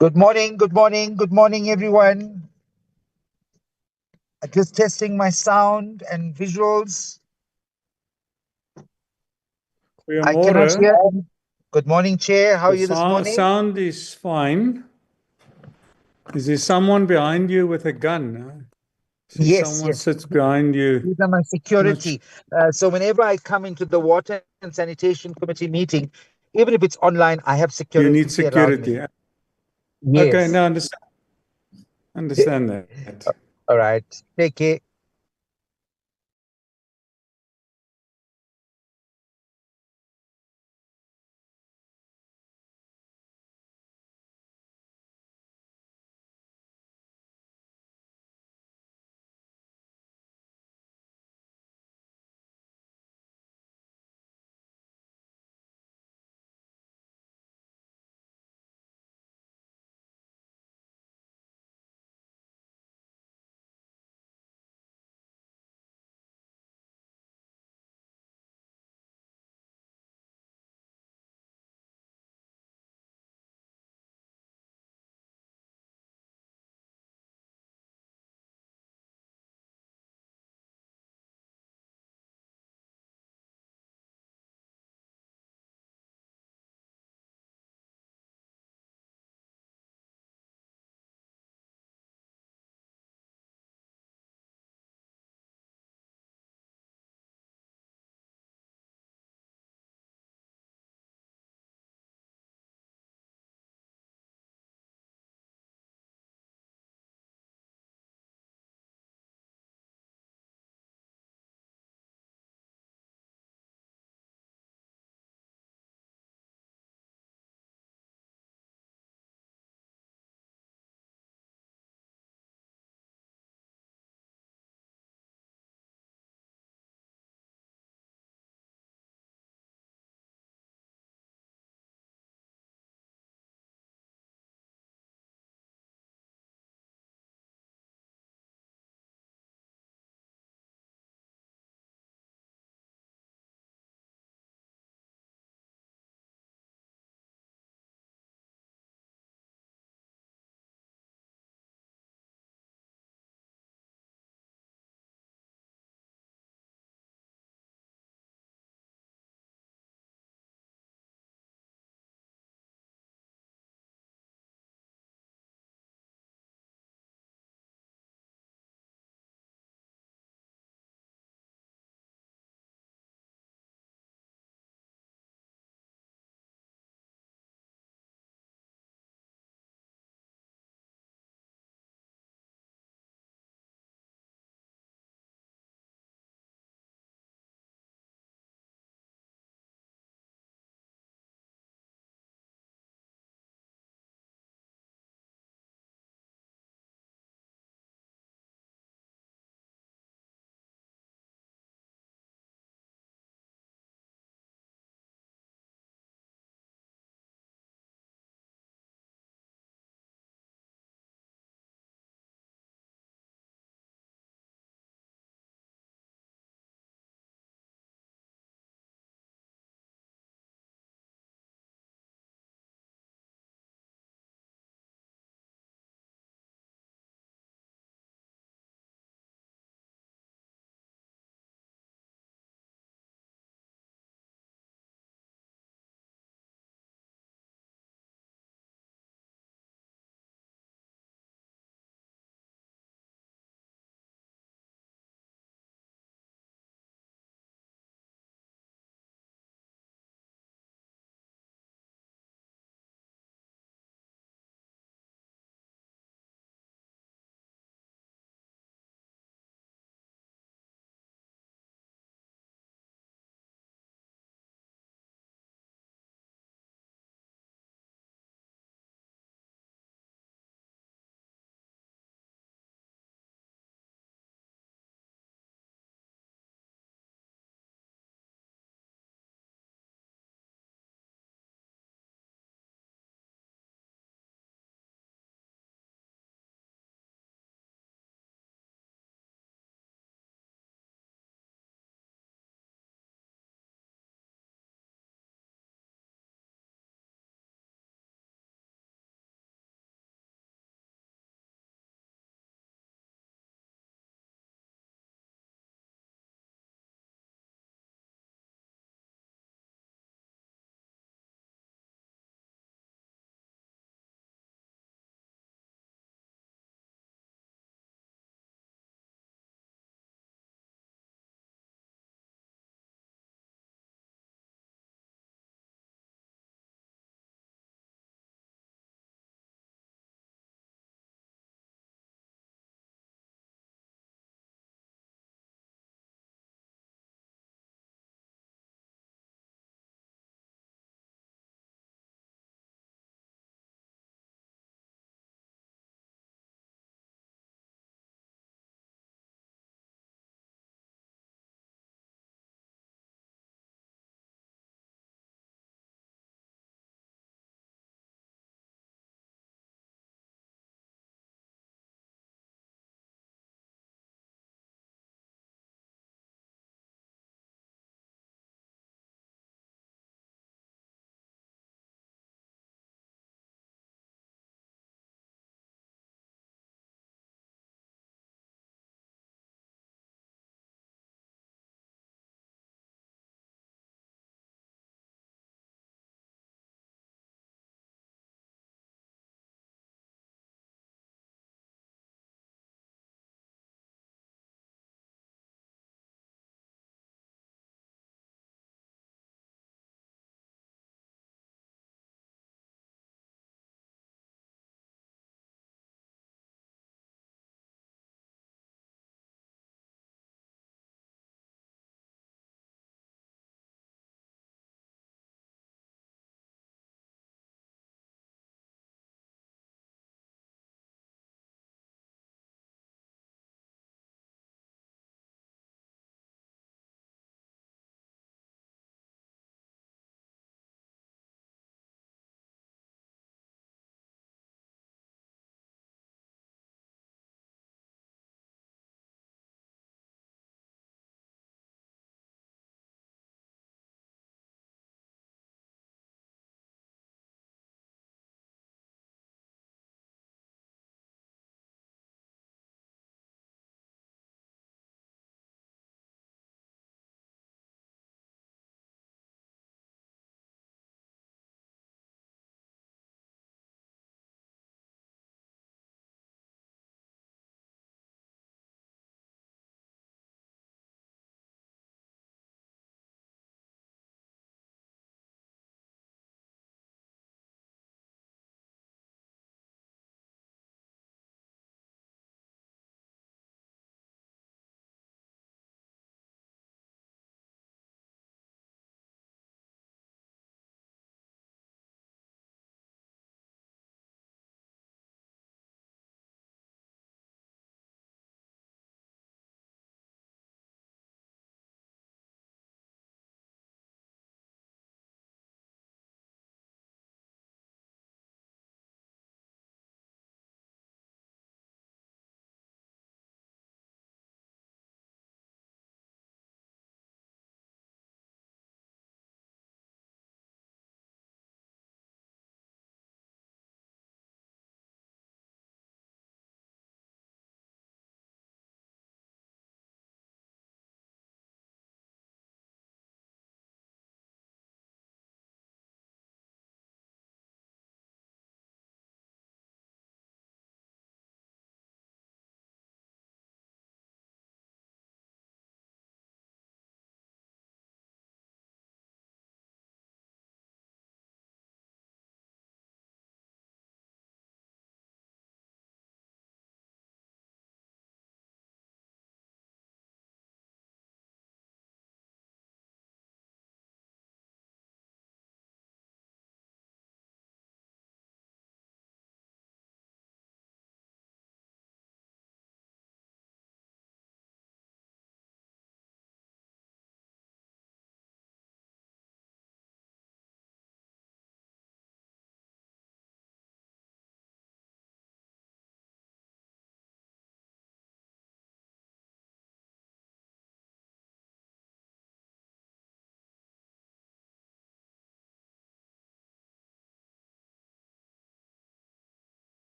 Good morning, good morning, good morning, everyone. Just testing my sound and visuals. I cannot Goeiemôre. hear. Good morning, Chair. How are you this morning? Sound is fine. Is there someone behind you with a gun? See, Yes, someone yes. sits behind you. These are my security. So whenever I come into the Water and Sanitation Committee meeting, even if it's online, I have You security need around security. me. Okay, Yes. now understand that. All right. Take care.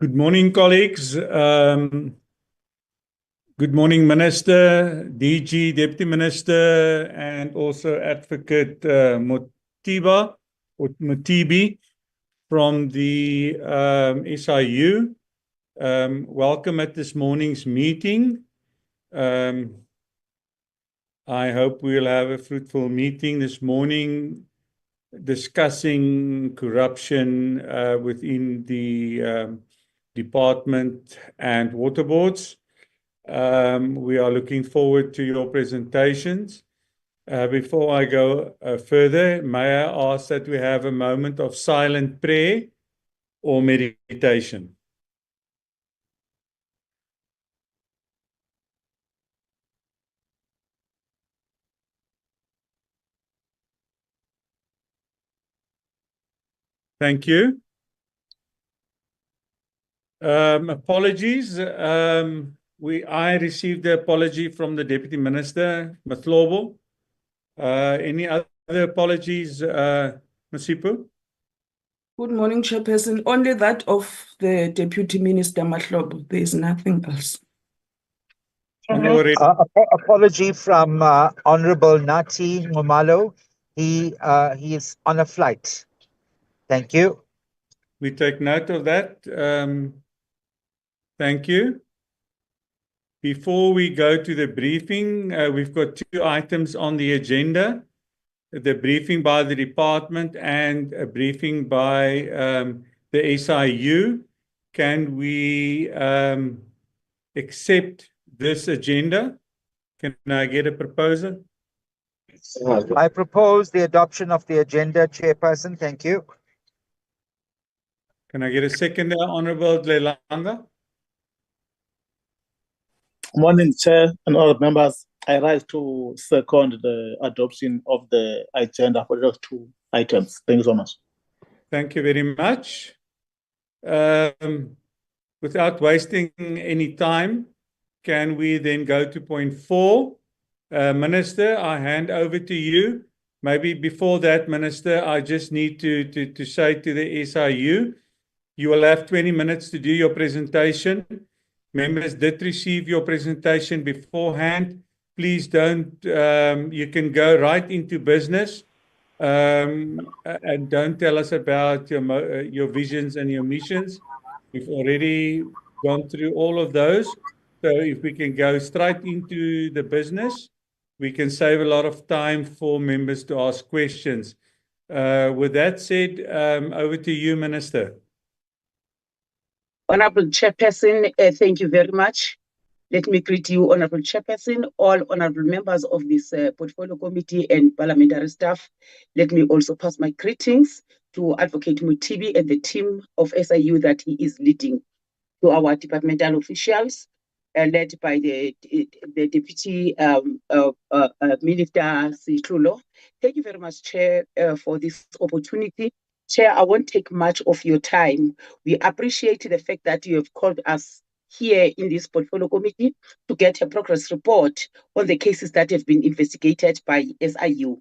Good morning, colleagues. Good morning, Minister, DG, Deputy Minister, and also Advocate Motiba or Motibi from the SIU. Welcome at this morning's meeting. I hope we'll have a fruitful meeting this morning discussing corruption within the department and water boards. We are looking forward to your presentations. Before I go further, may I ask that we have a moment of silent prayer or meditation? Thank you. Apologies. I received the apology from the Deputy Minister, Matlobo. Any other apologies, Masipu? Good morning, Chairperson. Only that of the Deputy Minister Matlobo. There is nothing else. Apology from Honorable Nati Momalo. He is on a flight. Thank you. We take note of that. Thank you. Before we go to the briefing, we've got two items on the agenda. The briefing by the department and a briefing by the SIU. Can we accept this agenda? Can I get a proposal? I propose the adoption of the agenda, Chairperson. Thank you. Can I get a second, Honorable Leilanga? Morning, Chair and all members. I rise to second the adoption of the agenda for those two items. Thank you so much. Thank you very much. Without wasting any time, can we then go to point 4? Minister, I hand over to you. Maybe before that, Minister, I just need to say to the SIU, you will have 20 minutes to do your presentation. Members did receive your presentation beforehand. Please don't, you can go right into business and don't tell us about your visions and your missions. We've already gone through all of those. So if we can go straight into the business, we can save a lot of time for members to ask questions. With that said, over to you, Minister. Honorable Chairperson, thank you very much. Let me greet you, Honorable Chairperson, all honorable members of this Portfolio Committee and parliamentary staff. Let me also pass my greetings to Advocate Motibi and the team of SIU that he is leading, to our departmental officials, led by the Deputy Minister Sitlulo. Thank you very much, Chair, for this opportunity. Chair, I won't take much of your time. We appreciate the fact that you have called us here in this Portfolio Committee to get a progress report on the cases that have been investigated by SIU.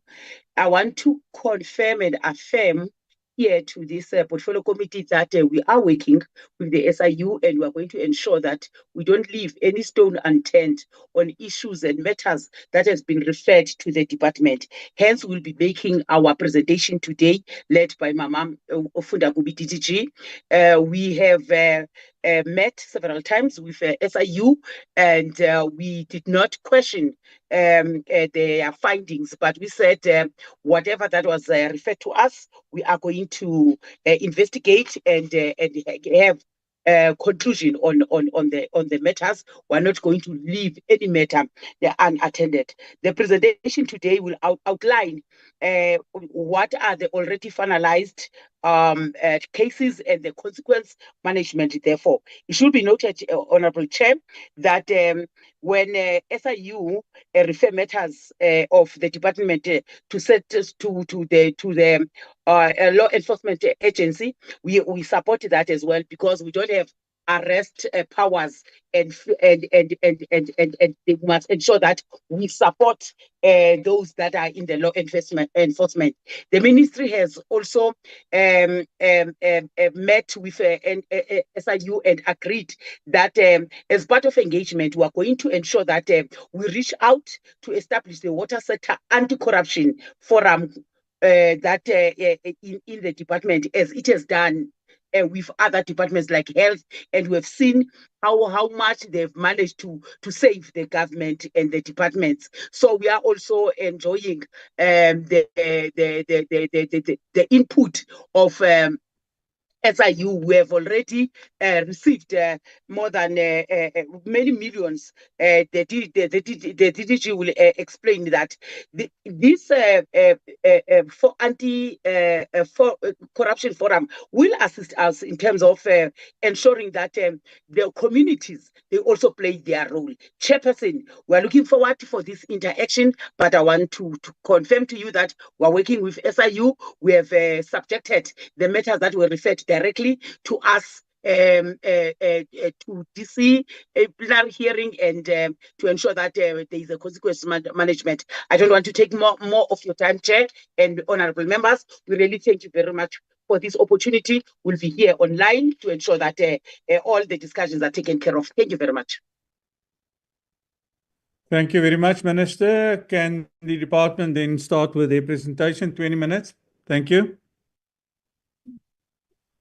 I want to confirm and affirm here to this Portfolio Committee that we are working with the SIU and we are going to ensure that we don't leave any stone unturned on issues and matters that has been referred to the department. Hence, we'll be making our presentation today, led by Mama Ofundakubi DDG. We have met several times with SIU and we did not question their findings, but we said whatever that was referred to us, we are going to investigate and have conclusion on the matters. We're not going to leave any matter unattended. The presentation today will outline what are the already finalized cases and the consequence management. Therefore, it should be noted, Honorable Chair, that when SIU refer matters of the department to the law enforcement agency, we support that as well, because we don't have arrest powers, and they must ensure that we support those that are in the law enforcement. The ministry has also met with SIU and agreed that as part of engagement, we are going to ensure that we reach out to establish the water sector anti-corruption forum that in the department, as it has done with other departments like health, and we've seen how much they've managed to save the government and the departments. So we are also enjoying the input of SIU. We have already received more than many millions. The DDG will explain that this for corruption forum will assist us in terms of ensuring that the communities, they also play their role. Chairperson, we are looking forward for this interaction, but I want to confirm to you that we are working with SIU. We have subjected the matters that were referred directly to us to DC plenary hearing, and to ensure that there is a consequence management. I don't want to take more of your time, Chair and honorable members. We really thank you very much for this opportunity. We'll be here online to ensure that all the discussions are taken care of. Thank you very much. Thank you very much, Minister. Can the department then start with their presentation? 20 minutes. Thank you.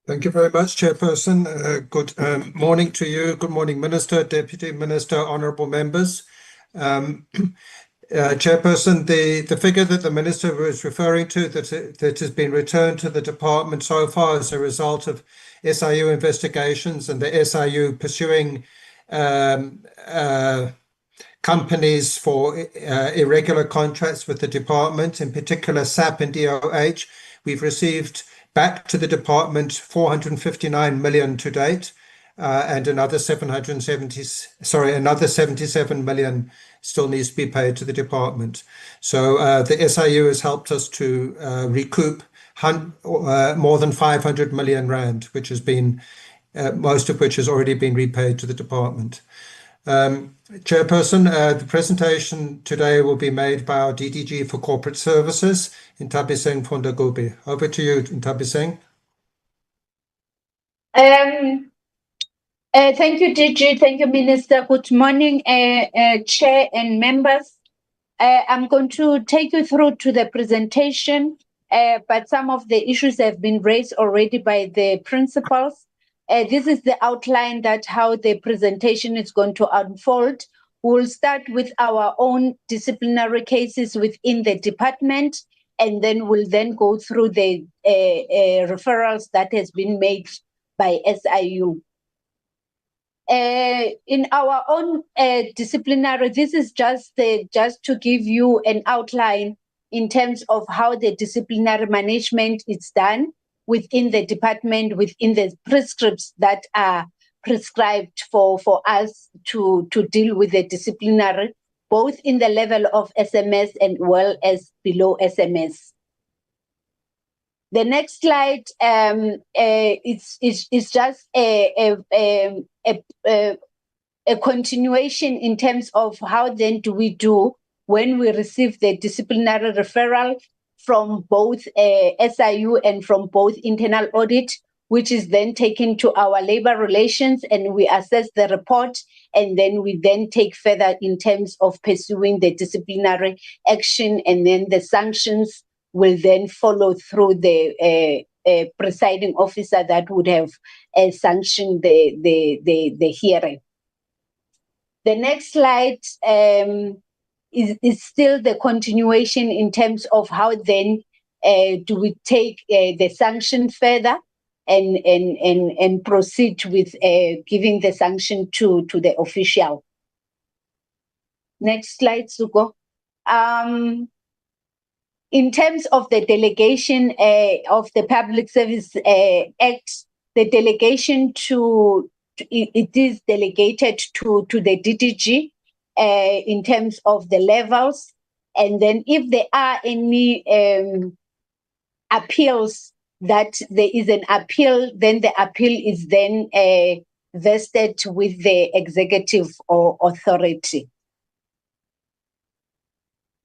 Thank you very much, Chairperson. Good morning to you. Good morning, Minister, Deputy Minister, honourable members. Chairperson, the figure that the Minister was referring to that has been returned to the department so far as a result of SIU investigations and the SIU pursuing companies for irregular contracts with the department, in particular SAP and DOH. We've received back to the department 459 million to date, and another 77 million still needs to be paid to the department. So the SIU has helped us to recoup more than 500 million rand, which has been most of which has already been repaid to the department. Chairperson, the presentation today will be made by our DDG for Corporate Services, Ntabiseng Fondagobi. Over to you, Ntabiseng. Thank you, DG. Thank you, Minister. Good morning, Chair and members. I'm going to take you through to the presentation, but some of the issues have been raised already by the principals. This is the outline that how the presentation is going to unfold. We'll start with our own disciplinary cases within the department, and then we'll then go through the referrals that has been made by SIU. In our own disciplinary, this is just to give you an outline in terms of how the disciplinary management is done within the department, within the prescripts that are prescribed for us to deal with the disciplinary, both in the level of SMS and well as below SMS. The next slide is just a continuation in terms of how then do we do when we receive the disciplinary referral from both SIU and from both internal audit, which is then taken to our labor relations, and we assess the report, and then we then take further in terms of pursuing the disciplinary action, and then the sanctions will then follow through the presiding officer that would have sanctioned the hearing. The next slide is still the continuation in terms of how then do we take the sanction further and proceed with giving the sanction to the official. Next slide, Suko. In terms of the delegation of the Public Service Act, the delegation it is delegated to the DDG in terms of the levels, and then if there are any appeals, that there is an appeal, then the appeal is then vested with the executive authority.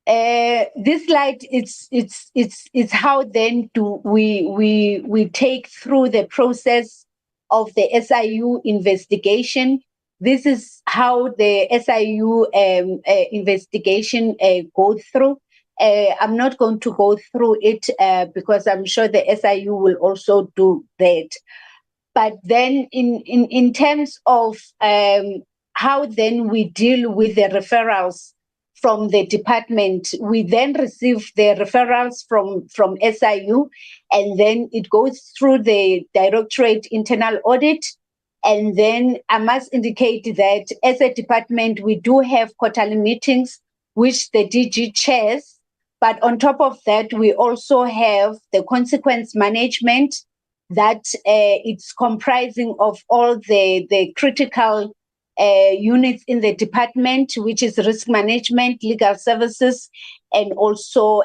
This slide it's how then do we take through the process of the SIU investigation. This is how the SIU investigation goes through. I'm not going to go through it because I'm sure the SIU will also do that. But then in terms of how then we deal with the referrals from the department, we then receive the referrals from SIU, and then it goes through the Directorate Internal Audit. And then I must indicate that as a department, we do have quarterly meetings, which the DG chairs. But on top of that, we also have the consequence management that it's comprising of all the critical units in the department, which is risk management, legal services, and also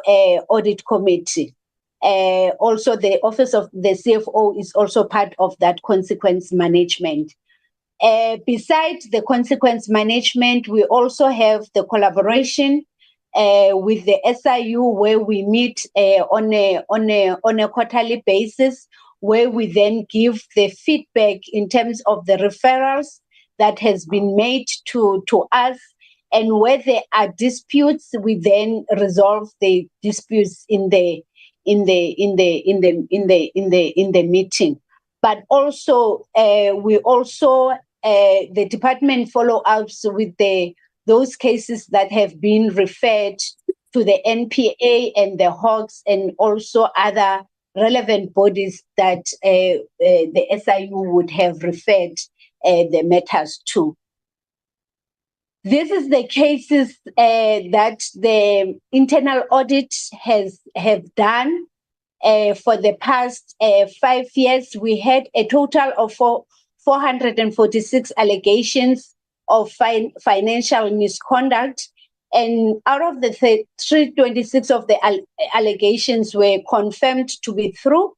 audit committee. Also, the office of the CFO is also part of that consequence management. Besides the consequence management, we also have the collaboration with the SIU, where we meet on a quarterly basis, where we then give the feedback in terms of the referrals that has been made to us, and where there are disputes, we then resolve the disputes in the meeting. But also we also the department follow ups with those cases that have been referred to the NPA and the Hawks and also other relevant bodies that the SIU would have referred the matters to. This is the cases that the internal audit have done for the past 5 years. We had a total of 446 allegations of financial misconduct, and out of the 326 of the allegations were confirmed to be true,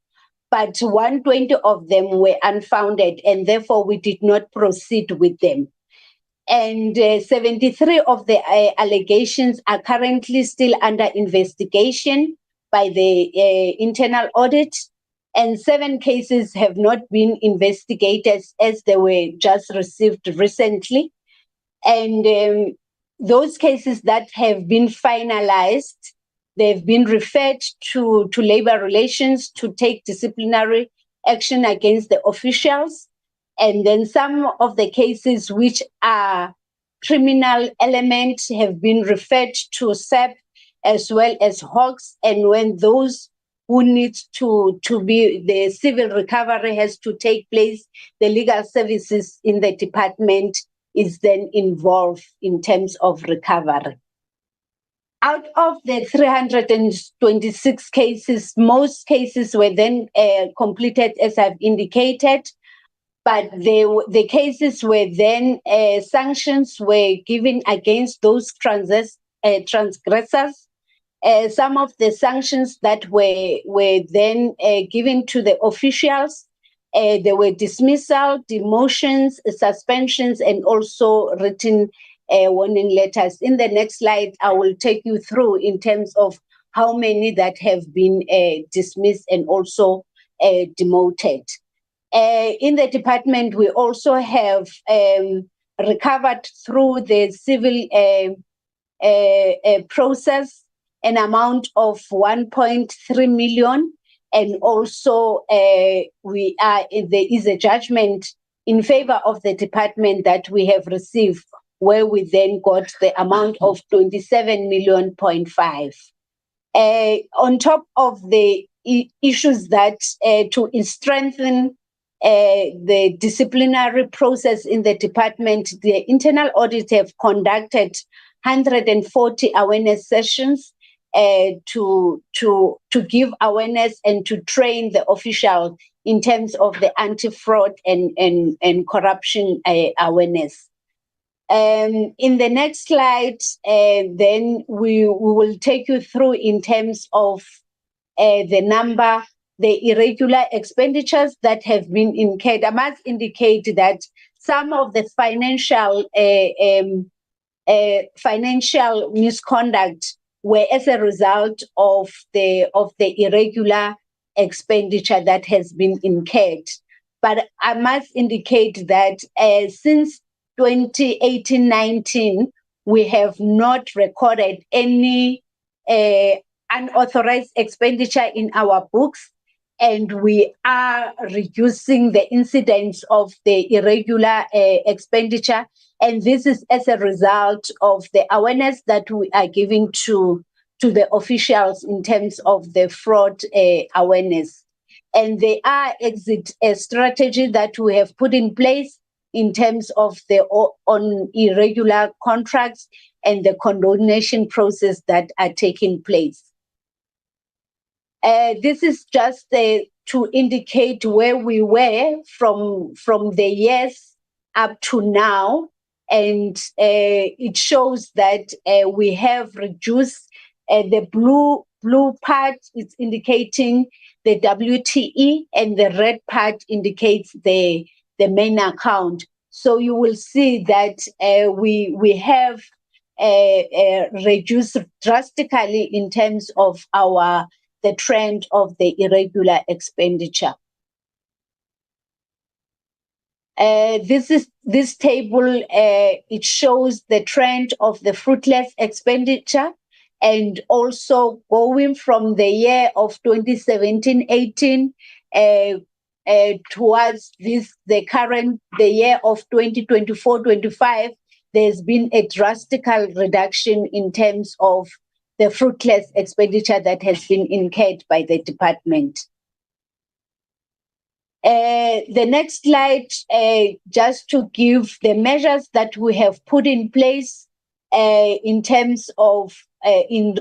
but 120 of them were unfounded, and therefore we did not proceed with them. And 73 of the allegations are currently still under investigation by the internal audit, and 7 cases have not been investigated as they were just received recently. And those cases that have been finalized, they've been referred to labor relations to take disciplinary action against the officials. And then some of the cases which are criminal elements have been referred to SEP as well as Hawks. And when those who need to be, the civil recovery has to take place, the legal services in the department is then involved in terms of recovery. Out of the 326 cases, most cases were then completed, as I've indicated, but the cases were then sanctions were given against those transgressors. Some of the sanctions that were then given to the officials, there were dismissal, demotions, suspensions, and also written warning letters. In the next slide, I will take you through in terms of how many that have been dismissed and also demoted. In the department, we also have recovered through the civil process an amount of 1.3 million. And also there is a judgment in favor of the department that we have received, where we then got the amount of 27.5 million. On top of the issues that to strengthen the disciplinary process in the department, the internal audit have conducted 140 awareness sessions to give awareness and to train the official in terms of the anti-fraud and corruption awareness. In the next slide, then we will take you through in terms of the number the irregular expenditures that have been incurred. I must indicate that some of the financial misconduct were as a result of the irregular expenditure that has been incurred. But I must indicate that since 2018-19, we have not recorded any unauthorized expenditure in our books, and we are reducing the incidence of the irregular expenditure. And this is as a result of the awareness that we are giving to the officials in terms of the fraud awareness. And there are exit strategy that we have put in place in terms of the on irregular contracts and the condonation process that are taking place. This is just to indicate where we were from the years up to now, and it shows that we have reduced the blue part is indicating the WTE, and the red part indicates the main account. So you will see that we have reduced drastically in terms of the trend of the irregular expenditure. This table, it shows the trend of the fruitless expenditure, and also going from the year of 2017-18 towards the year of 2024-25, there's been a drastic reduction in terms of the fruitless expenditure that has been incurred by the department. The next slide, just to give the measures that we have put in place in terms of in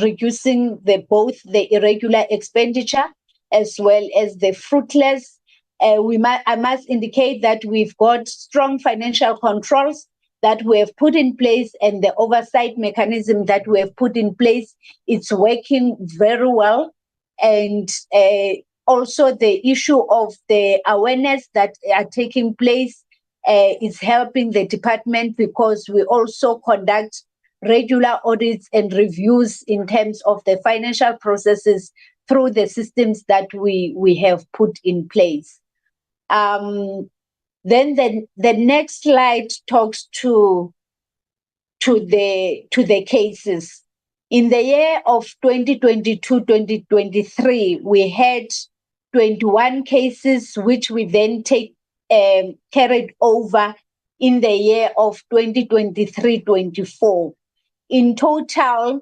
reducing both the irregular expenditure as well as the fruitless. I must indicate that we've got strong financial controls that we have put in place, and the oversight mechanism that we have put in place, it's working very well. And also the issue of the awareness that are taking place is helping the department, because we also conduct regular audits and reviews in terms of the financial processes through the systems that we have put in place. Then the next slide talks to the cases. In the year of 2022-2023, we had 21 cases, which we then carried over in the year of 2023-24. In total,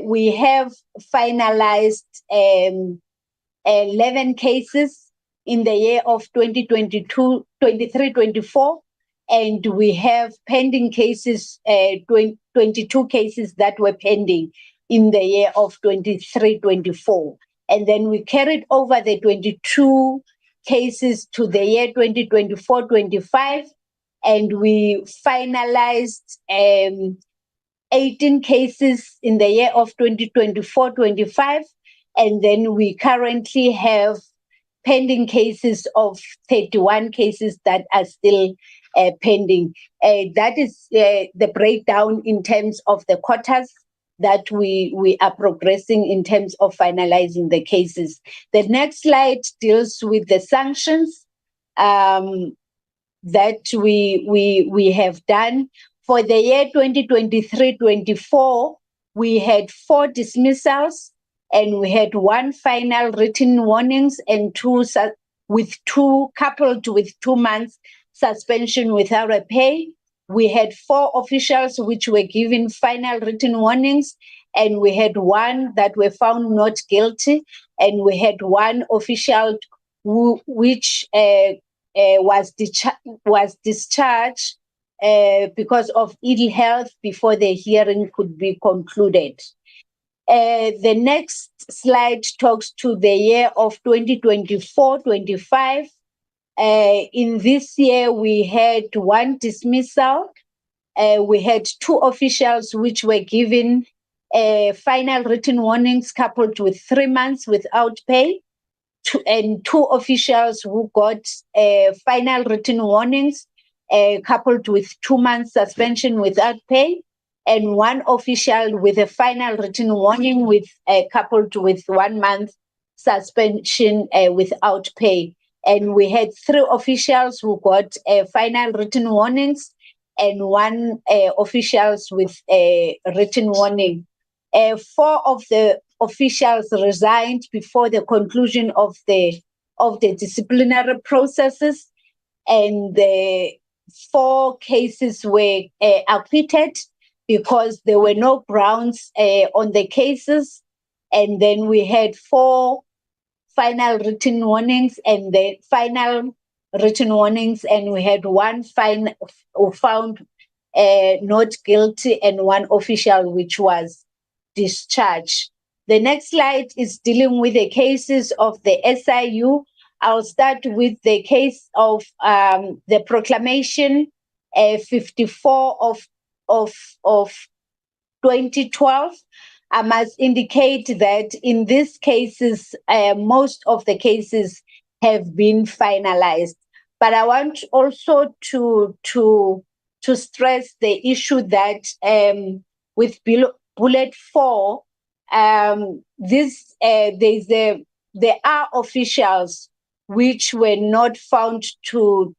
we have finalized 11 cases in the year of 2022-23-24, and we have pending cases, 22 cases that were pending in the year of 23-24. And then we carried over the 22 cases to the year 2024-25, and we finalized 18 cases in the year of 2024-25, and then we currently have pending cases of 31 cases that are still pending. That is the breakdown in terms of the quarters that we are progressing in terms of finalizing the cases. The next slide deals with the sanctions that we have done. For the year 2023-24, we had 4 dismissals, and we had 1 final written warnings and 2 coupled with 2 months suspension without a pay. We had 4 officials which were given final written warnings, and we had 1 that were found not guilty, and we had 1 official which was discharged because of ill health before the hearing could be concluded. The next slide talks to the year of 2024-25. In this year, we had 1 dismissal. We had 2 officials which were given final written warnings coupled with 3 months without pay. two officials who got final written warnings, coupled with 2 months suspension without pay, and one official with a final written warning coupled with 1 month suspension without pay. And we had 3 officials who got final written warnings and 1 officials with a written warning. 4 of the officials resigned before the conclusion of the disciplinary processes, and the 4 cases were acquitted because there were no grounds on the cases. And then we had 4 final written warnings, and the final written warnings, and we had 1 found not guilty and 1 official which was discharged. The next slide is dealing with the cases of the SIU. I'll start with the case of the Proclamation 54 of 2012. I must indicate that in these cases, most of the cases have been finalized. But I want also to stress the issue that with bullet 4, there are officials which were not found to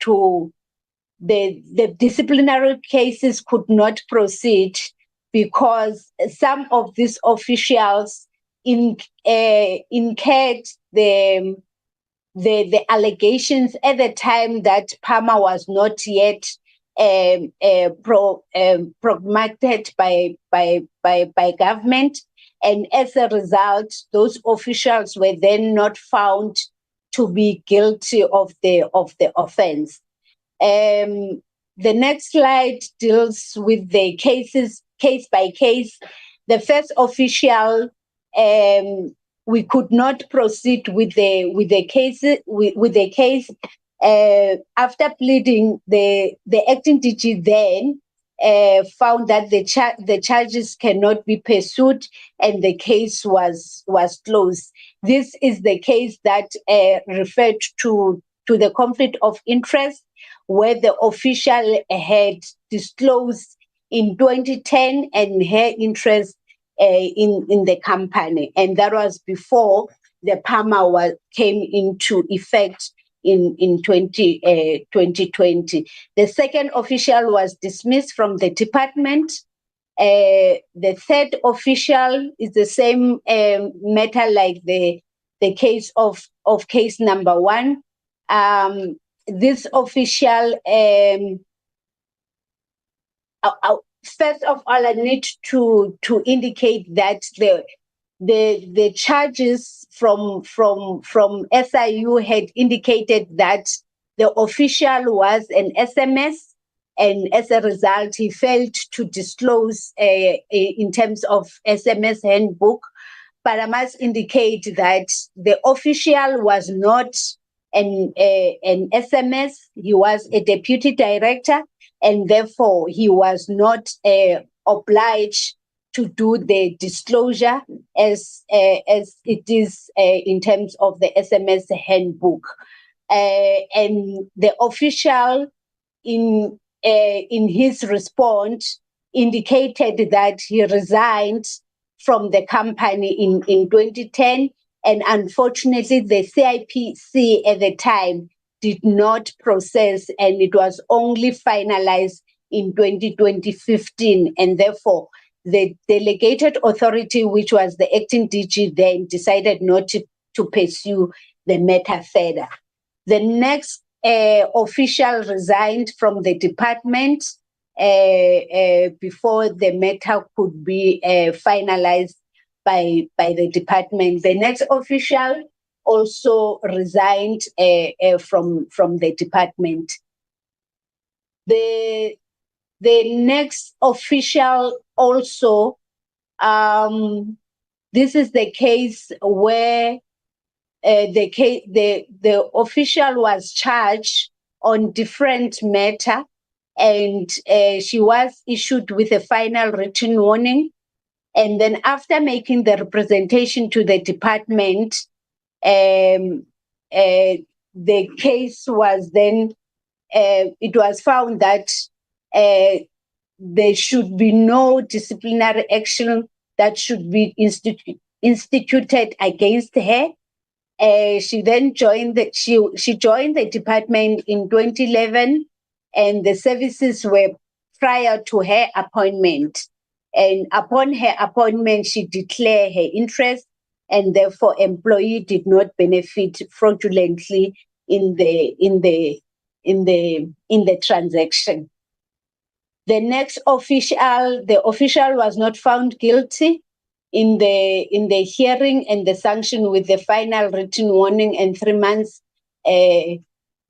the disciplinary cases could not proceed because some of these officials incurred the allegations at the time that PAMA was not yet promulgated by government, and as a result, those officials were then not found to be guilty of the offense. The next slide deals with the cases case by case. The first official, we could not proceed with the case. After pleading, the acting DG then found that the charges cannot be pursued, and the case was closed. This is the case that referred to the conflict of interest, where the official had disclosed in 2010 and her interest in the company, and that was before the PAMA came into effect in 2020. The second official was dismissed from the department. The third official is the same matter like the case of case number 1. This official, first of all, I need to indicate that the charges from SIU had indicated that the official was an SMS, and as a result, he failed to disclose in terms of SMS handbook. But I must indicate that the official was not an SMS. He was a deputy director, and therefore he was not obliged to do the disclosure as it is in terms of the SMS handbook. And the official in his response indicated that he resigned from the company in 2010, and unfortunately the CIPC at the time did not process, and it was only finalized in 2015, and therefore the delegated authority, which was the acting DG then, decided not to pursue the matter further. The next official resigned from the department before the matter could be finalized by the department. The next official also resigned from the department. The next official also, this is the case where the official was charged on different matter, and she was issued with a final written warning. And then after making the representation to the department, the case was then, it was found that there should be no disciplinary action that should be instituted against her. She then joined she joined the department in 2011, and the services were prior to her appointment. And upon her appointment, she declared her interest, and therefore employee did not benefit fraudulently in the transaction. The next official, the official was not found guilty in the hearing, and the sanction with the final written warning and 3 months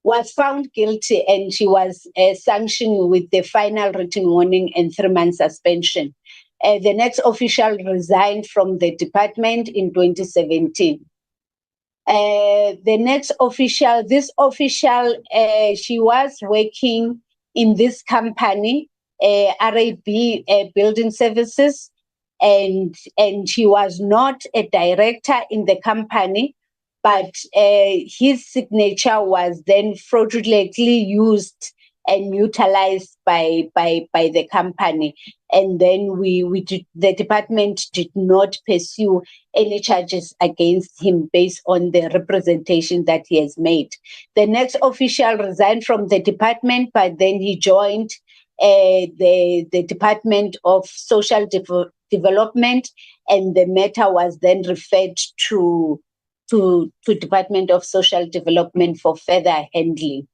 was found guilty, and she was sanctioned with the final written warning and 3 months suspension. The next official resigned from the department in 2017. The next official, she was working in this company, RAB Building Services, and he was not a director in the company, but his signature was then fraudulently used and utilized by the company. And then the department did not pursue any charges against him based on the representation that he has made. The next official resigned from the department, but then he joined the Department of Social Development, and the matter was then referred to Department of Social Development for further handling.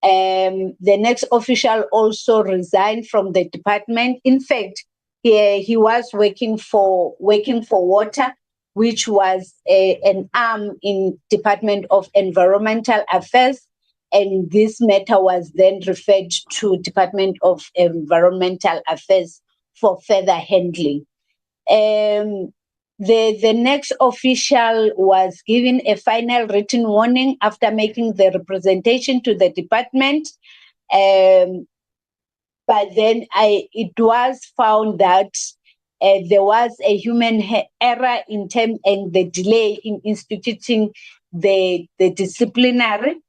The next official also resigned from the department. In fact, he was working for Water, which was an arm in Department of Environmental Affairs, and this matter was then referred to Department of Environmental Affairs for further handling. The next official was given a final written warning after making the representation to the department. But then it was found that there was a human error in terms and the delay in instituting the disciplinary.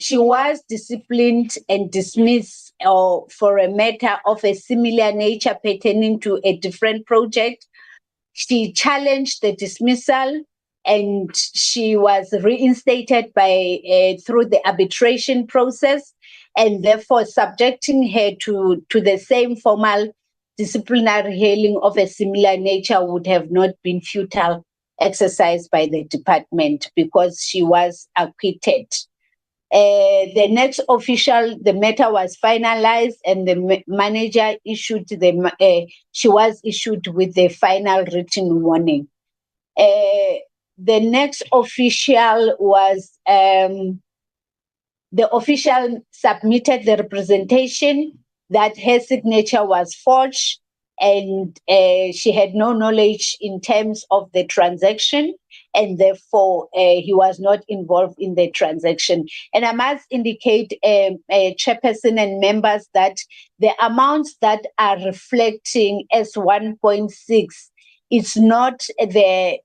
She was disciplined and dismissed for a matter of a similar nature pertaining to a different project. She challenged the dismissal, and she was reinstated through the arbitration process, and therefore subjecting her to the same formal disciplinary hearing of a similar nature would have not been futile exercise by the department because she was acquitted. The next official, the matter was finalized, and the manager issued she was issued with the final written warning. The next official was the official submitted the representation that her signature was forged, and she had no knowledge in terms of the transaction, and therefore he was not involved in the transaction. And I must indicate, chairperson and members, that the amounts that are reflecting as 1.6 is not the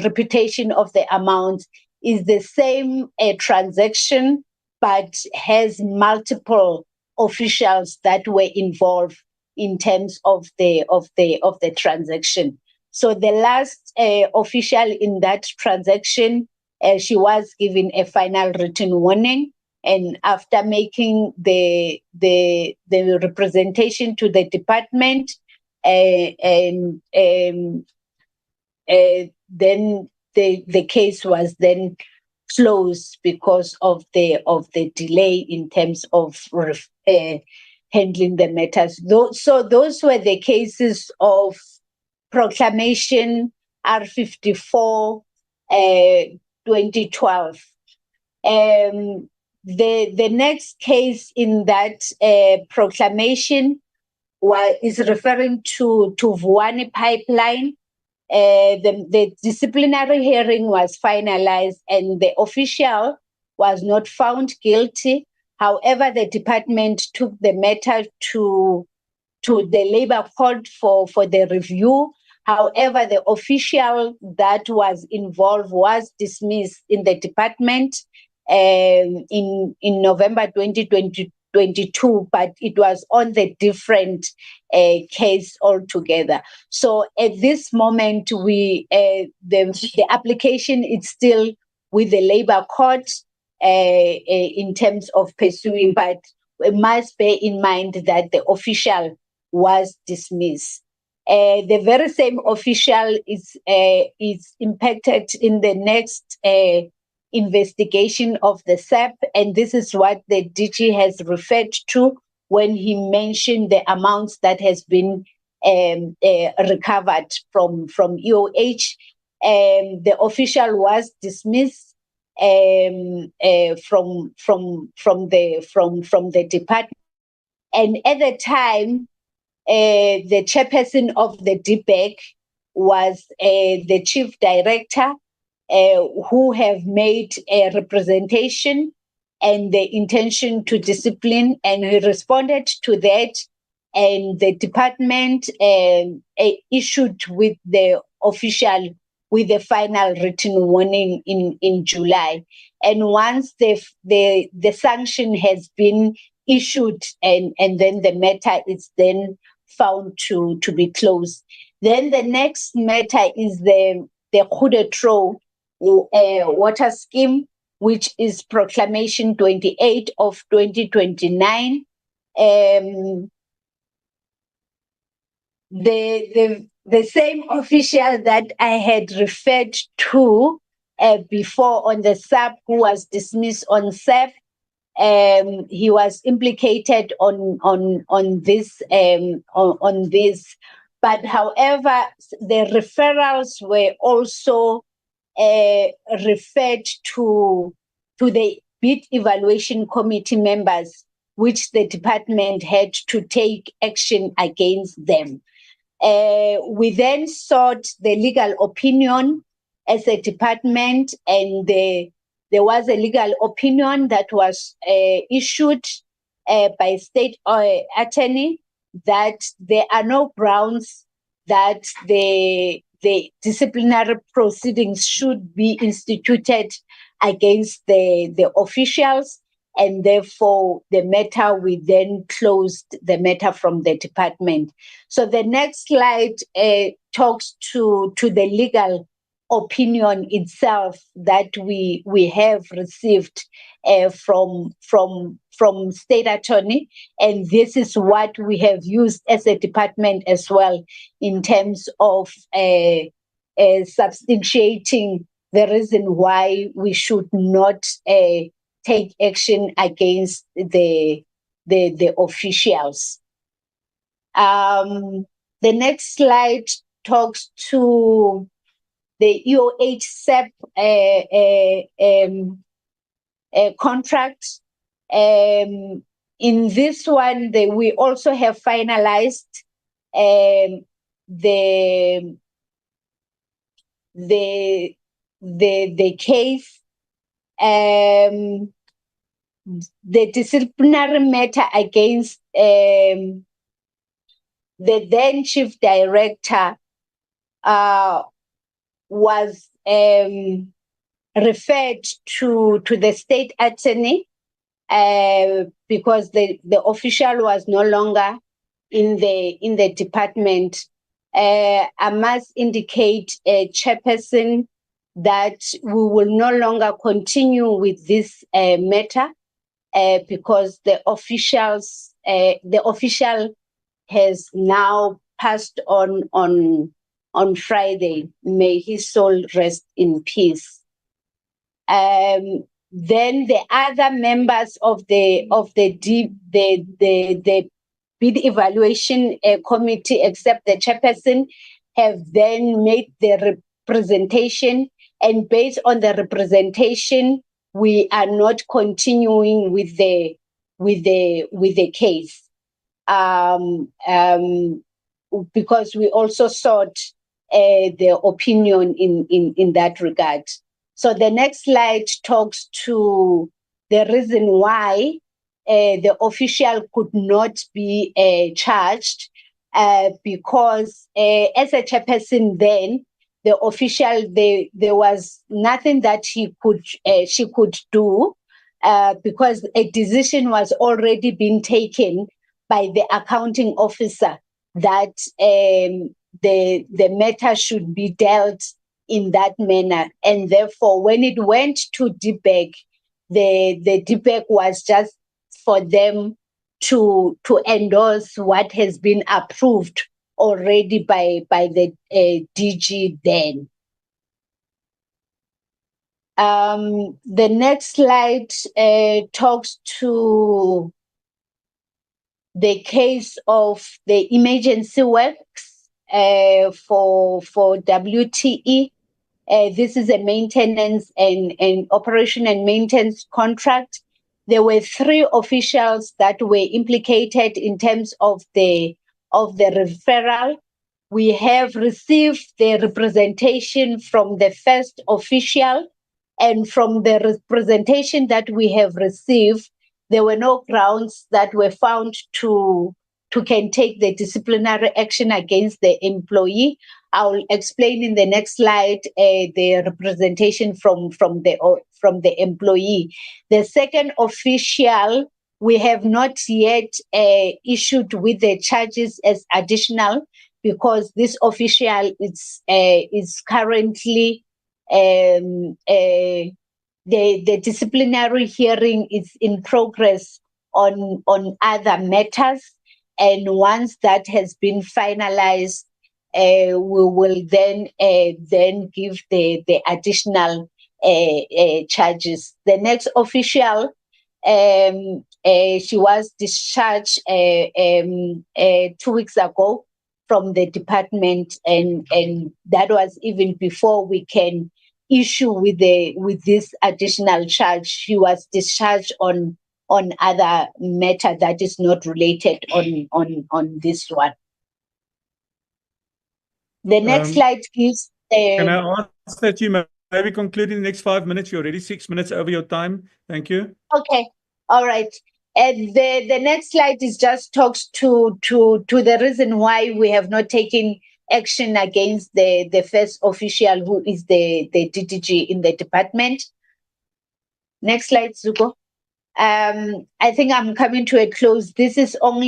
reputation of the amount, is the same transaction, but has multiple officials that were involved in terms of the transaction. So the last official in that transaction, she was given a final written warning, and after making the representation to the department, then the case was then closed because of the delay in terms of handling the matters. So those were the cases of Proclamation R54 2012. The next case in that proclamation is referring to Vuani Pipeline. The disciplinary hearing was finalized and the official was not found guilty. However, the department took the matter to the Labour Court for the review, However, the official that was involved was dismissed in the department in November 2022, but it was on the different case altogether. So at this moment, the application is still with the Labour Court in terms of pursuing, but we must bear in mind that the official was dismissed. The very same official is impacted in the next investigation of the SAP, and this is what the DG has referred to when he mentioned the amounts that has been recovered from EOH. The official was dismissed from the department, and at the time, the chairperson of the DBEC was the chief director, who have made a representation and the intention to discipline, and he responded to that, and the department issued with the official with the final written warning in July. And once the sanction has been issued, and then the matter is then found to be closed. Then the next matter is the Khudetro water scheme, which is Proclamation 28 of 2029. The same official that I had referred to before on the SAP, who was dismissed on SAP, he was implicated on this. But however, the referrals were also referred to the bid evaluation committee members, which the department had to take action against them. We then sought the legal opinion as a department, and there was a legal opinion that was issued by state attorney that there are no grounds that the disciplinary proceedings should be instituted against the officials, and therefore the matter, we then closed the matter from the department. So the next slide talks to the legal opinion itself that we have received from state attorney, and this is what we have used as a department as well in terms of substantiating the reason why we should not take action against the officials. The next slide talks to the EOH SAP contract. In this one, we also have finalized the case. The disciplinary matter against the then chief director was referred to the state attorney because the official was no longer in the department. I must indicate, chairperson, that we will no longer continue with this matter because the official has now passed on Friday. May his soul rest in peace. Then the other members of the bid evaluation committee, except the chairperson, have then made the representation, and based on the representation, we are not continuing with the case because we also sought the opinion in that regard. So the next slide talks to the reason why the official could not be charged because as a chairperson then, the official, there was nothing that she could do because a decision was already being taken by the accounting officer that the matter should be dealt in that manner. And therefore, when it went to DBEC, the DBEC was just for them to endorse what has been approved already by the DG then. The next slide talks to the case of the emergency works for WTE. This is a maintenance and operation and maintenance contract. There were 3 officials that were implicated in terms of the referral. We have received the representation from the first official, and from the representation that we have received, there were no grounds that were found to can take the disciplinary action against the employee. I will explain in the next slide the representation from the employee. The second official, we have not yet issued with the charges as additional because this official is currently the disciplinary hearing is in progress on other matters, and once that has been finalized, we will then give the additional charges. The next official, she was discharged 2 weeks ago from the department, and that was even before we can issue with this additional charge. She was discharged on other matter that is not related on this one. The next slide gives. Can I ask that you maybe conclude in the next 5 minutes? You're already 6 minutes over your time. Thank you. Okay, all right. And the next slide is just talks to the reason why we have not taken action against the first official who is the DDG in the department. Next slide, Zuko. I think I'm coming to a close. These are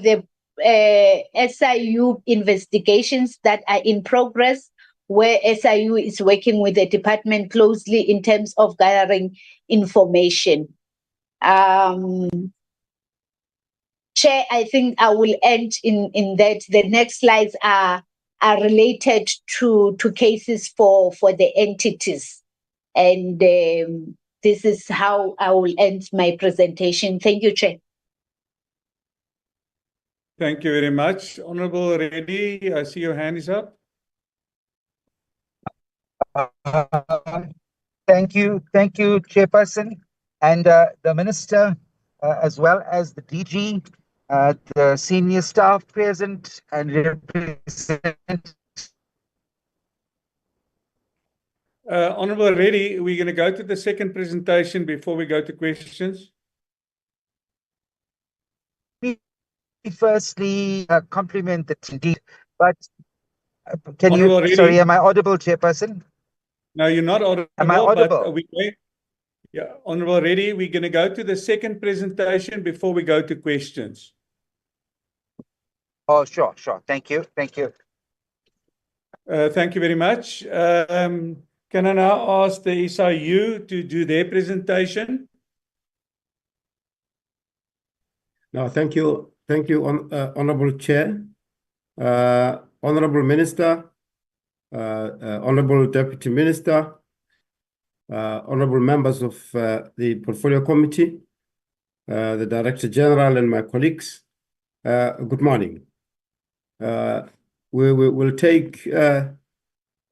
the SIU investigations that are in progress, where SIU is working with the department closely in terms of gathering information. Chair, I think I will end in that. The next slides are related to cases for the entities. And this is how I will end my presentation. Thank you, Chair. Thank you very much. Honorable Reddy, I see your hand is up. Thank you, Chairperson, and the Minister, as well as the DG, the senior staff present, and represent. Honorable Reddy, we're going to go to the second presentation before we go to questions. Firstly, compliment the indeed, but can Honorable you? Reddy? Sorry, am I audible, Chairperson? No, you're not audible. Am I audible? But yeah, Honorable Reddy, we're going to go to the second presentation before we go to questions. Oh, sure. Thank you. Thank you very much. Can I now ask the SIU to do their presentation? No, thank you. Thank you, Honorable Chair, Honorable Minister, Honorable Deputy Minister, Honorable members of the Portfolio Committee, the Director General and my colleagues. Good morning. We will take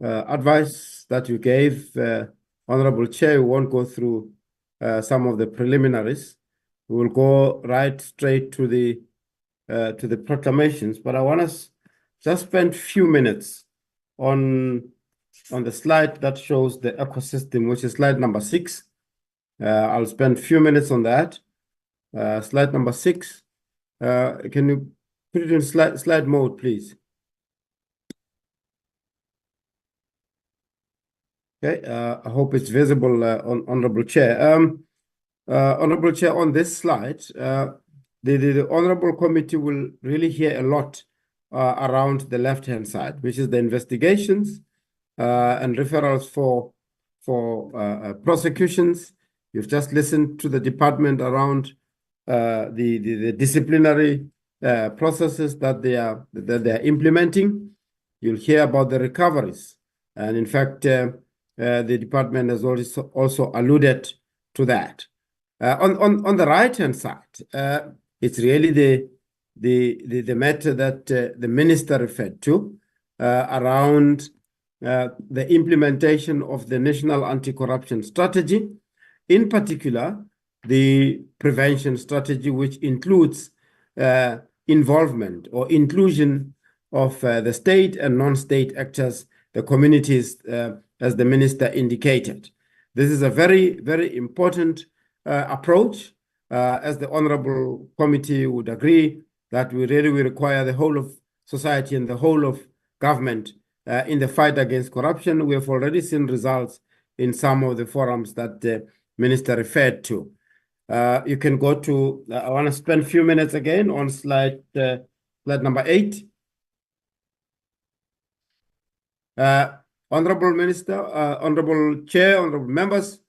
advice that you gave, Honorable Chair. We won't go through some of the preliminaries. We will go right straight to the proclamations, but I want us just spend a few minutes on the slide that shows the ecosystem, which is slide number 6. I'll spend a few minutes on that. Slide number 6. Can you put it in slide mode, please. Okay, I hope it's visible, Honorable Chair. Honorable Chair, on this slide, the Honorable Committee will really hear a lot around the left-hand side, which is the investigations and referrals for prosecutions. You've just listened to the department around the disciplinary processes that they are implementing. You'll hear about the recoveries, and in fact, the department has also alluded to that. On the right-hand side, it's really the matter that the minister referred to around the implementation of the National Anti-Corruption Strategy, in particular, the prevention strategy, which includes involvement or inclusion of the state and non-state actors, the communities, as the minister indicated. This is a very, very important approach, as the Honorable Committee would agree, that we really will require the whole of society and the whole of government in the fight against corruption. We have already seen results in some of the forums that the minister referred to. You can go to, I want to spend a few minutes again on slide number 8. Honorable Minister, Honorable Chair, Honorable members,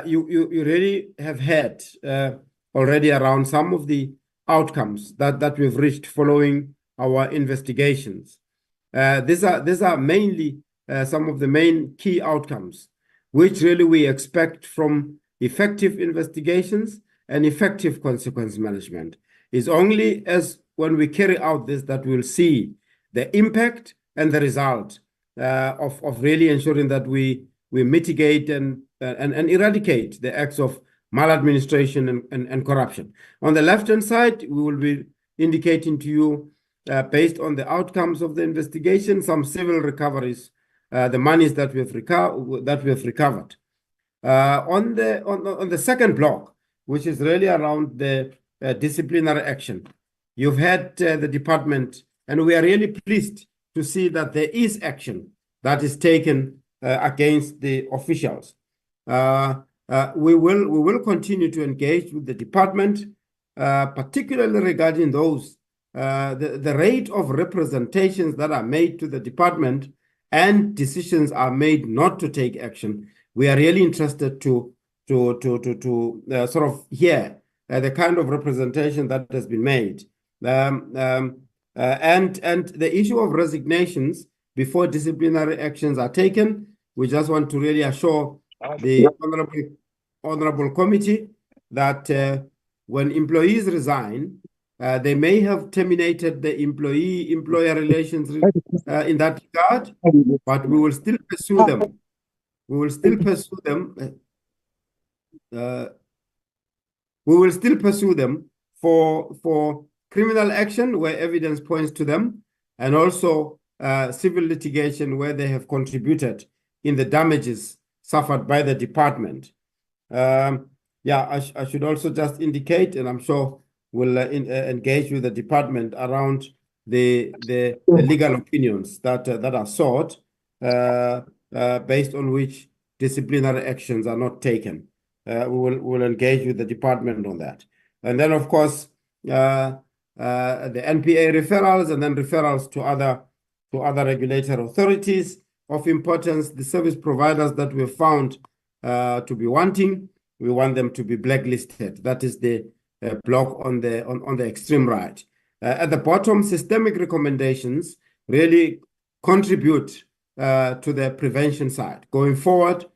you really have heard already around some of the outcomes that we've reached following our investigations. These are mainly some of the main key outcomes, which really we expect from effective investigations and effective consequence management. It's only as when we carry out this that we'll see the impact and the result of really ensuring that we mitigate and eradicate the acts of maladministration and corruption. On the left-hand side, we will be indicating to you, based on the outcomes of the investigation, some civil recoveries, the monies that we have recovered. On the second block, which is really around the disciplinary action, you've had the department, and we are really pleased to see that there is action that is taken against the officials. We will continue to engage with the department, particularly regarding those the rate of representations that are made to the department and decisions are made not to take action. We are really interested to sort of hear the kind of representation that has been made, and the issue of resignations before disciplinary actions are taken. We just want to really assure the honorable committee that when employees resign, they may have terminated the employee-employer relations in that regard, but we will still pursue them. We will still pursue them. We will still pursue them for criminal action where evidence points to them, and also civil litigation where they have contributed in the damages suffered by the department. I should also just indicate, and I'm sure we'll engage with the department around the legal opinions that are sought, based on which disciplinary actions are not taken. We'll engage with the department on that. And then, of course, the NPA referrals, and then referrals to other regulatory authorities of importance. The service providers that we have found to be wanting, we want them to be blacklisted. That is the block on the extreme right. At the bottom, systemic recommendations really contribute to the prevention side. Going forward,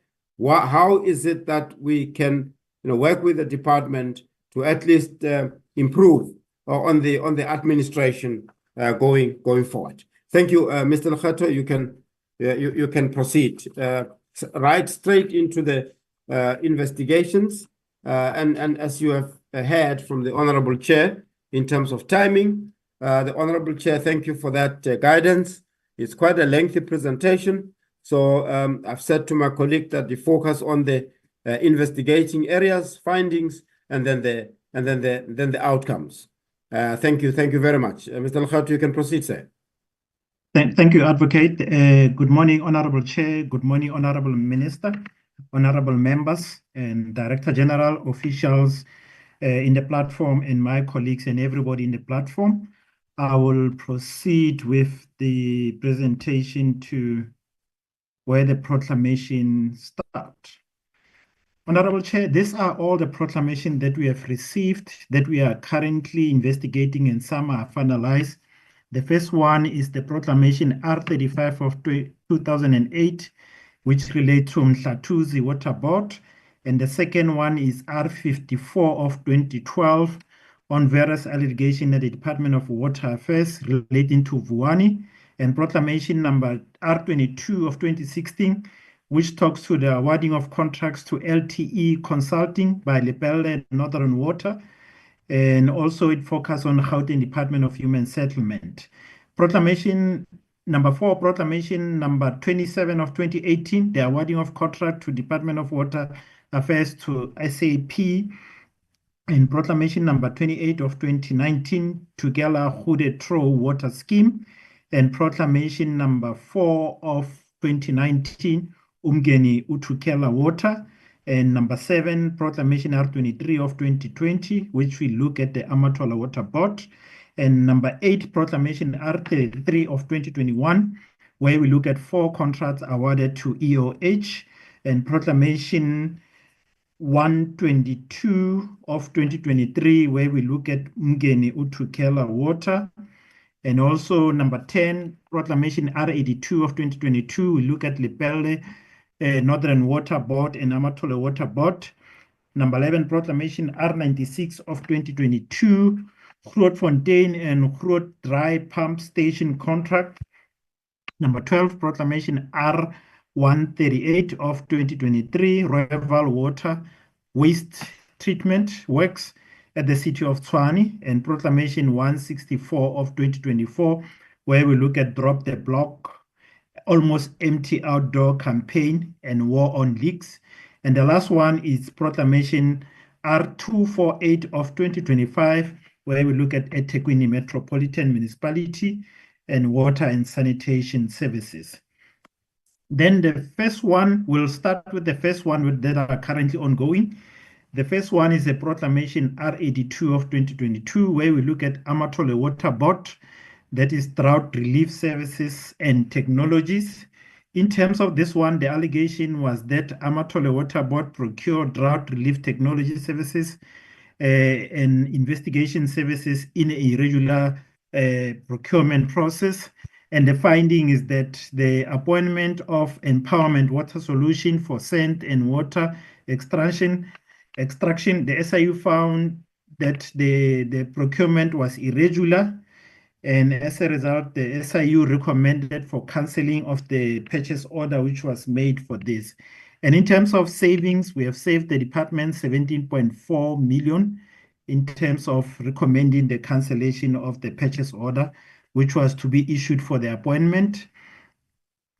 how is it that we can work with the department to at least improve on the administration going forward? Thank you, Mr. Lekgetho. You can proceed right straight into the investigations, and as you have heard from the Honorable Chair in terms of timing, the Honorable Chair, thank you for that guidance. It's quite a lengthy presentation, so I've said to my colleague that the focus on the investigating areas, findings, and then the outcomes. Thank you very much. Mr. Lukhat, you can proceed, sir. Thank you, Advocate. Good morning, Honorable Chair. Good morning, Honorable Minister, honorable members, and Director General, officials in the platform, and my colleagues and everybody in the platform. I will proceed with the presentation to where the proclamation starts. Honorable Chair, these are all the proclamations that we have received that we are currently investigating, and some are finalized. The first one is the Proclamation R35 of 2008, which relates to Mhlatuzi Water Board. And the second one is R54 of 2012 on various allegations at the Department of Water Affairs relating to Vuwani. And Proclamation number R22 of 2016, which talks to the awarding of contracts to LTE Consulting by Lepelle Northern Water. And also it focuses on Gauteng Department of Human Settlement. Proclamation number 4, Proclamation number 27 of 2018, the awarding of contract to Department of Water Affairs to SAP. And Proclamation number 28 of 2019, Tugela Hude-Tro Water Scheme. And Proclamation number 4 of 2019, Umgeni Utukela Water. And number 7, Proclamation R23 of 2020, which we look at the Amatola Water Board. And number 8, Proclamation R33 of 2021, where we look at 4 contracts awarded to EOH. And Proclamation 122 of 2023, where we look at Umgeni Utukela Water. And also number 10, Proclamation R82 of 2022, we look at Lepelle Northern Water Board and Amatola Water Board. Number 11, Proclamation R96 of 2022, Grootfontein and Groot Dry Pump Station Contract. Number 12, Proclamation R138 of 2023, Royal Water Waste Treatment Works at the City of Tshwane, and Proclamation 164 of 2024, where we look at Drop the Block, Almost Empty Outdoor Campaign and War on Leaks. And the last one is Proclamation R248 of 2025, where we look at eThekwini Metropolitan Municipality and Water and Sanitation Services. Then the first one, we'll start with the first one that are currently ongoing. The first one is the Proclamation R82 of 2022, where we look at Amatola Water Board, that is Drought Relief Services and Technologies. In terms of this one, the allegation was that Amatola Water Board procured drought relief technology services and investigation services in a irregular procurement process. And the finding is that the appointment of Empowerment Water Solution for sand and water extraction, the SIU found that the procurement was irregular. And as a result, the SIU recommended for cancelling of the purchase order, which was made for this. And in terms of savings, we have saved the department 17.4 million in terms of recommending the cancellation of the purchase order, which was to be issued for the appointment.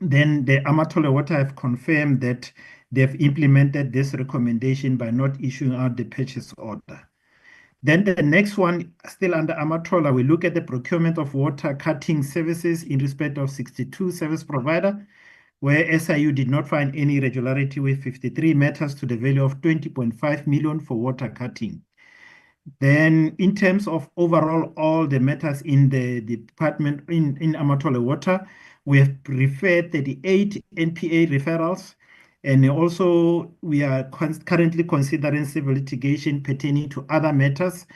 Then the Amatola Water have confirmed that they've implemented this recommendation by not issuing out the purchase order. Then the next one, still under Amatola, we look at the procurement of water cutting services in respect of 62 service provider, where SIU did not find any irregularity with 53 matters to the value of 20.5 million for water cutting. Then in terms of overall all the matters in the department in Amatola Water, we have referred 38 NPA referrals. And also, we are currently considering civil litigation pertaining to other matters.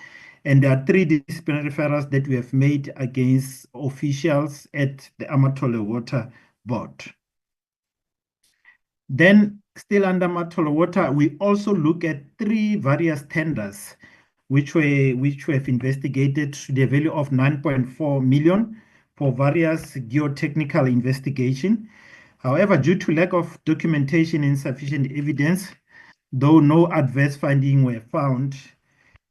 And there are 3 disciplinary referrals that we have made against officials at the Amatola Water Board. Then, still under Amatola Water, we also look at 3 various tenders which we have investigated to the value of 9.4 million for various geotechnical investigation. However, due to lack of documentation and sufficient evidence, though no adverse findings were found.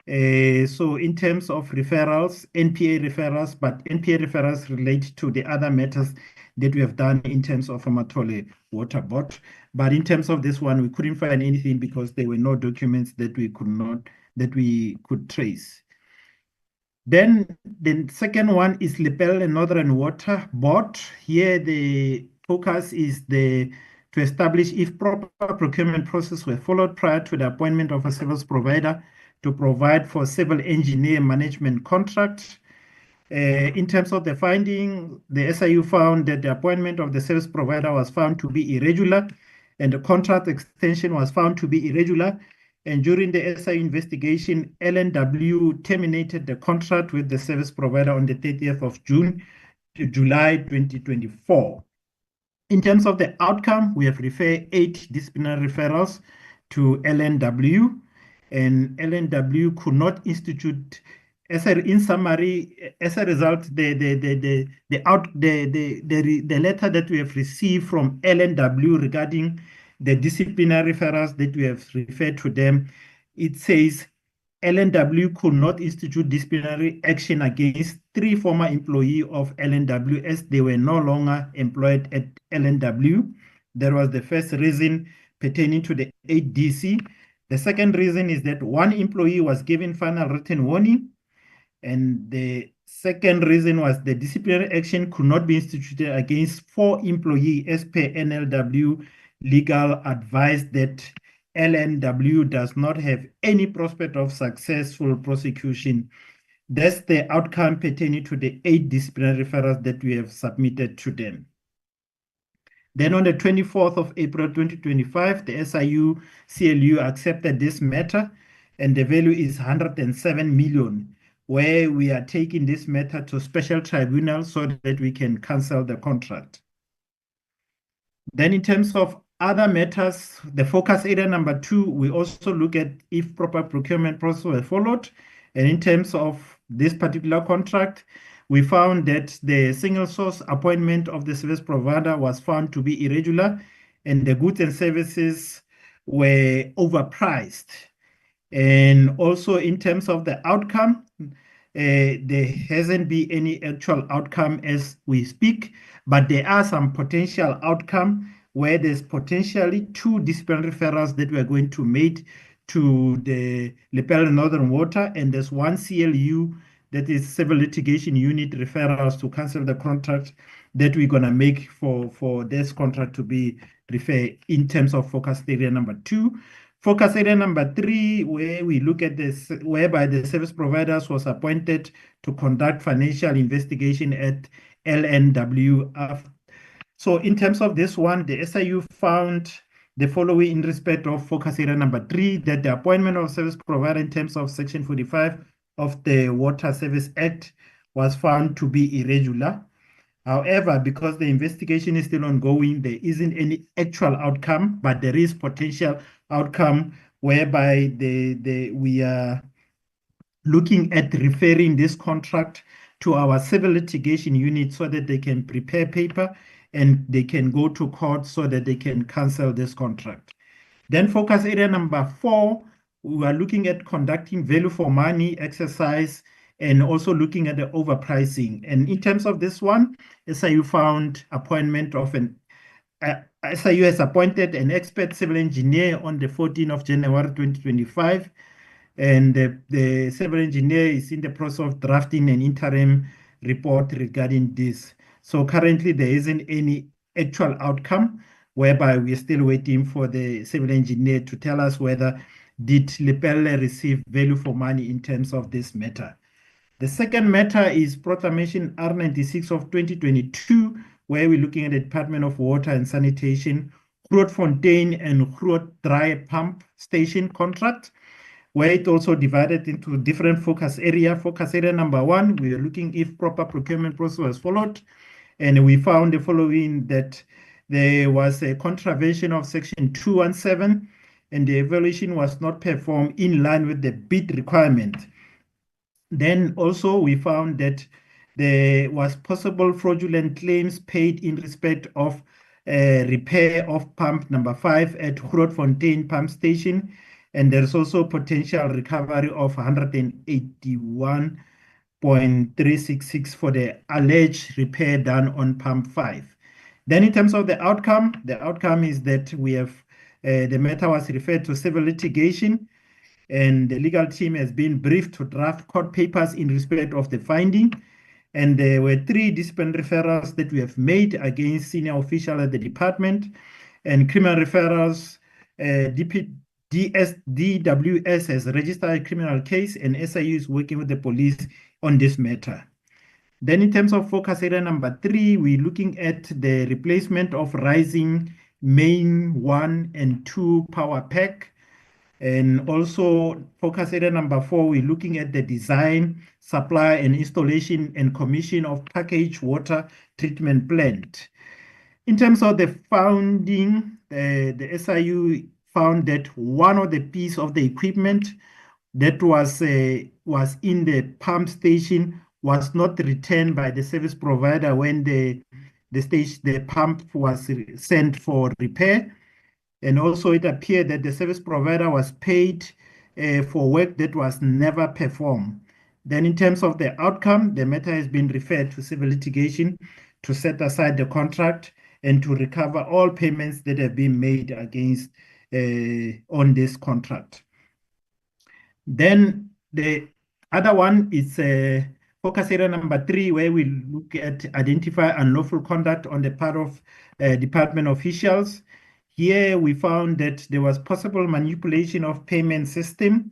So in terms of referrals, NPA referrals, but NPA referrals relate to the other matters that we have done in terms of Amatola Water Board. But in terms of this one, we couldn't find anything because there were no documents that we could trace. Then the second one is Lepelle Northern Water Board. Here the focus is to establish if proper procurement process were followed prior to the appointment of a service provider to provide for civil engineer management contract. In terms of the finding, the SIU found that the appointment of the service provider was found to be irregular and the contract extension was found to be irregular. And during the SIU investigation, LNW terminated the contract with the service provider on the 30th of July 2024. In terms of the outcome, we have referred 8 disciplinary referrals to LNW, and LNW could not institute. In summary, as a result, the letter that we have received from LNW regarding the disciplinary referrals that we have referred to them, it says LNW could not institute disciplinary action against 3 former employees of LNW as they were no longer employed at LNW. That was the first reason pertaining to the 8DC. The second reason is that 1 employee was given final written warning. And the second reason was the disciplinary action could not be instituted against 4 employees as per NLW legal advice that LNW does not have any prospect of successful prosecution. That's the outcome pertaining to the 8 disciplinary referrals that we have submitted to them. Then on the 24th of April 2025, the SIU CLU accepted this matter and the value is 107 million, where we are taking this matter to special tribunal so that we can cancel the contract. Then in terms of other matters, the focus area number 2, we also look at if proper procurement process were followed. And in terms of this particular contract, we found that the single source appointment of the service provider was found to be irregular and the goods and services were overpriced. And also in terms of the outcome, there hasn't been any actual outcome as we speak, but there are some potential outcome where there's potentially 2 disciplinary referrals that we're going to make to the Lepelle Northern Water, and there's 1 CLU, that is Civil Litigation Unit referrals to cancel the contract that we're going to make for this contract to be referred in terms of focus area number 2. Focus area number 3, where we look at this, whereby the service providers was appointed to conduct financial investigation at LNW. So in terms of this one, the SIU found the following in respect of focus area number 3, that the appointment of service provider in terms of Section 45 of the Water Service Act was found to be irregular. However, because the investigation is still ongoing, there isn't any actual outcome, but there is potential outcome whereby we are looking at referring this contract to our civil litigation unit so that they can prepare paper and they can go to court so that they can cancel this contract. Then focus area number 4, we are looking at conducting value for money exercise and also looking at the overpricing. And in terms of this one, SIU found appointment of SIU has appointed an expert civil engineer on the 14th of January 2025. And the civil engineer is in the process of drafting an interim report regarding this. So currently there isn't any actual outcome, whereby we are still waiting for the civil engineer to tell us whether did Lepelle receive value for money in terms of this matter. The second matter is Proclamation R96 of 2022, where we're looking at the Department of Water and Sanitation, Grootfontein and Groot Dry Pump Station contract, where it also divided into different focus area. Focus area number 1, we are looking if proper procurement process was followed. And we found the following, that there was a contravention of Section 217 and the evaluation was not performed in line with the bid requirement. Then also we found that there was possible fraudulent claims paid in respect of repair of pump number 5 at Grootfontein Pump Station. And there's also potential recovery of 181.366 for the alleged repair done on pump 5. Then in terms of the outcome is that we have the matter was referred to civil litigation, and the legal team has been briefed to draft court papers in respect of the finding. And there were 3 disciplinary referrals that we have made against senior officials at the department, and criminal referrals. DWS has registered a criminal case, and SIU is working with the police on this matter. Then in terms of focus area number 3, we're looking at the replacement of rising main 1 and 2 power pack. And also focus area number 4, we're looking at the design, supply, and installation and commission of packaged water treatment plant. In terms of the founding, the SIU found that one of the pieces of the equipment that was in the pump station was not returned by the service provider when the pump was sent for repair. And also it appeared that the service provider was paid for work that was never performed. Then in terms of the outcome, the matter has been referred to civil litigation to set aside the contract and to recover all payments that have been made against on this contract. Then the other one is focus area number 3, where we look at identify unlawful conduct on the part of department officials. Here we found that there was possible manipulation of payment system,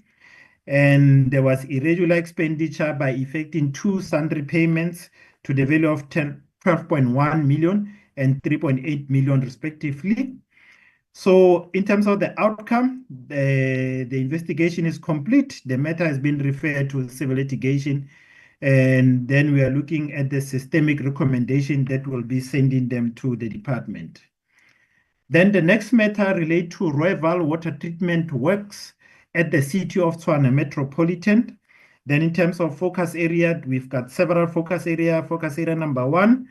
and there was irregular expenditure by effecting 2 sundry payments to the value of 12.1 million and 3.8 million respectively. So in terms of the outcome, the investigation is complete. The matter has been referred to civil litigation, and then we are looking at the systemic recommendation that will be sending them to the department. Then the next matter relates to Royal water treatment works at the city of Tshwane Metropolitan. Then in terms of focus area, we've got several focus area. Focus area number 1,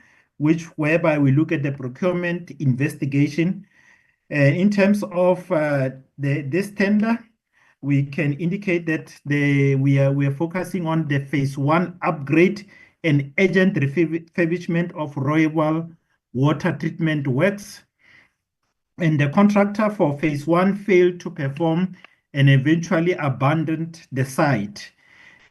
whereby we look at the procurement investigation. In terms of this tender, we can indicate that we are focusing on the phase 1 upgrade and urgent refurbishment of Royal water treatment works. And the contractor for phase 1 failed to perform and eventually abandoned the site.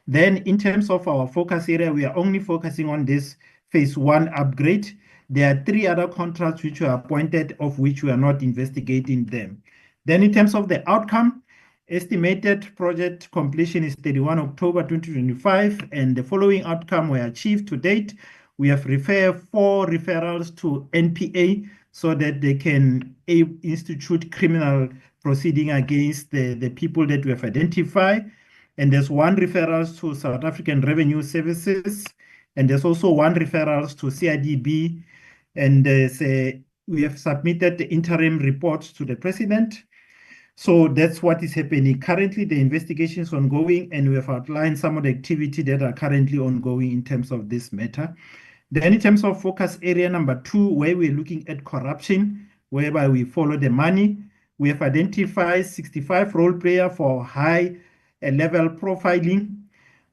Then in terms of our focus area, we are only focusing on this phase 1 upgrade. There are 3 other contracts which were appointed, of which we are not investigating them. Then in terms of the outcome, estimated project completion is 31 October 2025, and the following outcome were achieved to date. We have referred 4 referrals to NPA so that they can institute criminal proceeding against the people that we have identified. And there's 1 referral to South African Revenue Services, and there's also 1 referral to CIDB. And we have submitted the interim reports to the president. So that's what is happening. Currently, the investigation is ongoing, and we have outlined some of the activity that are currently ongoing in terms of this matter. Then in terms of focus area number 2, where we're looking at corruption, whereby we follow the money, we have identified 65 role players for high level profiling,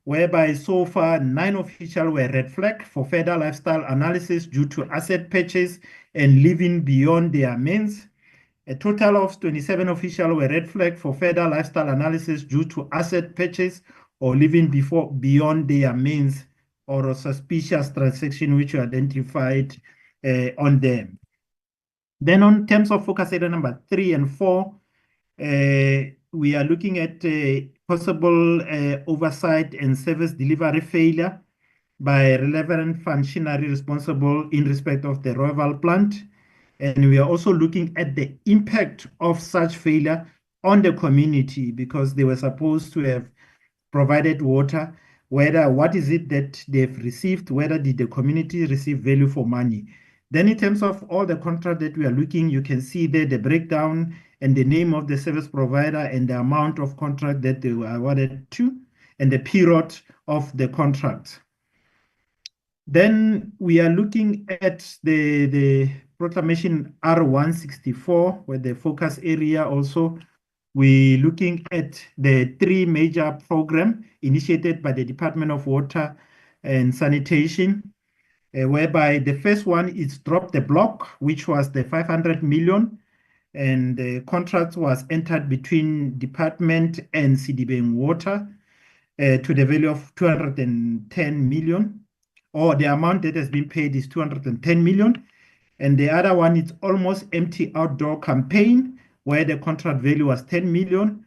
whereby so far 9 officials were red flagged for further lifestyle analysis due to asset purchase and living beyond their means. A total of 27 officials were red flagged for further lifestyle analysis due to asset purchase or living beyond their means, or a suspicious transaction which were identified on them. Then on terms of focus area number 3 and 4, we are looking at possible oversight and service delivery failure by relevant functionary responsible in respect of the Royal plant. And we are also looking at the impact of such failure on the community, because they were supposed to have provided water. What is it that they've received? Whether did the community receive value for money? Then in terms of all the contract that we are looking, you can see there the breakdown and the name of the service provider and the amount of contract that they were awarded to and the period of the contract. Then we are looking at the Proclamation R164, where the focus area also. We're looking at the 3 major programs initiated by the Department of Water and Sanitation, whereby the first one is Drop the Block, which was the 500 million and the contract was entered between department and Sedibeng Water to the value of 210 million, or the amount that has been paid is 210 million. And the other one is almost empty outdoor campaign, where the contract value was 10 million.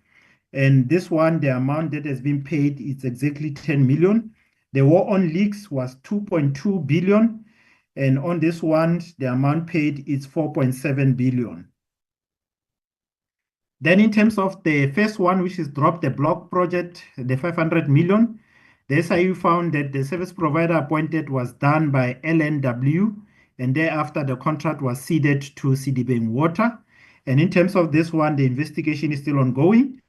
And this one, the amount that has been paid is exactly 10 million. The war on leaks was 2.2 billion. And on this one, the amount paid is 4.7 billion. Then in terms of the first one, which is drop the block project, the 500 million, the SIU found that the service provider appointed was done by LNW, and thereafter the contract was ceded to Sedibeng Water. And in terms of this one, the investigation is still ongoing.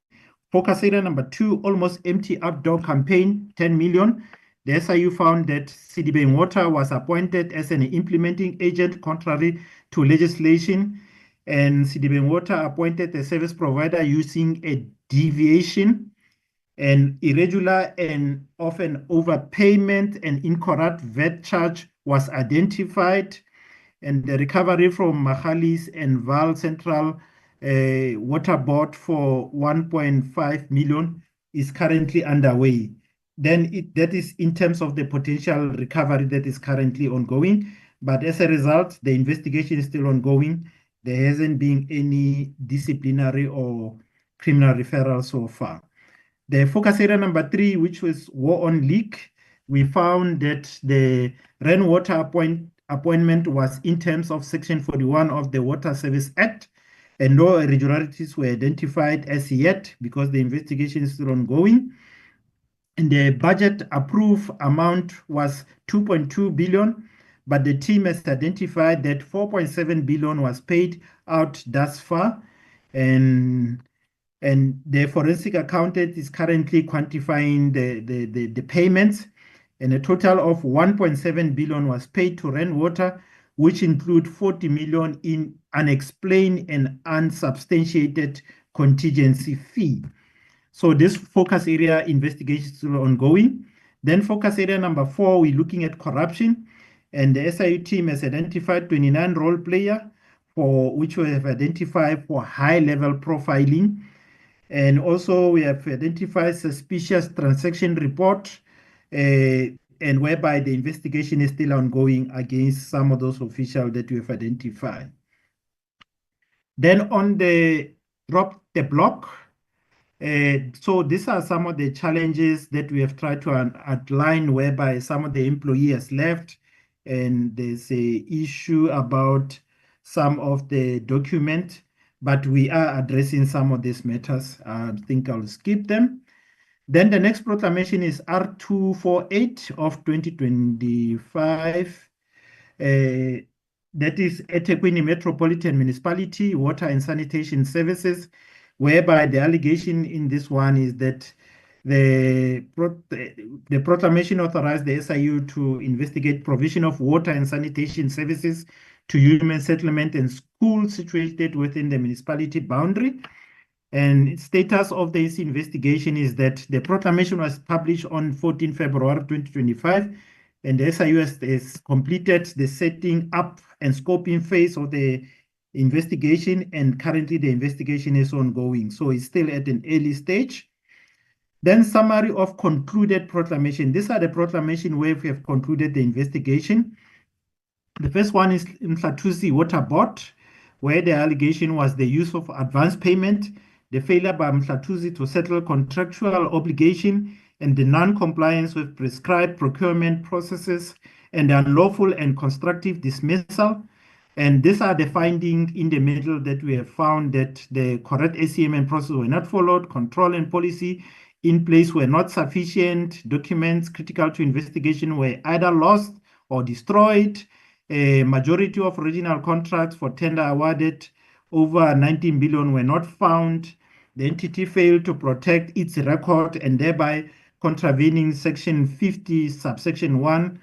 Focus area number 2, almost empty outdoor campaign, 10 million. The SIU found that Sedibeng Water was appointed as an implementing agent contrary to legislation, and Sedibeng Water appointed a service provider using a deviation, and irregular and often overpayment and incorrect VAT charge was identified, and the recovery from Mahalis and Val Central Water Board for 1.5 million is currently underway. Then that is in terms of the potential recovery that is currently ongoing. But as a result, the investigation is still ongoing. There hasn't been any disciplinary or criminal referral so far. The focus area number 3, which was war on leak, we found that the rainwater appointment was in terms of Section 41 of the Water Service Act, and no irregularities were identified as yet because the investigation is still ongoing. And the budget approved amount was 2.2 billion, but the team has identified that 4.7 billion was paid out thus far, and the forensic accountant is currently quantifying the payments, and a total of 1.7 billion was paid to rainwater, which include 40 million in unexplained and unsubstantiated contingency fee. So this focus area investigation is still ongoing. Then focus area number 4, we're looking at corruption, and the SIU team has identified 29 role players for which we have identified for high-level profiling. And also we have identified suspicious transaction report, and whereby the investigation is still ongoing against some of those officials that we have identified. Then on the drop the block, so these are some of the challenges that we have tried to outline, whereby some of the employees left, and there's a issue about some of the document, but we are addressing some of these matters. I think I'll skip them. Then the next proclamation is R248 of 2025. That is eThekwini Metropolitan Municipality Water and Sanitation Services, whereby the allegation in this one is that the proclamation authorized the SIU to investigate provision of water and sanitation services to human settlement and schools situated within the municipality boundary. And status of this investigation is that the proclamation was published on 14 February 2025, and the SIU has completed the setting up and scoping phase of the investigation, and currently the investigation is ongoing, so it's still at an early stage. Then summary of concluded proclamation. These are the proclamation where we have concluded the investigation. The first one is Mhlathuzi Water Board, where the allegation was the use of advance payment, the failure by Mhlathuzi to settle contractual obligation, and the non-compliance with prescribed procurement processes, and the unlawful and constructive dismissal. And these are the findings in the middle, that we have found that the correct ACMN process were not followed, control and policy in place were not sufficient, documents critical to investigation were either lost or destroyed, a majority of original contracts for tender awarded over 19 billion were not found, the entity failed to protect its record and thereby contravening section 50 subsection 1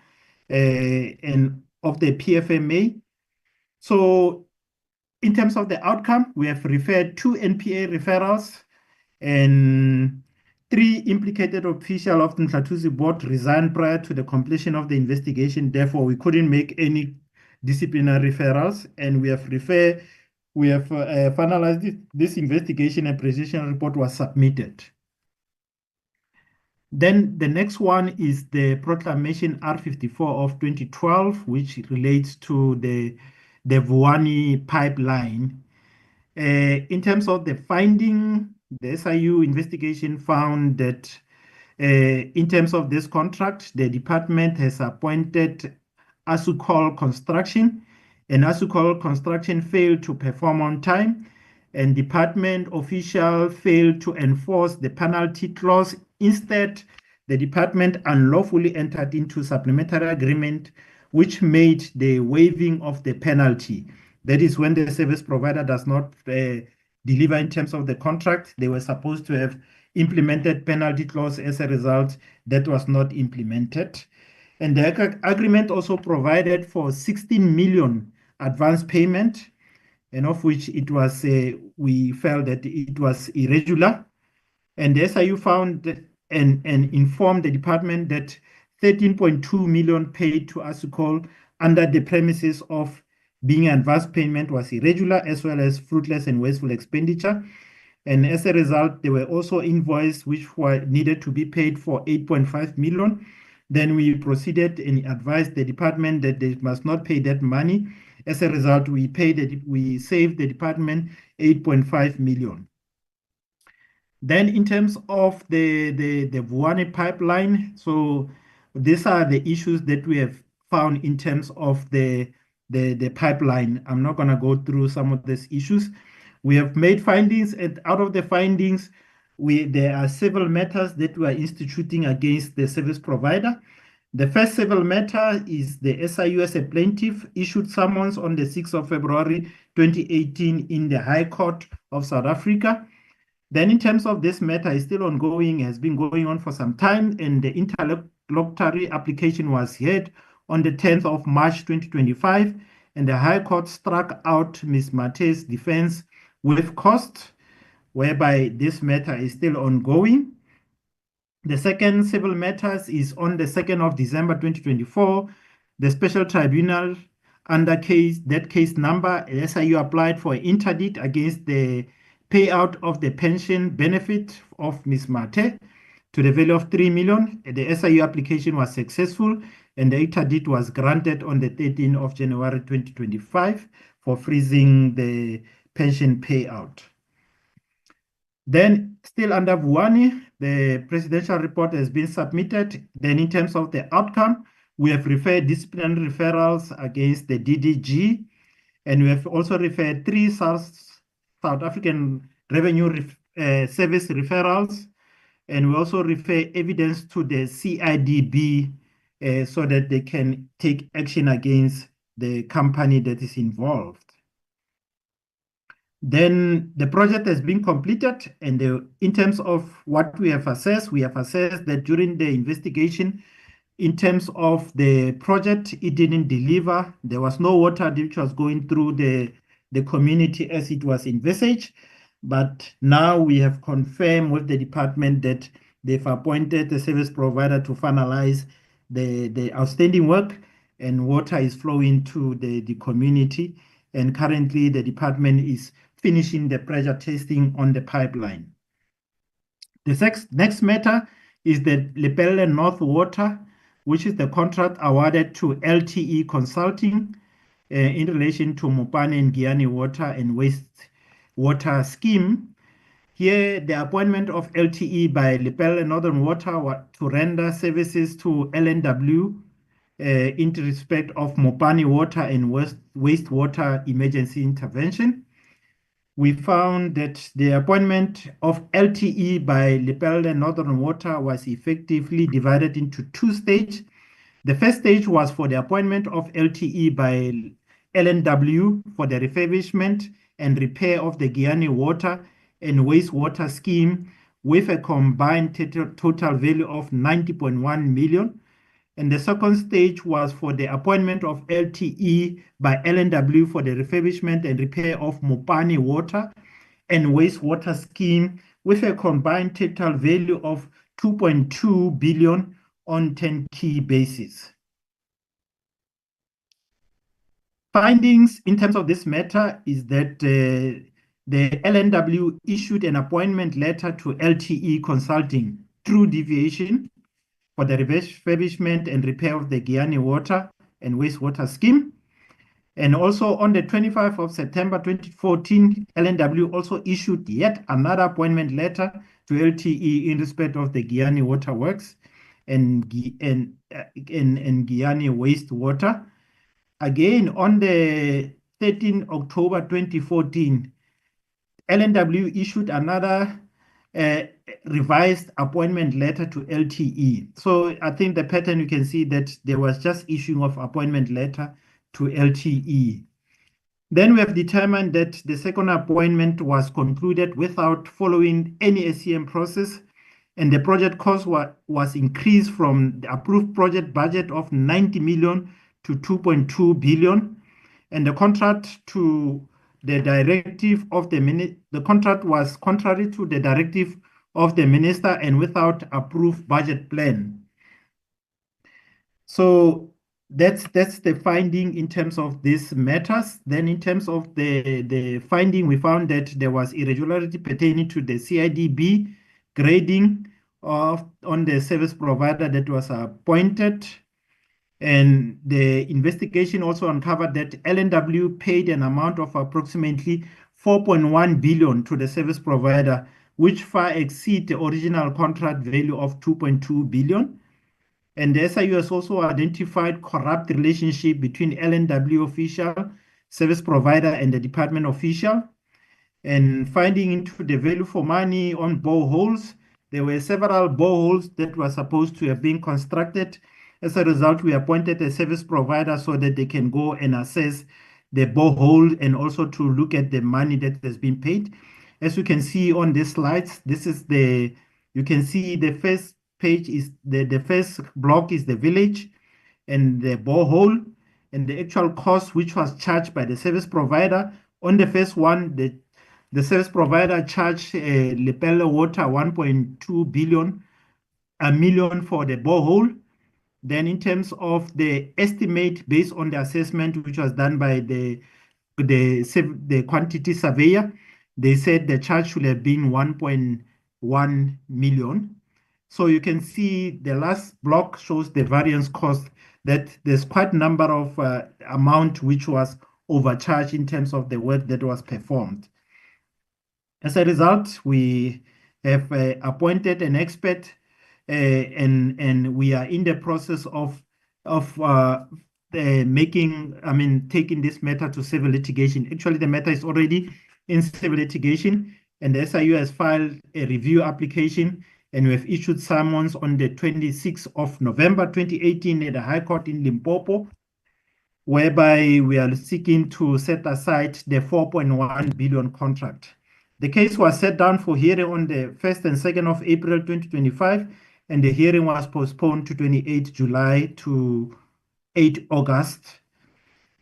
and of the PFMA. So in terms of the outcome, we have referred 2 NPA referrals, and 3 implicated officials of the Mhlathuzi board resigned prior to the completion of the investigation. Therefore, we couldn't make any disciplinary referrals, and we have referred we have finalized this investigation and precision report was submitted. Then the next one is the Proclamation R54 of 2012, which relates to the Vuani pipeline. In terms of the finding, the SIU investigation found that in terms of this contract, the department has appointed Asukol Construction, and Asukol Construction failed to perform on time, and department official failed to enforce the penalty clause. Instead, the department unlawfully entered into supplementary agreement, which made the waiving of the penalty. That is when the service provider does not deliver in terms of the contract. They were supposed to have implemented penalty clause. As a result, that was not implemented. And the agreement also provided for 16 million advance payment, and of which it was we felt that it was irregular. And the SIU found and informed the department that 13.2 million paid to Asukol under the premises of being advance payment was irregular, as well as fruitless and wasteful expenditure. And as a result, there were also invoices which were needed to be paid for 8.5 million. Then we proceeded and advised the department that they must not pay that money. As a result, we saved the department 8.5 million. Then in terms of the Vuani pipeline, so these are the issues that we have found in terms of the pipeline. I'm not going to go through some of these issues. We have made findings, and out of the findings, there are several matters that we are instituting against the service provider. The first civil matter is the SIU as a plaintiff issued summons on the 6th of February 2018 in the High Court of South Africa. Then in terms of this matter, is still ongoing, has been going on for some time, and the interlocutory application was heard on the 10th of March 2025, and the High Court struck out Ms. Mate's defense with cost, whereby this matter is still ongoing. The second civil matter is on the 2nd of December 2024. The special tribunal under that case number, SIU applied for interdict against the payout of the pension benefit of Ms. Mate to the value of 3 million. The SIU application was successful, and the interdict was granted on the 13th of January 2025 for freezing the pension payout. Then, still under Vuani, the presidential report has been submitted. Then, in terms of the outcome, we have referred disciplinary referrals against the DDG, and we have also referred 3 South African Revenue Service referrals, and we also refer evidence to the CIDB so that they can take action against the company that is involved. Then the project has been completed, and in terms of what we have assessed that during the investigation, in terms of the project, it didn't deliver. There was no water which was going through the community as it was envisaged. But now we have confirmed with the department that they've appointed a service provider to finalize the outstanding work, and water is flowing to the community. And currently the department is finishing the pressure testing on the pipeline. The next matter is the Lepelle North Water, which is the contract awarded to LTE Consulting in relation to Mopane and Giyani Water and Wastewater Scheme. Here, the appointment of LTE by Lepelle Northern Water to render services to LNW in respect of Mopane Water and wastewater emergency intervention. We found that the appointment of LTE by Lepelle Northern Water was effectively divided into 2 stages. The first stage was for the appointment of LTE by LNW for the refurbishment and repair of the Giyani Water and Wastewater Scheme with a combined total value of 90.1 million. And the second stage was for the appointment of LTE by LNW for the refurbishment and repair of Mopane Water and Wastewater Scheme with a combined total value of 2.2 billion on turnkey basis. findings in terms of this matter is that the LNW issued an appointment letter to LTE Consulting through deviation for the refurbishment and repair of the Giyani Water and Wastewater Scheme. And also on the 25th of September 2014, LNW also issued yet another appointment letter to LTE in respect of the Giyani Water Works and Giyani Wastewater. Again, on the 13th October 2014, LNW issued another revised appointment letter to LTE. So I think the pattern, you can see that there was just issuing of appointment letter to LTE. Then we have determined that the second appointment was concluded without following any SCM process, and the project cost was increased from the approved project budget of 90 million to 2.2 billion, and the contract to the directive of the contract was contrary to the directive of the minister and without approved budget plan. So that's the finding in terms of these matters. Then in terms of the finding, we found that there was irregularity pertaining to the CIDB grading on the service provider that was appointed. And the investigation also uncovered that LNW paid an amount of approximately 4.1 billion to the service provider, which far exceed the original contract value of 2.2 billion. And the SIU has also identified corrupt relationship between LNW official, service provider, and the department official. And finding into the value for money on boreholes, there were several boreholes that were supposed to have been constructed. As a result, we appointed a service provider so that they can go and assess the borehole and also to look at the money that has been paid. As you can see on these slides, you can see the first page is the first block is the village and the borehole and the actual cost which was charged by the service provider. On the first one, the service provider charged Lepelle Water 1.2 million for the borehole. Then in terms of the estimate based on the assessment which was done by the quantity surveyor, they said the charge should have been 1.1 million. So you can see the last block shows the variance cost, that there's quite a number of amount which was overcharged in terms of the work that was performed. As a result, we have appointed an expert and we are in the process of taking this matter to civil litigation. Actually, the matter is already in civil litigation, and the SIU has filed a review application, and we have issued summons on the 26th of November 2018 at the High Court in Limpopo, whereby we are seeking to set aside the 4.1 billion contract. The case was set down for hearing on the 1st and 2nd of April 2025, and the hearing was postponed to 28 July to 8 August.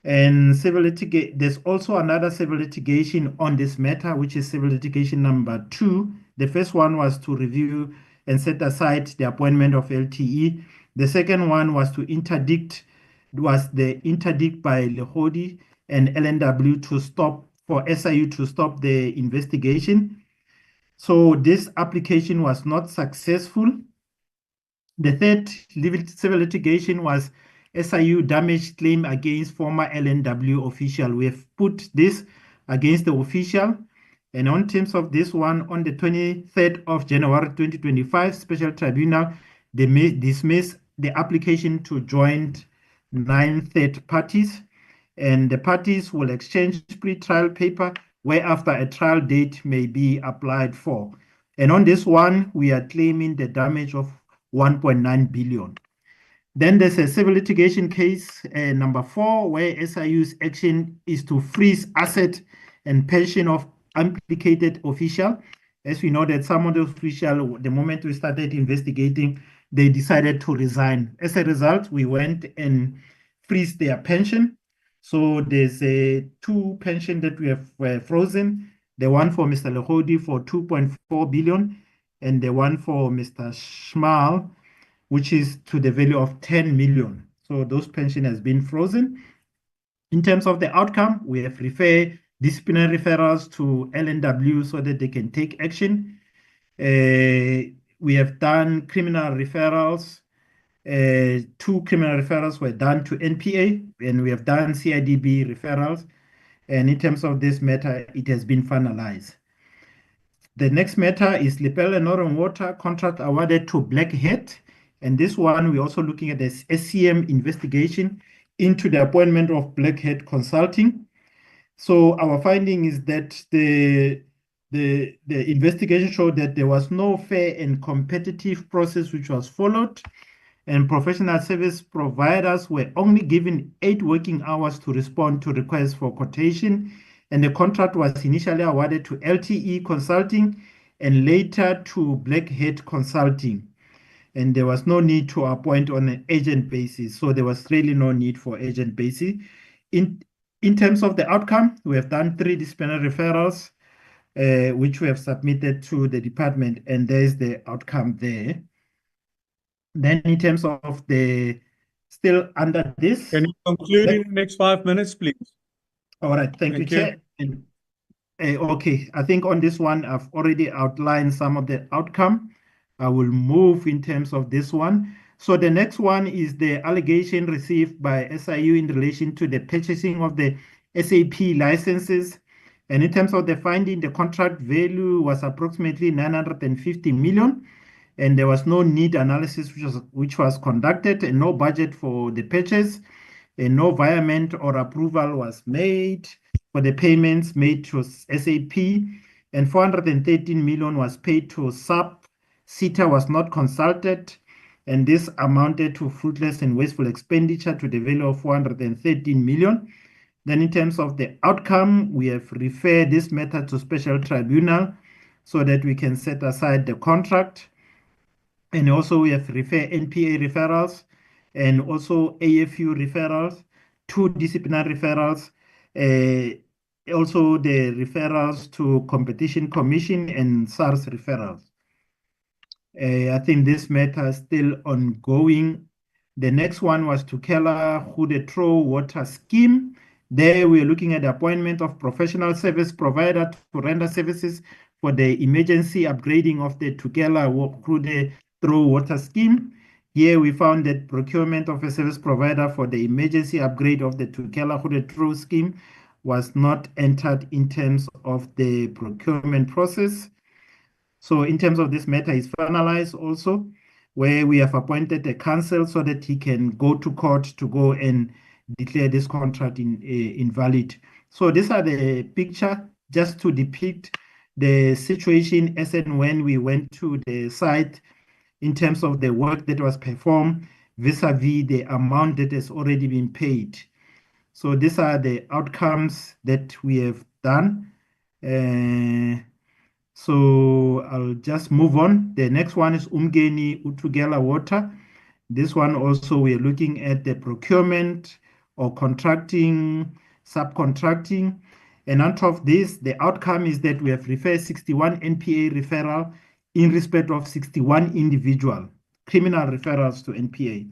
And there's also another civil litigation on this matter, which is civil litigation number 2. The first one was to review and set aside the appointment of LTE. The second one was the interdict by Lehodi and LNW for SIU to stop the investigation. So this application was not successful. The third civil litigation was SIU damage claim against former LNW official. We have put this against the official, and on terms of this one, on the 23rd of January 2025, Special Tribunal dismissed the application to join 9 third parties, and the parties will exchange pre-trial paper whereafter a trial date may be applied for. And on this one, we are claiming the damage of 1.9 billion. Then there's a civil litigation case number 4, where SIU's action is to freeze asset and pension of implicated official. As we know that some of the officials, the moment we started investigating, they decided to resign. As a result, we went and freeze their pension. So there's 2 pension that we have frozen. The one for Mr. Lehodi for 2.4 billion, and the one for Mr. Schmal, which is to the value of 10 million. So those pension has been frozen. In terms of the outcome, we have referred disciplinary referrals to L&W so that they can take action. We have done criminal referrals. 2 criminal referrals were done to NPA, and we have done CIDB referrals. And in terms of this matter, it has been finalized. The next matter is Lepelle Northern Water contract awarded to Black Hat. And this one, we're also looking at the SCM investigation into the appointment of Black Hat Consulting. So our finding is that the investigation showed that there was no fair and competitive process which was followed, and professional service providers were only given 8 working hours to respond to requests for quotation, and the contract was initially awarded to LTE Consulting and later to Black Hat Consulting. And there was no need to appoint on an agent basis, so there was really no need for agent basis. In terms of the outcome, we have done 3 disciplinary referrals, which we have submitted to the department, and there's the outcome there. Then in terms of the, still under this. Can you conclude in the next 5 minutes, please? All right, thank you, Chair. And, okay, I think on this one, I've already outlined some of the outcome. I will move in terms of this one. So the next one is the allegation received by SIU in relation to the purchasing of the SAP licenses. And in terms of the finding, the contract value was approximately 950 million. And there was no need analysis which was conducted, and no budget for the purchase, and no environment or approval was made for the payments made to SAP, and 413 million was paid to SAP. CETA was not consulted, and this amounted to fruitless and wasteful expenditure to the value of 413 million. Then in terms of the outcome, we have referred this matter to special tribunal so that we can set aside the contract. And also we have referred NPA referrals and also AFU referrals, 2 disciplinary referrals, also the referrals to Competition Commission and SARS referrals. I think this matter is still ongoing. The next one was to Keller Hudetro Water Scheme. There we are looking at the appointment of professional service provider to render services for the emergency upgrading of the Tukela Through water scheme. Here we found that procurement of a service provider for the emergency upgrade of the Tukela Through scheme was not entered in terms of the procurement process. So in terms of this matter is finalized also, where we have appointed a counsel so that he can go to court to go and declare this contract invalid. So these are the picture just to depict the situation as and when we went to the site in terms of the work that was performed vis-a-vis the amount that has already been paid. So these are the outcomes that we have done. So I'll just move on. The next one is Umgeni Utugela Water. This one also we're looking at the procurement or contracting, subcontracting. And out of this, the outcome is that we have referred 61 NPA referral in respect of 61 individual criminal referrals to NPA.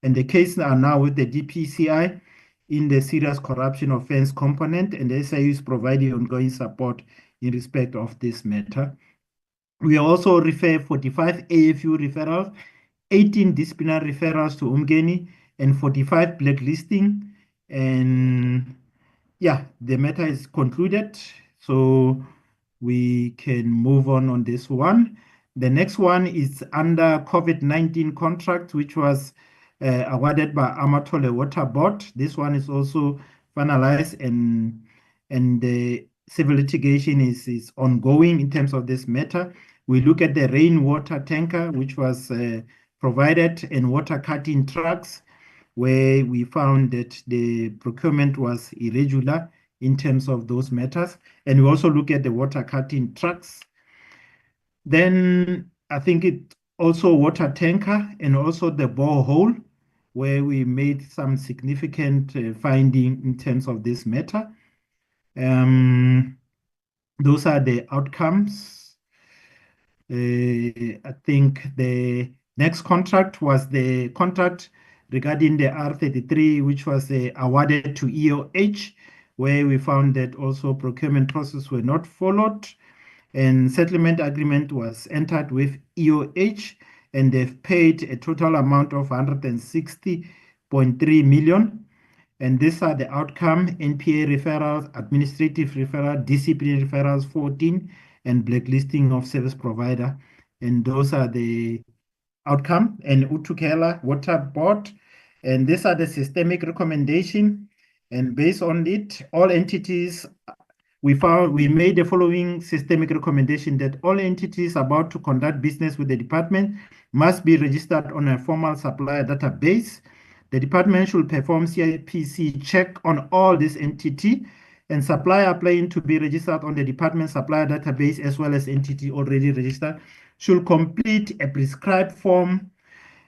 And the cases are now with the DPCI in the serious corruption offense component, and the SIU is providing ongoing support in respect of this matter. We also refer 45 AFU referrals, 18 disciplinary referrals to Umgeni, and 45 blacklisting. And yeah, the matter is concluded, so we can move on this one. The next one is under COVID-19 contract, which was awarded by Amatole Water Board. This one is also finalized, and the civil litigation is ongoing in terms of this matter. We look at the rainwater tanker, which was provided, and water cutting trucks, where we found that the procurement was irregular in terms of those matters. And we also look at the water cutting trucks. Then I think it also water tanker and also the borehole, where we made some significant finding in terms of this matter. Those are the outcomes. I think the next contract was the contract regarding the R33, which was awarded to EOH, where we found that also procurement process were not followed, and settlement agreement was entered with EOH, and they've paid a total amount of 160.3 million. And these are the outcome: NPA referrals, administrative referral, disciplinary referrals 14, and blacklisting of service provider. And those are the outcome. And Utukela Water Board, and these are the systemic recommendation. And based on it, all entities, we made the following systemic recommendation: that all entities about to conduct business with the department must be registered on a formal supplier database. The department should perform CIPC check on all this entity, and supplier applying to be registered on the department supplier database as well as entity already registered should complete a prescribed form.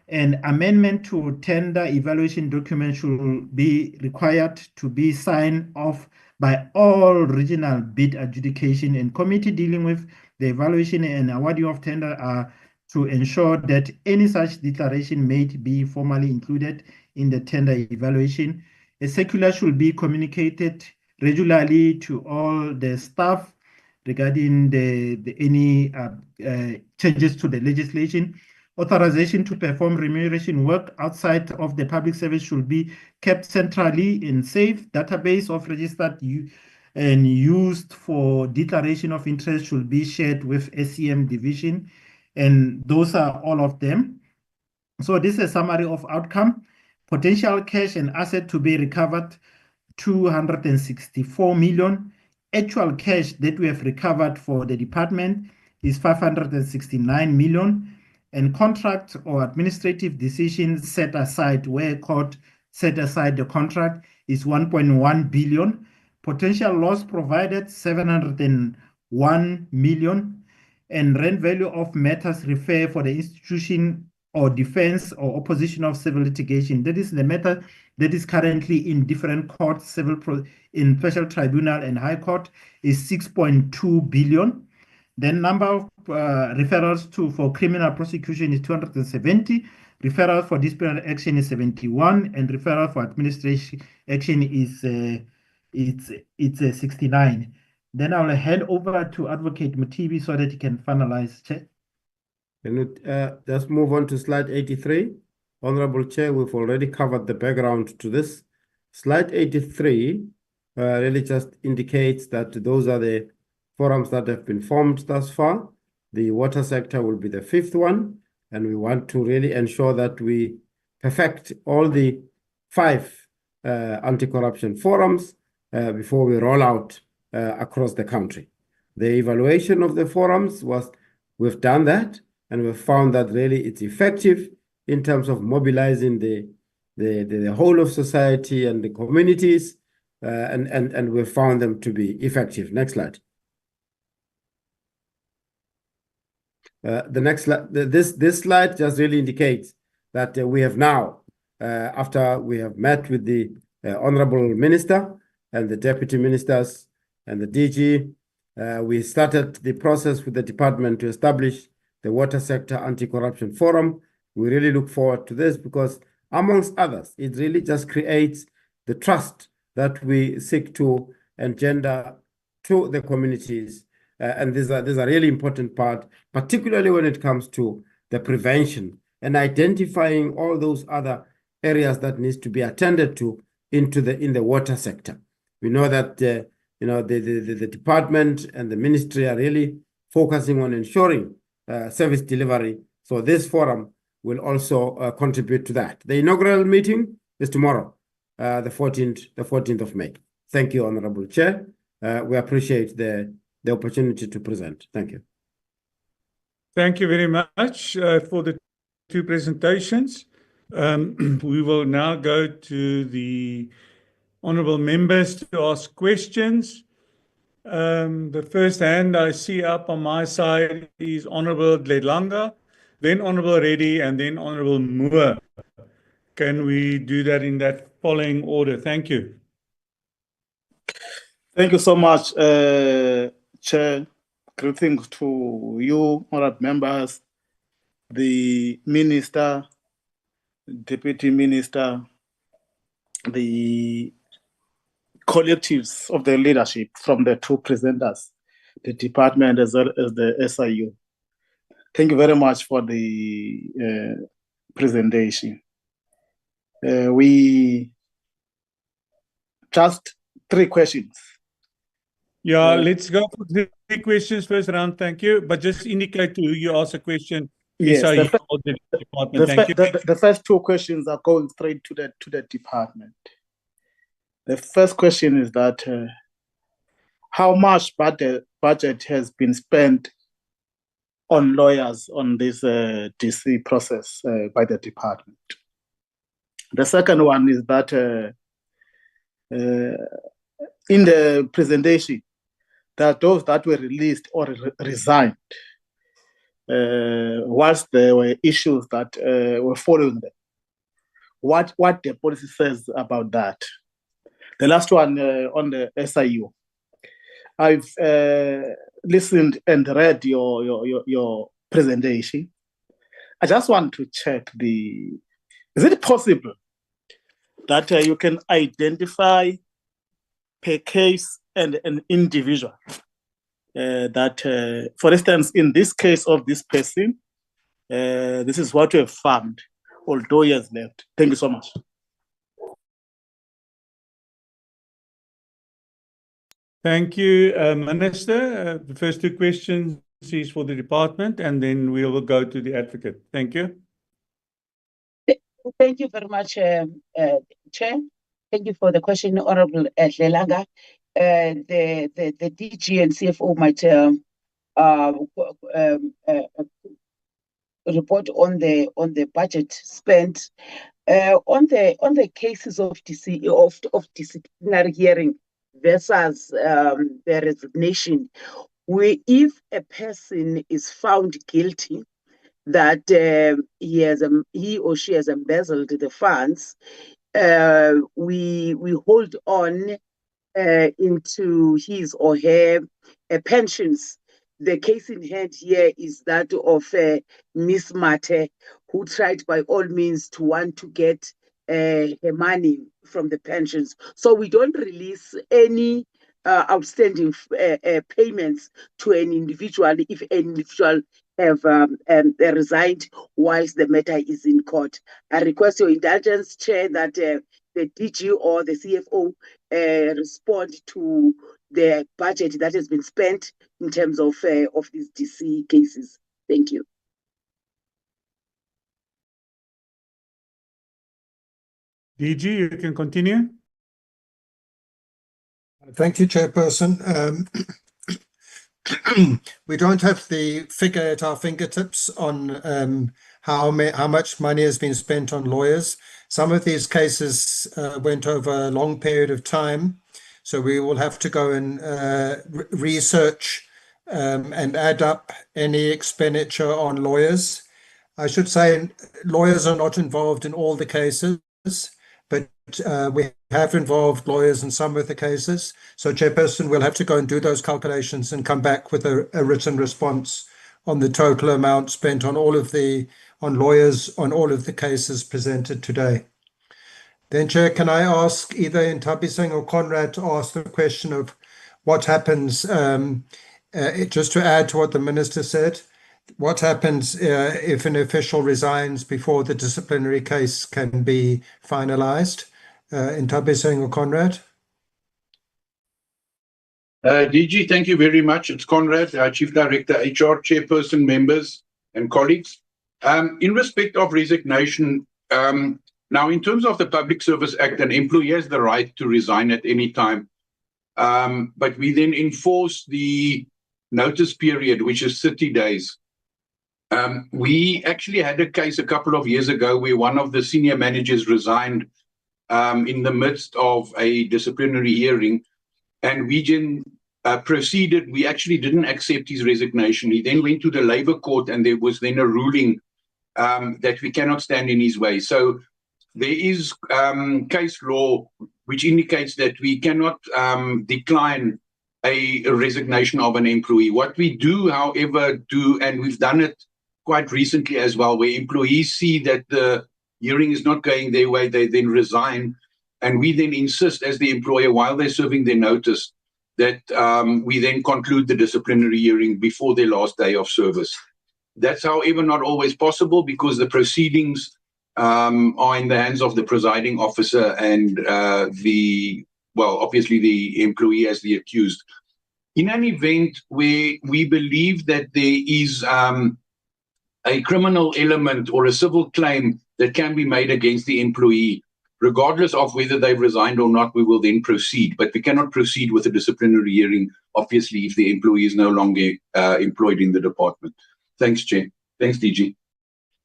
An amendment to tender evaluation document should be required to be signed off by all regional bid adjudication and committee dealing with the evaluation and awarding of tender are to ensure that any such declaration may be formally included in the tender evaluation. A circular should be communicated regularly to all the staff regarding any changes to the legislation. Authorization to perform remuneration work outside of the public service should be kept centrally in safe database of registered and used for declaration of interest should be shared with SCM division. And those are all of them. So this is a summary of outcome. Potential cash and asset to be recovered, 264 million. Actual cash that we have recovered for the department is 569 million. And contract or administrative decisions set aside where court set aside the contract is 1.1 billion. Potential loss provided 701 million. And rent value of matters referred for the institution or defense or opposition of civil litigation. That is the matter that is currently in different courts, in special tribunal and high court is 6.2 billion. The number of referrals for criminal prosecution is 270. Referral for disciplinary action is 71, and referral for administration action is 69. Then I'll hand over to Advocate Mutibi so that he can finalize. Chair. Can we just move on to slide 83? Honorable Chair, we've already covered the background to this. Slide 83 really just indicates that those are the forums that have been formed thus far. The water sector will be the 5th one, and we want to really ensure that we perfect all the 5 anti-corruption forums before we roll out across the country. The evaluation of the forums we've done that, and we've found that really it's effective in terms of mobilizing the whole of society and the communities, and we've found them to be effective. Next slide. The next slide. This slide just really indicates that we have now, after we have met with the Honorable Minister and the Deputy Ministers and the DG, we started the process with the department to establish the Water Sector Anti-Corruption Forum. We really look forward to this because, amongst others, it really just creates the trust that we seek to engender to the communities. And these are really important part, particularly when it comes to the prevention and identifying all those other areas that needs to be attended to in the water sector. We know that the department and the ministry are really focusing on ensuring service delivery. So this forum will also contribute to that. The inaugural meeting is tomorrow, the 14th of May. Thank you, Honorable Chair. We appreciate the opportunity to present. Thank you. Thank you very much for the 2 presentations. We will now go to the honourable members to ask questions. The first hand I see up on my side is Honourable Dledlanga, then Honourable Reddy, and then Honourable Moore. Can we do that in that following order? Thank you. Thank you so much, Chair. Greetings to you, honourable members, the Minister, Deputy Minister, the collectives of the leadership from the two presenters, the department as well as the SIU. Thank you very much for the presentation. We just 3 questions. Yeah, let's go for 3 questions first round. Thank you. But just indicate to who you ask a question. Yes, SIU or the department. Thank you. the first 2 questions are going straight to the department. The first question is that how much budget has been spent on lawyers on this DC process by the department? The second one is that in the presentation, that those that were released or resigned whilst there were issues that were following them. What the policy says about that. The last one on the SIU. I've listened and read your presentation. I just want to check is it possible that you can identify per case and an individual that, for instance, in this case of this person, this is what we have found, although he has left. Thank you so much. Thank you, Minister. The first 2 questions is for the department, and then we will go to the advocate. Thank you. Thank you very much, Chair. Thank you for the question, Honorable Dlelanga. The DG and CFO might report on the budget spent on the cases of disciplinary hearing versus the resignation. If a person is found guilty that he or she has embezzled the funds, we hold on into his or her pensions. The case in hand here is that of Miss Mate, who tried by all means to want to get her money from the pensions. So we don't release any outstanding payments to an individual if an individual have resigned whilst the matter is in court. I request your indulgence, Chair, that the DG or the CFO respond to the budget that has been spent in terms of these DC cases. Thank you. DG, you can continue. Thank you, Chairperson. We don't have the figure at our fingertips on how much money has been spent on lawyers. Some of these cases went over a long period of time, so we will have to go and research and add up any expenditure on lawyers. I should say lawyers are not involved in all the cases, but we have involved lawyers in some of the cases. So, Chairperson, we'll have to go and do those calculations and come back with a written response on the total amount spent on lawyers on all of the cases presented today. Then, Chair, can I ask either Ntabiseng or Conrad to ask the question of what happens, just to add to what the Minister said, what happens if an official resigns before the disciplinary case can be finalized? Ntabiseng or Conrad? DG, thank you very much. It's Conrad, our Chief Director, HR, Chairperson, members, and colleagues. In respect of resignation, now in terms of the Public Service Act, an employee has the right to resign at any time. But we then enforce the notice period, which is 30 days. We actually had a case a couple of years ago where one of the senior managers resigned in the midst of a disciplinary hearing, and we then proceeded. We actually didn't accept his resignation. He then went to the Labour Court, and there was then a ruling that we cannot stand in his way. So there is case law which indicates that we cannot decline a resignation of an employee. What we do, however, and we've done it quite recently as well, where employees see that the hearing is not going their way, they then resign. And we then insist as the employer, while they're serving their notice, that we then conclude the disciplinary hearing before their last day of service. That's, however, not always possible because the proceedings are in the hands of the presiding officer and obviously the employee as the accused. In an event where we believe that there is a criminal element or a civil claim that can be made against the employee, regardless of whether they've resigned or not, we will then proceed. But we cannot proceed with a disciplinary hearing, obviously, if the employee is no longer employed in the department. Thanks, Chair. Thanks, DG.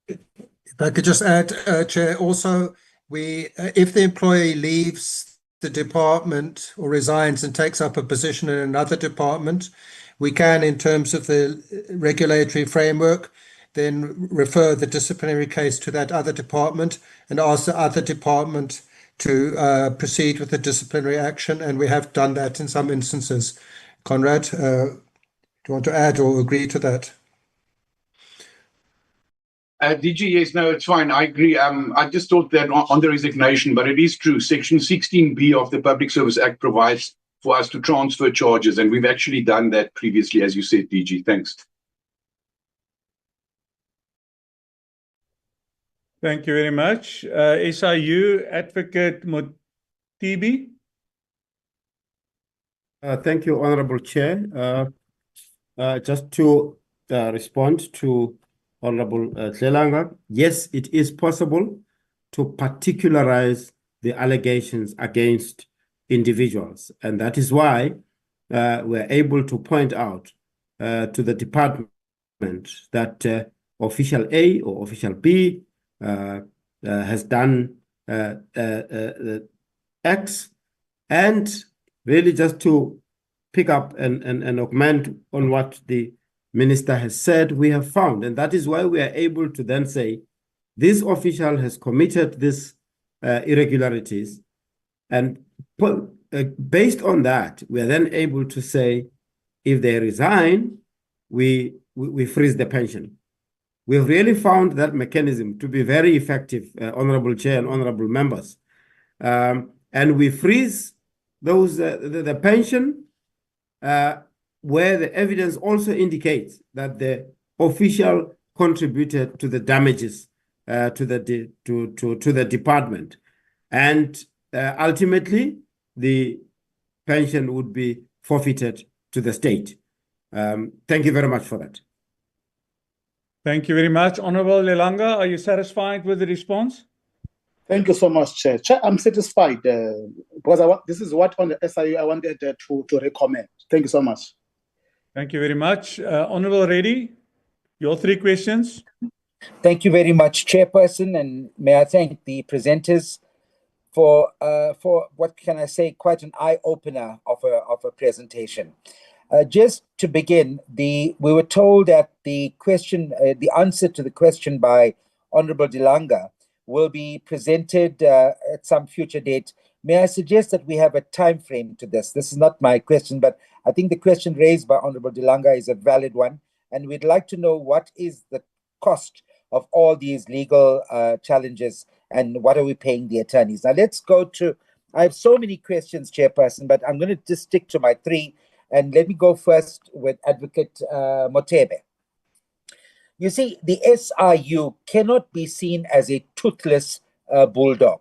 If I could just add, Chair, also, if the employee leaves the department or resigns and takes up a position in another department, we can, in terms of the regulatory framework, then refer the disciplinary case to that other department and ask the other department to proceed with the disciplinary action. And we have done that in some instances. Conrad, do you want to add or agree to that? DG, yes, no, it's fine. I agree. I just thought that on the resignation, but it is true. Section 16B of the Public Service Act provides for us to transfer charges, and we've actually done that previously, as you said, DG. Thanks. Thank you very much. SIU Advocate Motibi. Thank you, Honorable Chair. Just to respond to Honorable Tlelanga, yes, it is possible to particularize the allegations against individuals. And that is why we're able to point out to the department that official A or official B has done X, and really just to pick up and augment on what the Minister has said, we have found, and that is why we are able to then say, this official has committed these irregularities, and based on that, we are then able to say, if they resign, we freeze the pension. We've really found that mechanism to be very effective, Honorable Chair and Honorable Members. And we freeze those the pension where the evidence also indicates that the official contributed to the damages to the department. And ultimately, the pension would be forfeited to the state. Thank you very much for that. Thank you very much. Honorable Lelanga, are you satisfied with the response? Thank you so much, Chair. Chair, I'm satisfied because this is what on the SIU I wanted to recommend. Thank you so much. Thank you very much. Honorable Reddy, your 3 questions. Thank you very much, Chairperson, and may I thank the presenters for what can I say, quite an eye-opener of a presentation. Just to begin, we were told that the answer to the question by Honorable Dilanga will be presented at some future date. May I suggest that we have a time frame to this? This is not my question, but I think the question raised by Honorable Dilanga is a valid one, and we'd like to know what is the cost of all these legal challenges and what are we paying the attorneys. Now let's go to, I have so many questions, Chairperson, but I'm going to just stick to my 3. And let me go first with Advocate Motebe. You see, the SIU cannot be seen as a toothless bulldog.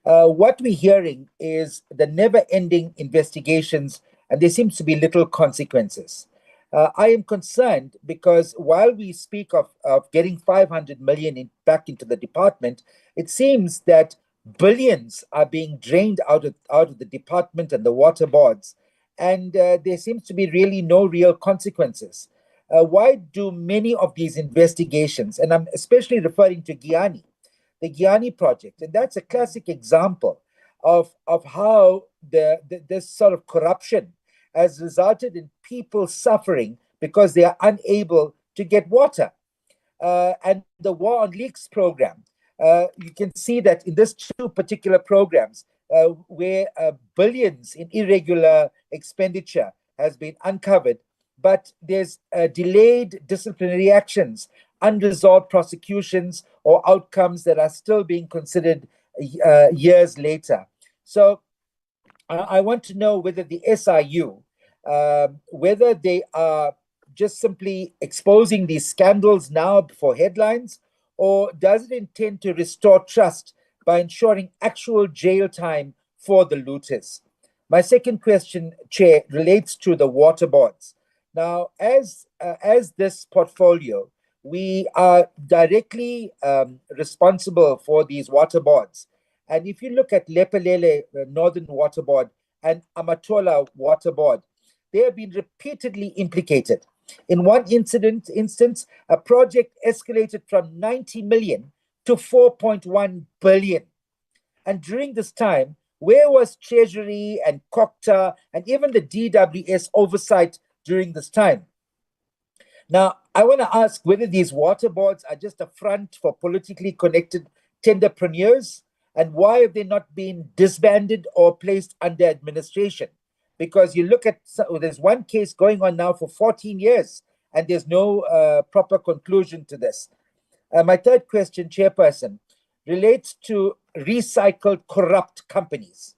What we're hearing is the never-ending investigations, and there seems to be little consequences. I am concerned because while we speak of getting 500 million back into the department, it seems that billions are being drained out of the department and the water boards, and there seems to be really no real consequences. Why do many of these investigations, and I'm especially referring to Giyani, the Giyani project, and that's a classic example of how this sort of corruption has resulted in people suffering because they are unable to get water. And the War on Leaks program, you can see that in these 2 particular programs, where billions in irregular expenditure has been uncovered, but there's delayed disciplinary actions, unresolved prosecutions, or outcomes that are still being considered years later. So I want to know whether the SIU, whether they are just simply exposing these scandals now for headlines, or does it intend to restore trust by ensuring actual jail time for the looters? My second question, Chair, relates to the water boards. Now, as this portfolio, we are directly responsible for these water boards. And if you look at Lepelele Northern Water Board and Amatola Water Board, they have been repeatedly implicated. In one instance, a project escalated from 90 million to 4.1 billion. And during this time, where was Treasury and COCTA and even the DWS oversight during this time? Now, I want to ask whether these water boards are just a front for politically connected tenderpreneurs, and why have they not been disbanded or placed under administration? Because you look at, there's one case going on now for 14 years, and there's no proper conclusion to this. My third question, Chairperson, relates to recycled corrupt companies.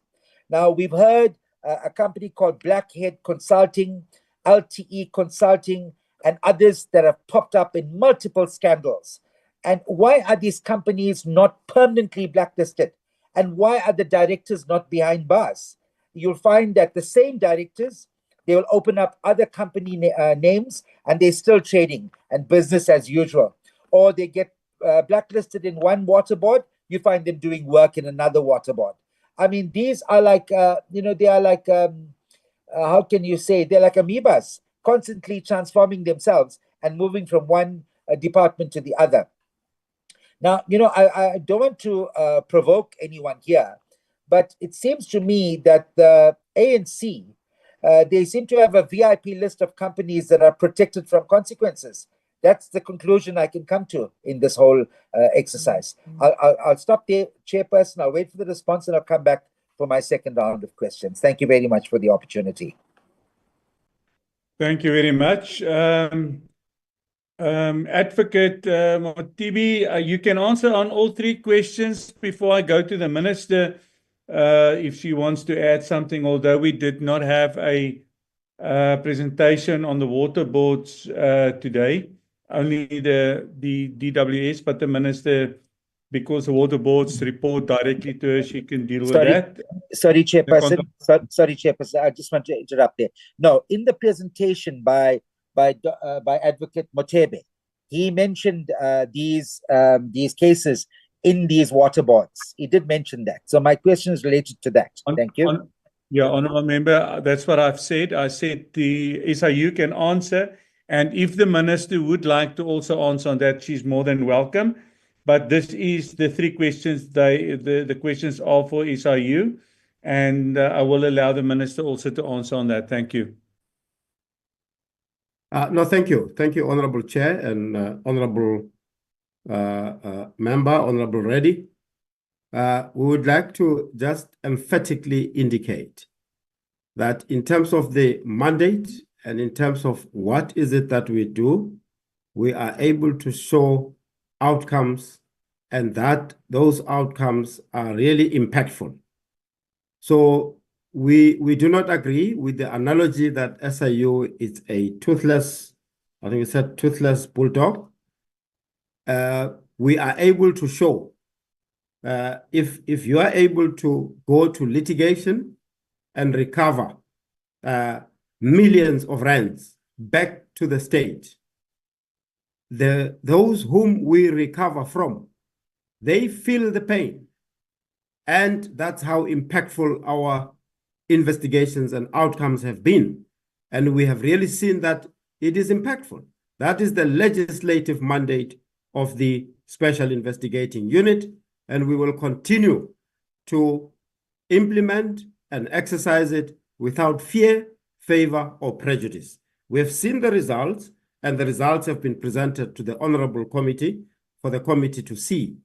Now, we've heard a company called Blackhead Consulting, LTE Consulting, and others that have popped up in multiple scandals. And why are these companies not permanently blacklisted? And why are the directors not behind bars? You'll find that the same directors, they will open up other company names and they're still trading and business as usual. Or they get blacklisted in one water board, you find them doing work in another water board. I mean, these are like, they are like, how can you say, they're like amoebas, constantly transforming themselves and moving from one department to the other. Now, I don't want to provoke anyone here, but it seems to me that the ANC, they seem to have a VIP list of companies that are protected from consequences. That's the conclusion I can come to in this whole exercise. I'll stop there, Chairperson. I'll wait for the response and I'll come back for my second round of questions. Thank you very much for the opportunity. Thank you very much. Advocate Motibi, you can answer on all three questions before I go to the Minister if she wants to add something, although we did not have a presentation on the water boards today, only the DWS, but the Minister, because the water boards report directly to her, she can deal with that. Sorry, Chairperson. Sorry, Chairperson. I just want to interrupt there. No, in the presentation by Advocate Motebe, he mentioned these cases in these water boards. He did mention that. So my question is related to that. Thank you. Yeah, Honourable Member, that's what I've said. I said the SIU can answer, and if the Minister would like to also answer on that, she's more than welcome. But this is the three questions. The questions are for SIU, and I will allow the Minister also to answer on that. Thank you. No, thank you. Thank you, Honourable Chair and Honourable Member, Honourable Reddy. We would like to just emphatically indicate that in terms of the mandate and in terms of what is it that we do, we are able to show outcomes, and that those outcomes are really impactful. So we do not agree with the analogy that SIU is a toothless, I think you said toothless bulldog. We are able to show if you are able to go to litigation and recover millions of rands back to the state, those whom we recover from, they feel the pain. And that's how impactful our investigations and outcomes have been. And we have really seen that it is impactful. That is the legislative mandate of the Special Investigating Unit, and we will continue to implement and exercise it without fear, favor, or prejudice. We have seen the results, and the results have been presented to the Honourable Committee for the committee to see.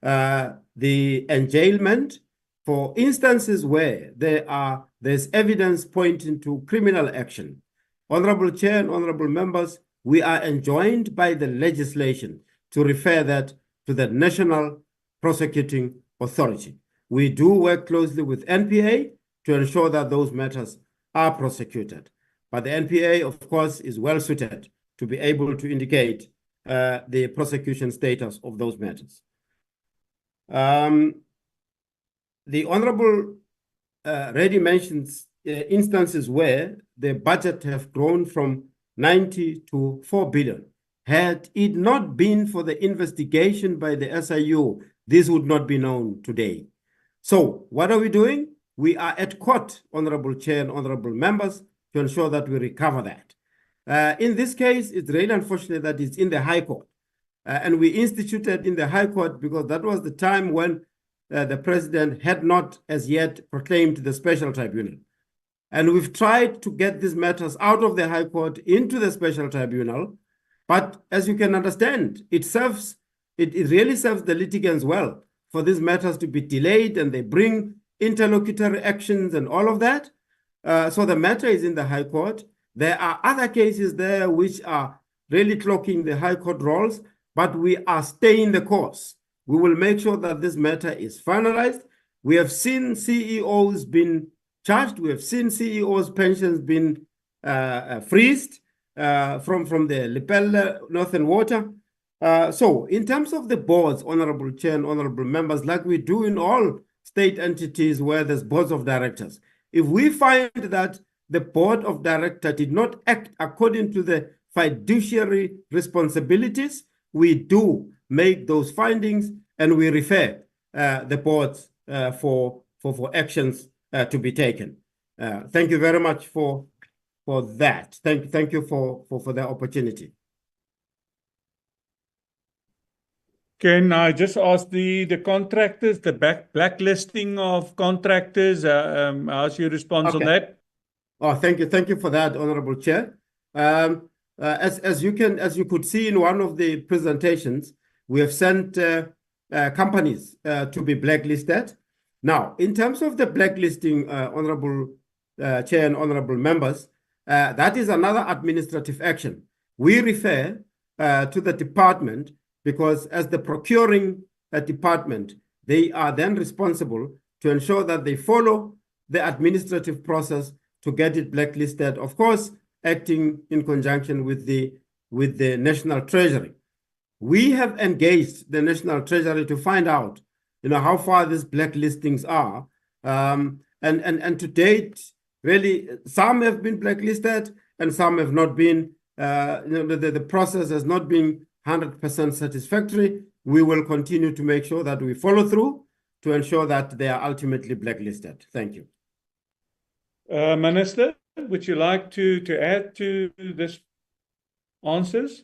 The enjailment for instances where there's evidence pointing to criminal action. Honourable Chair and Honourable Members, we are enjoined by the legislation to refer that to the National Prosecuting Authority. We do work closely with NPA to ensure that those matters are prosecuted. But the NPA, of course, is well suited to be able to indicate the prosecution status of those matters. The Honorable already mentions instances where the budget have grown from 90 to 4 billion. Had it not been for the investigation by the SIU, this would not be known today. So what are we doing? We are at court, Honorable Chair and Honorable Members, to ensure that we recover that. In this case, it's really unfortunate that it's in the High Court. And we instituted in the High Court because that was the time when the President had not as yet proclaimed the special tribunal. And we've tried to get these matters out of the High Court into the special tribunal. But as you can understand, it really serves the litigants well for these matters to be delayed, and they bring interlocutory actions and all of that. So the matter is in the High Court. There are other cases there which are really clocking the High Court roles, but we are staying the course. We will make sure that this matter is finalized. We have seen CEOs being charged. We have seen CEOs' pensions being freezed from the Lepelle Northern Water. So in terms of the boards, Honorable Chair and Honorable Members, like we do in all state entities where there's boards of directors, if we find that the board of directors did not act according to the fiduciary responsibilities, we do make those findings and we refer the boards for actions to be taken. Thank you very much for that. Thank you for the opportunity. Can I just ask the contractors, the blacklisting of contractors, how's your response on that? Oh, thank you for that, Honorable Chair. As you could see in one of the presentations, we have sent companies to be blacklisted. Now, in terms of the blacklisting, Honorable Chair and Honorable Members, that is another administrative action. We refer to the department because as the procuring department, they are then responsible to ensure that they follow the administrative process to get it blacklisted, of course, acting in conjunction with the National Treasury. We have engaged the National Treasury to find out, how far these blacklistings are. And to date, really, some have been blacklisted and some have not been. The process has not been 100% satisfactory. We will continue to make sure that we follow through to ensure that they are ultimately blacklisted. Thank you. Minister, would you like to add to this answers?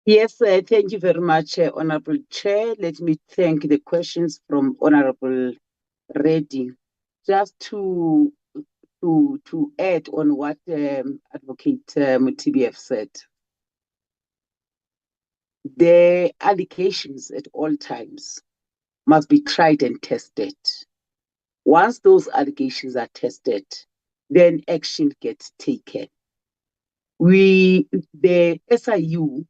Yes, thank you very much, Honorable Chair. Let me thank the questions from Honorable Reddy. Just to add on what Advocate Mutibiev said. The allegations at all times must be tried and tested. Once those allegations are tested, then action gets taken. The SIU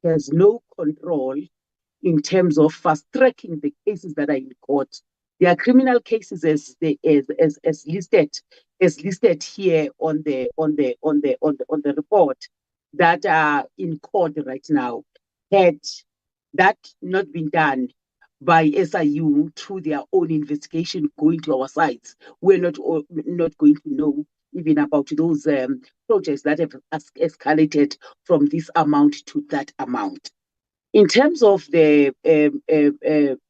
has no control in terms of fast-tracking the cases that are in court. There are criminal cases as listed here on the report that are in court right now. Had that not been done by SIU through their own investigation going to our sites, we're not going to know even about those projects that have escalated from this amount to that amount. In terms of the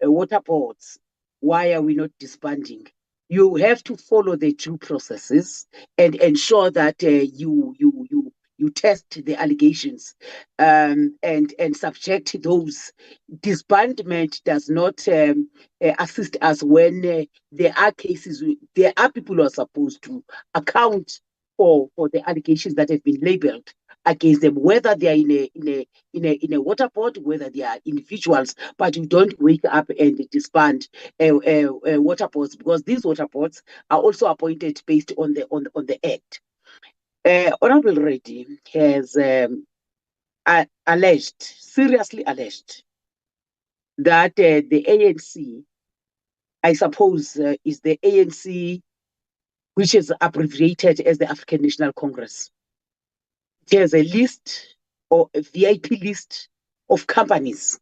water boards, why are we not disbanding? You have to follow the due processes and ensure that you test the allegations and subject those. Disbandment does not assist us when there are cases, there are people who are supposed to account for the allegations that have been labeled against them, whether they are in a water board, whether they are individuals, but you don't wake up and disband water boards, because these water boards are also appointed based on the Act. Honorable Reddy has seriously alleged that the ANC, I suppose, is the ANC, which is abbreviated as the African National Congress. It has a list or a VIP list of companies.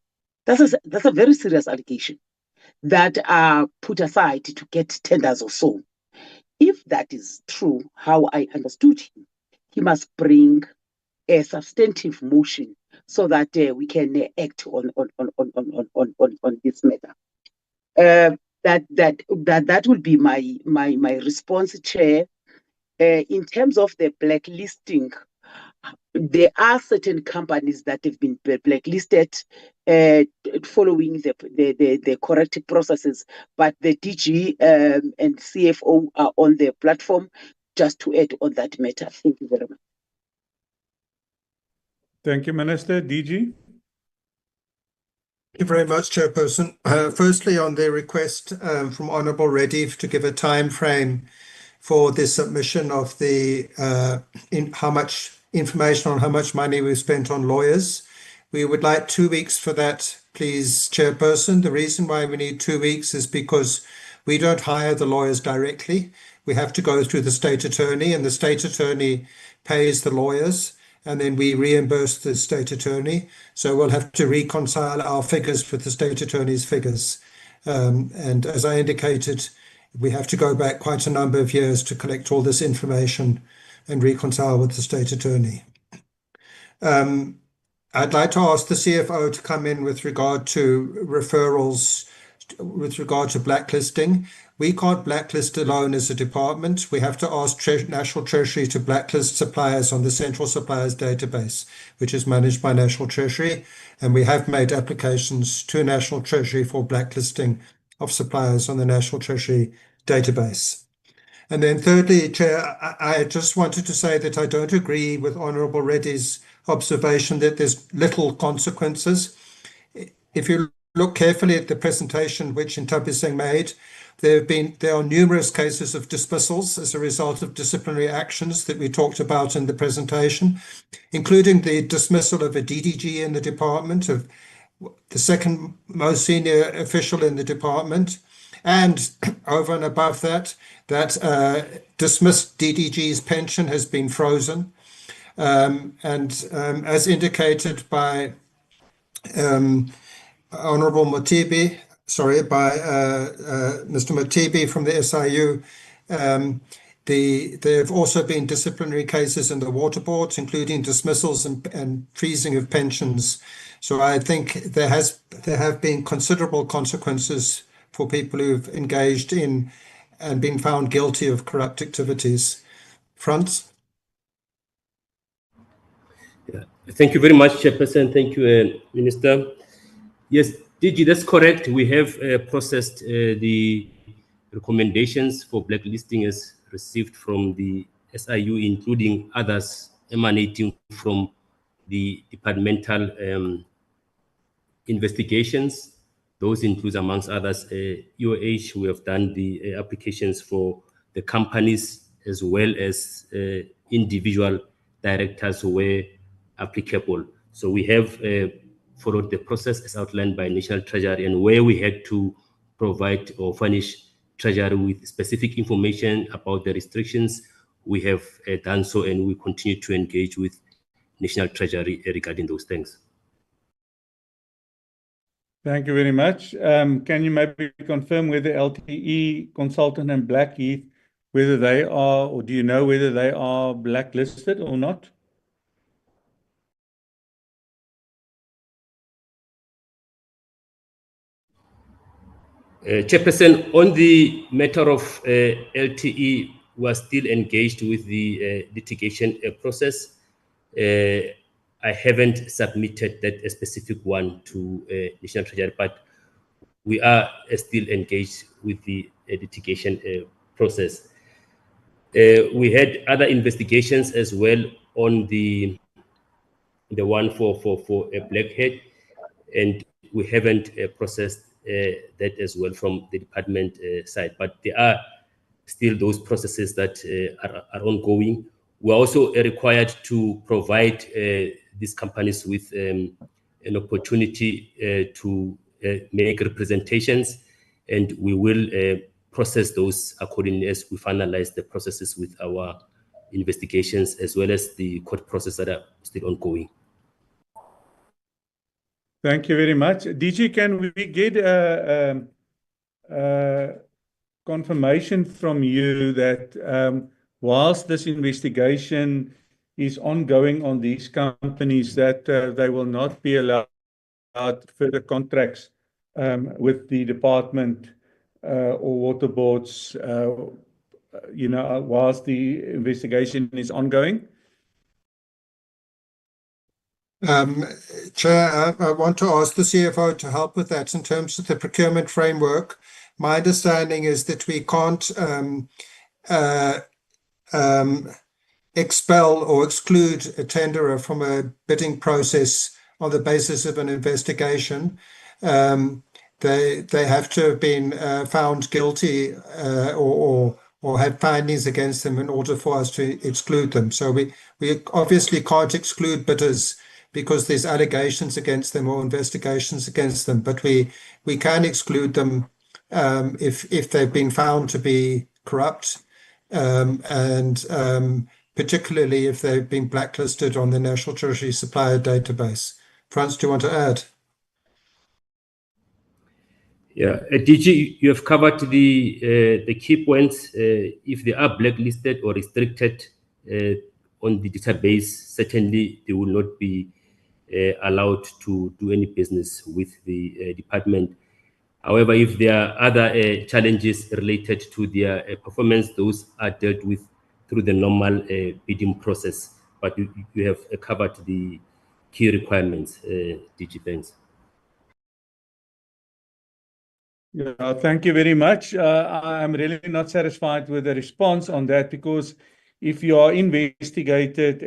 That's a very serious allegation that are put aside to get tenders or so. If that is true, how I understood him, he must bring a substantive motion so that we can act on this matter. That will be my response, Chair. In terms of the blacklisting, there are certain companies that have been blacklisted following the corrective processes, but the DG and CFO are on the platform just to add on that matter. Thank you very much. Thank you, Minister. DG? Thank you very much, Chairperson. Firstly, on the request from Honourable Reddy to give a time frame for the submission of the how much information on how much money we've spent on lawyers. We would like 2 weeks for that, please, Chairperson. The reason why we need 2 weeks is because we don't hire the lawyers directly. We have to go through the State Attorney, and the State Attorney pays the lawyers, and then we reimburse the State Attorney. So we'll have to reconcile our figures with the State Attorney's figures. And as I indicated, we have to go back quite a number of years to collect all this information and reconcile with the State Attorney. I'd like to ask the CFO to come in with regard to referrals, with regard to blacklisting. We can't blacklist alone as a department. We have to ask National Treasury to blacklist suppliers on the Central Suppliers Database, which is managed by National Treasury. And we have made applications to National Treasury for blacklisting of suppliers on the National Treasury database. And then thirdly, Chair, I just wanted to say that I don't agree with Honourable Reddy's observation that there's little consequences. If you look carefully at the presentation which Ntabiseng made, there are numerous cases of dismissals as a result of disciplinary actions that we talked about in the presentation, including the dismissal of a DDG in the department, of the second most senior official in the department, and over and above that, dismissed DDG's pension has been frozen. As indicated by Honourable Matibi, by Mr. Matibi from the SIU, there have also been disciplinary cases in the water boards, including dismissals and freezing of pensions. So I think there have been considerable consequences for people who've engaged in and been found guilty of corrupt activities. Franz? Yeah. Thank you very much, Chairperson. Thank you, Minister. Yes, DG, that's correct. We have processed the recommendations for blacklisting as received from the SIU, including others emanating from the departmental investigations. Those include, amongst others, EOH, who have done the applications for the companies as well as individual directors who were applicable. So we have followed the process as outlined by National Treasury, and where we had to provide or furnish Treasury with specific information about the restrictions, we have done so, and we continue to engage with National Treasury regarding those things. Thank you very much. Can you maybe confirm whether LTE Consultant and Blackheath, whether they are, or do you know whether they are blacklisted or not? Chairperson, on the matter of LTE, we are still engaged with the litigation process. I haven't submitted that specific one to National Treasury, but we are still engaged with the litigation process. We had other investigations as well on the one for a blackhead, and we haven't processed that as well from the department side. But there are still those processes that are ongoing. We're also required to provide these companies with an opportunity to make representations, and we will process those accordingly as we finalize the processes with our investigations as well as the court process that are still ongoing. Thank you very much. DG, can we get confirmation from you that whilst this investigation is ongoing on these companies, that they will not be allowed further contracts with the department or water boards, whilst the investigation is ongoing? Chair, I want to ask the CFO to help with that in terms of the procurement framework. My understanding is that we can't expel or exclude a tenderer from a bidding process on the basis of an investigation. They have to have been found guilty or had findings against them in order for us to exclude them. So we obviously can't exclude bidders because there's allegations against them or investigations against them, but we can exclude them if they've been found to be corrupt, and particularly if they've been blacklisted on the National Treasury Supplier Database. Frans, do you want to add? Yeah, DG, you have covered the key points. If they are blacklisted or restricted on the database, certainly they will not be allowed to do any business with the department. However, if there are other challenges related to their performance, those are dealt with through the normal bidding process. But you have covered the key requirements, DG. Thanks. Yeah, thank you very much. I'm really not satisfied with the response on that, because if you are investigated,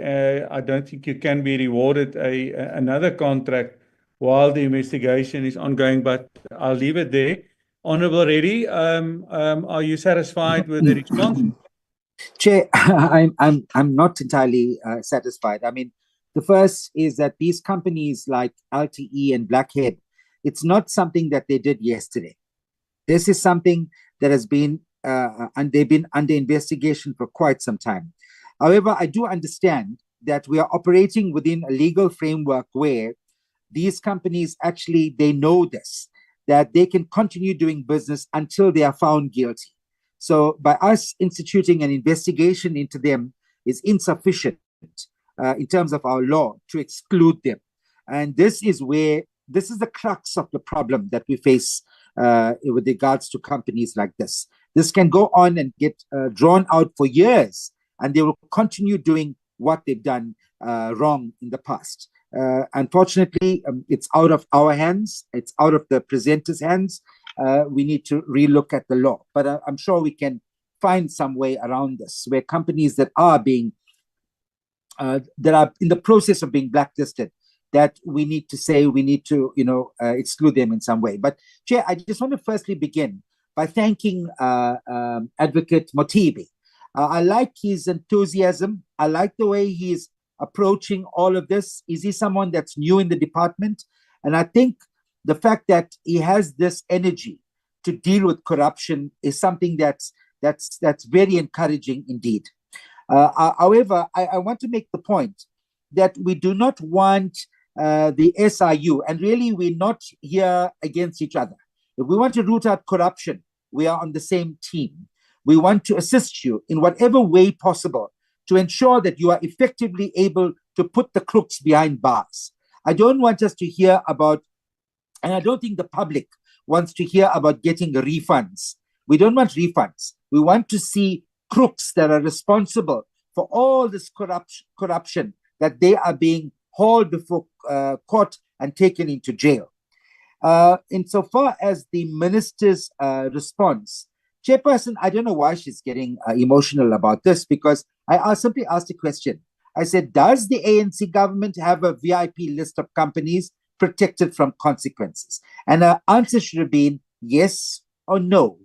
I don't think you can be rewarded another contract while the investigation is ongoing, but I'll leave it there. Honourable Reddy, are you satisfied with the response? Chair, I'm not entirely satisfied. I mean, the first is that these companies like LTE and Blackhead, it's not something that they did yesterday. This is something that has been, and they've been under investigation for quite some time. However, I do understand that we are operating within a legal framework where these companies actually, they know this, that they can continue doing business until they are found guilty. So by us instituting an investigation into them is insufficient in terms of our law to exclude them. And this is the crux of the problem that we face with regards to companies like this. This can go on and get drawn out for years, and they will continue doing what they've done wrong in the past. Unfortunately, it's out of our hands. It's out of the presenter's hands. We need to relook at the law. But I'm sure we can find some way around this, where companies that are being that are in the process of being blacklisted, that we need to exclude them in some way. But Chair, I just want to firstly begin by thanking Advocate Motibi. I like his enthusiasm. I like the way he's approaching all of this. Is he someone that's new in the department? And I think the fact that he has this energy to deal with corruption is something that's very encouraging indeed. However, I want to make the point that we do not want the SIU, and really we're not here against each other. If we want to root out corruption, we are on the same team. We want to assist you in whatever way possible to ensure that you are effectively able to put the crooks behind bars. I don't want us to hear about, and I don't think the public wants to hear about getting refunds. We don't want refunds. We want to see crooks that are responsible for all this corruption, that they are being hauled before court and taken into jail. Insofar as the minister's response, Chairperson, I don't know why she's getting emotional about this, because I simply asked a question. I said, does the ANC government have a VIP list of companies protected from consequences? And her answer should have been yes or no.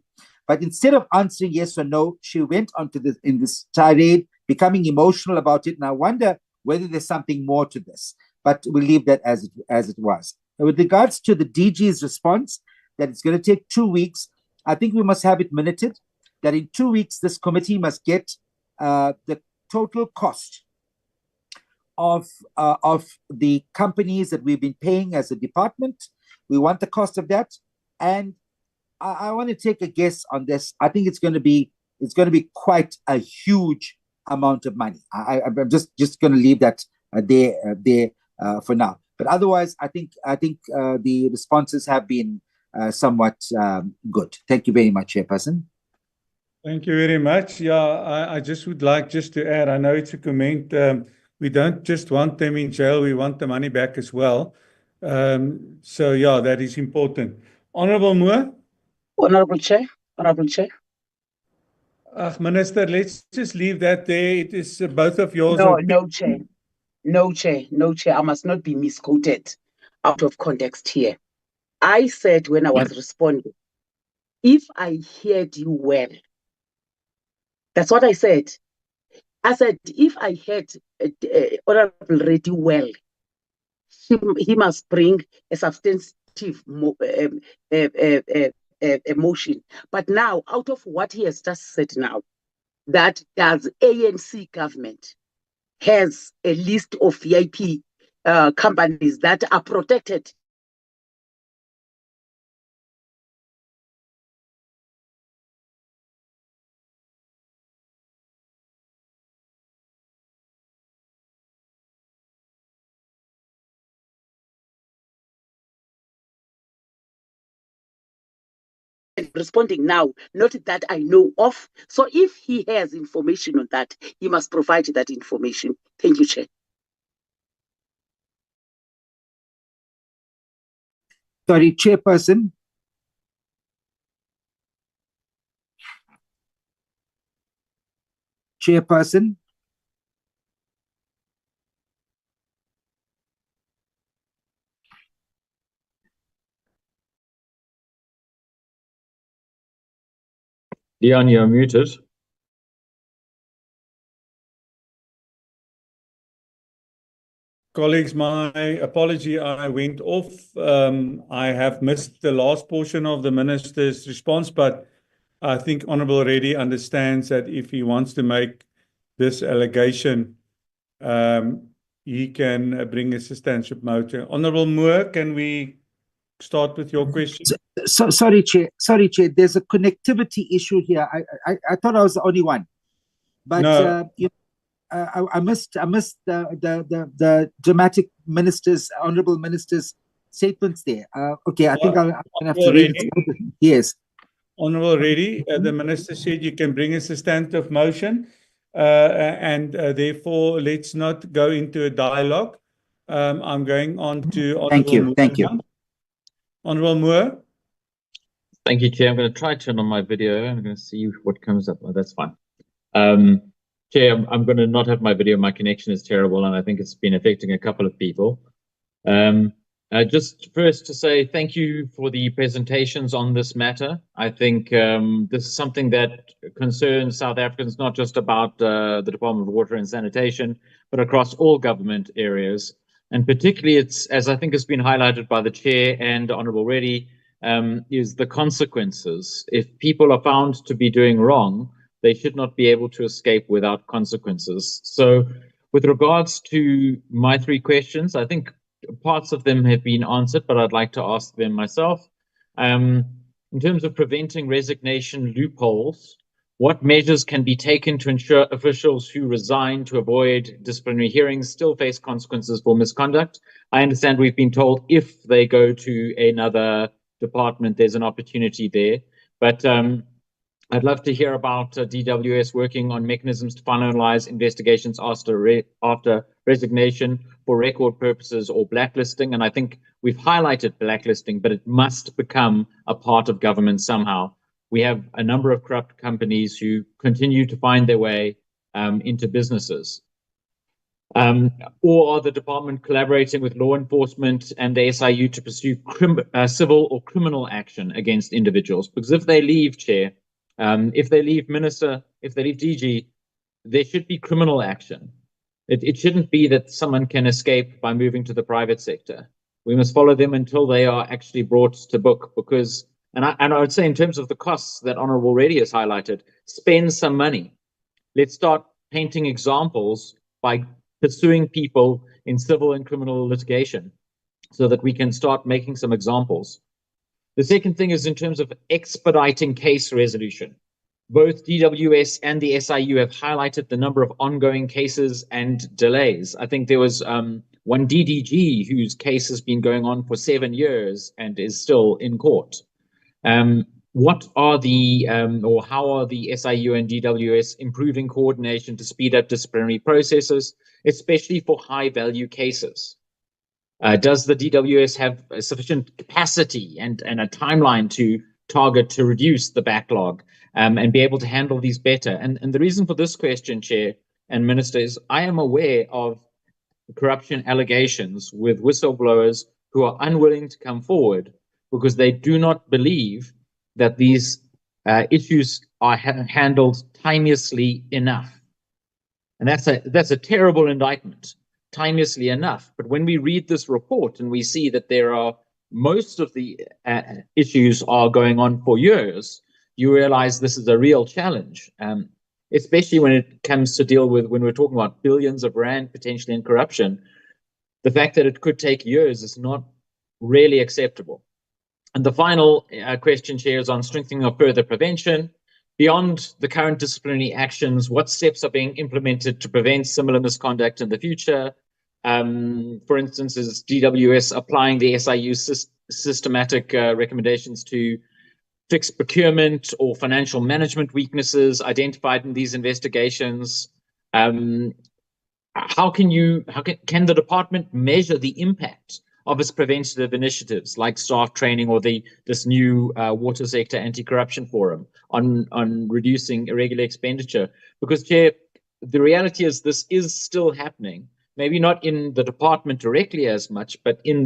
But instead of answering yes or no, she went on to this tirade, becoming emotional about it. And I wonder whether there's something more to this. But we'll leave that as it was. With regards to the DG's response, that it's going to take 2 weeks, I think we must have it minuted that in 2 weeks, this committee must get the total cost of the companies that we've been paying as a department. We want the cost of that. And I want to take a guess on this. I think it's going to be quite a huge amount of money. I'm just going to leave that there for now. But otherwise, I think the responses have been somewhat good. Thank you very much, Chairperson. Thank you very much. Yeah, I just would like just to add, I know it's a comment, we don't just want them in jail, we want the money back as well. So yeah, that is important. Honourable Moore? Honourable Chair. Minister, let's just leave that there. It is both of yours. No, Chair. No, Chair. I must not be misquoted out of context here. I said when I was responding, if I heard you well, that's what I said. I said, if I heard Honourable Reddy well, he must bring a substantive motion. But now, out of what he has just said now, that does ANC government has a list of VIP companies that are protected. Responding now, not that I know of. So if he has information on that, he must provide that information. Thank you, Chair. Sorry, Chairperson. Chairperson. Leon, you're muted. Colleagues, my apology, I went off. I have missed the last portion of the Minister's response, but I think Honourable Reddy understands that if he wants to make this allegation, he can bring a substantial motion. Honourable Moore, can we start with your question? Sorry, Chair. There's a connectivity issue here. I thought I was the only one, but no. I missed the dramatic honourable minister's statements there. Okay, I think I'll have to read it. Yes. Honourable Reddy, the minister said you can bring a substantive motion, and therefore let's not go into a dialogue. I'm going on to Honourable Moore. Thank you. Honourable Moore. Thank you, Chair. I'm going to try to turn on my video. I'm going to see what comes up. Oh, that's fine. Chair, I'm going to not have my video. My connection is terrible, and I think it's been affecting a couple of people. Just first to say thank you for the presentations on this matter. I think this is something that concerns South Africans, not just about the Department of Water and Sanitation, but across all government areas. And particularly, it's, as I think has been highlighted by the Chair and Honourable Reddy, is the consequences. If people are found to be doing wrong, they should not be able to escape without consequences. So with regards to my three questions, I think parts of them have been answered, but I'd like to ask them myself. In terms of preventing resignation loopholes, what measures can be taken to ensure officials who resign to avoid disciplinary hearings still face consequences for misconduct? I understand we've been told if they go to another department, there's an opportunity there. But I'd love to hear about DWS working on mechanisms to finalize investigations after resignation for record purposes or blacklisting. And I think we've highlighted blacklisting, but it must become a part of government somehow. We have a number of corrupt companies who continue to find their way into businesses. Or are the department collaborating with law enforcement and the SIU to pursue civil or criminal action against individuals? Because if they leave, Chair, if they leave Minister, if they leave DG, there should be criminal action. It shouldn't be that someone can escape by moving to the private sector. We must follow them until they are actually brought to book, because, and I would say in terms of the costs that Honorable Reddy has highlighted, spend some money. Let's start painting examples by pursuing people in civil and criminal litigation so that we can start making some examples. The second thing is in terms of expediting case resolution. Both DWS and the SIU have highlighted the number of ongoing cases and delays. I think there was one DDG whose case has been going on for 7 years and is still in court. What are the, or how are the SIU and DWS improving coordination to speed up disciplinary processes, especially for high value cases? Does the DWS have sufficient capacity and a timeline to target to reduce the backlog and be able to handle these better? And the reason for this question, Chair and Minister, is I am aware of corruption allegations with whistleblowers who are unwilling to come forward because they do not believe that these issues are handled timeously enough. And that's a terrible indictment, timeously enough. But when we read this report and we see that there are most of the issues are going on for years, you realize this is a real challenge, especially when it comes to deal with, when we're talking about billions of rand potentially in corruption. The fact that it could take years is not really acceptable. And the final question, Chair, is on strengthening of further prevention. Beyond the current disciplinary actions, what steps are being implemented to prevent similar misconduct in the future? For instance, is DWS applying the SIU systematic recommendations to fix procurement or financial management weaknesses identified in these investigations? How can the department measure the impact of its preventative initiatives like staff training or this new water sector anti-corruption forum on reducing irregular expenditure? Because, Chair, the reality is this is still happening, maybe not in the department directly as much, but in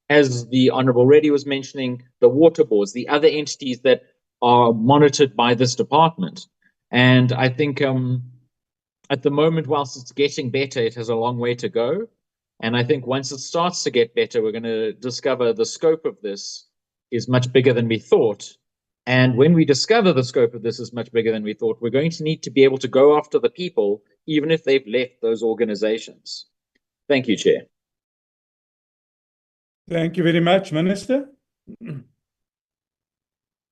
as the Honourable Reddy was mentioning, the water boards, the other entities that are monitored by this department. And I think at the moment, whilst it's getting better, it has a long way to go. And I think once it starts to get better, we're going to discover the scope of this is much bigger than we thought. And when we discover the scope of this is much bigger than we thought, we're going to need to be able to go after the people, even if they've left those organizations. Thank you, Chair. Thank you very much, Minister.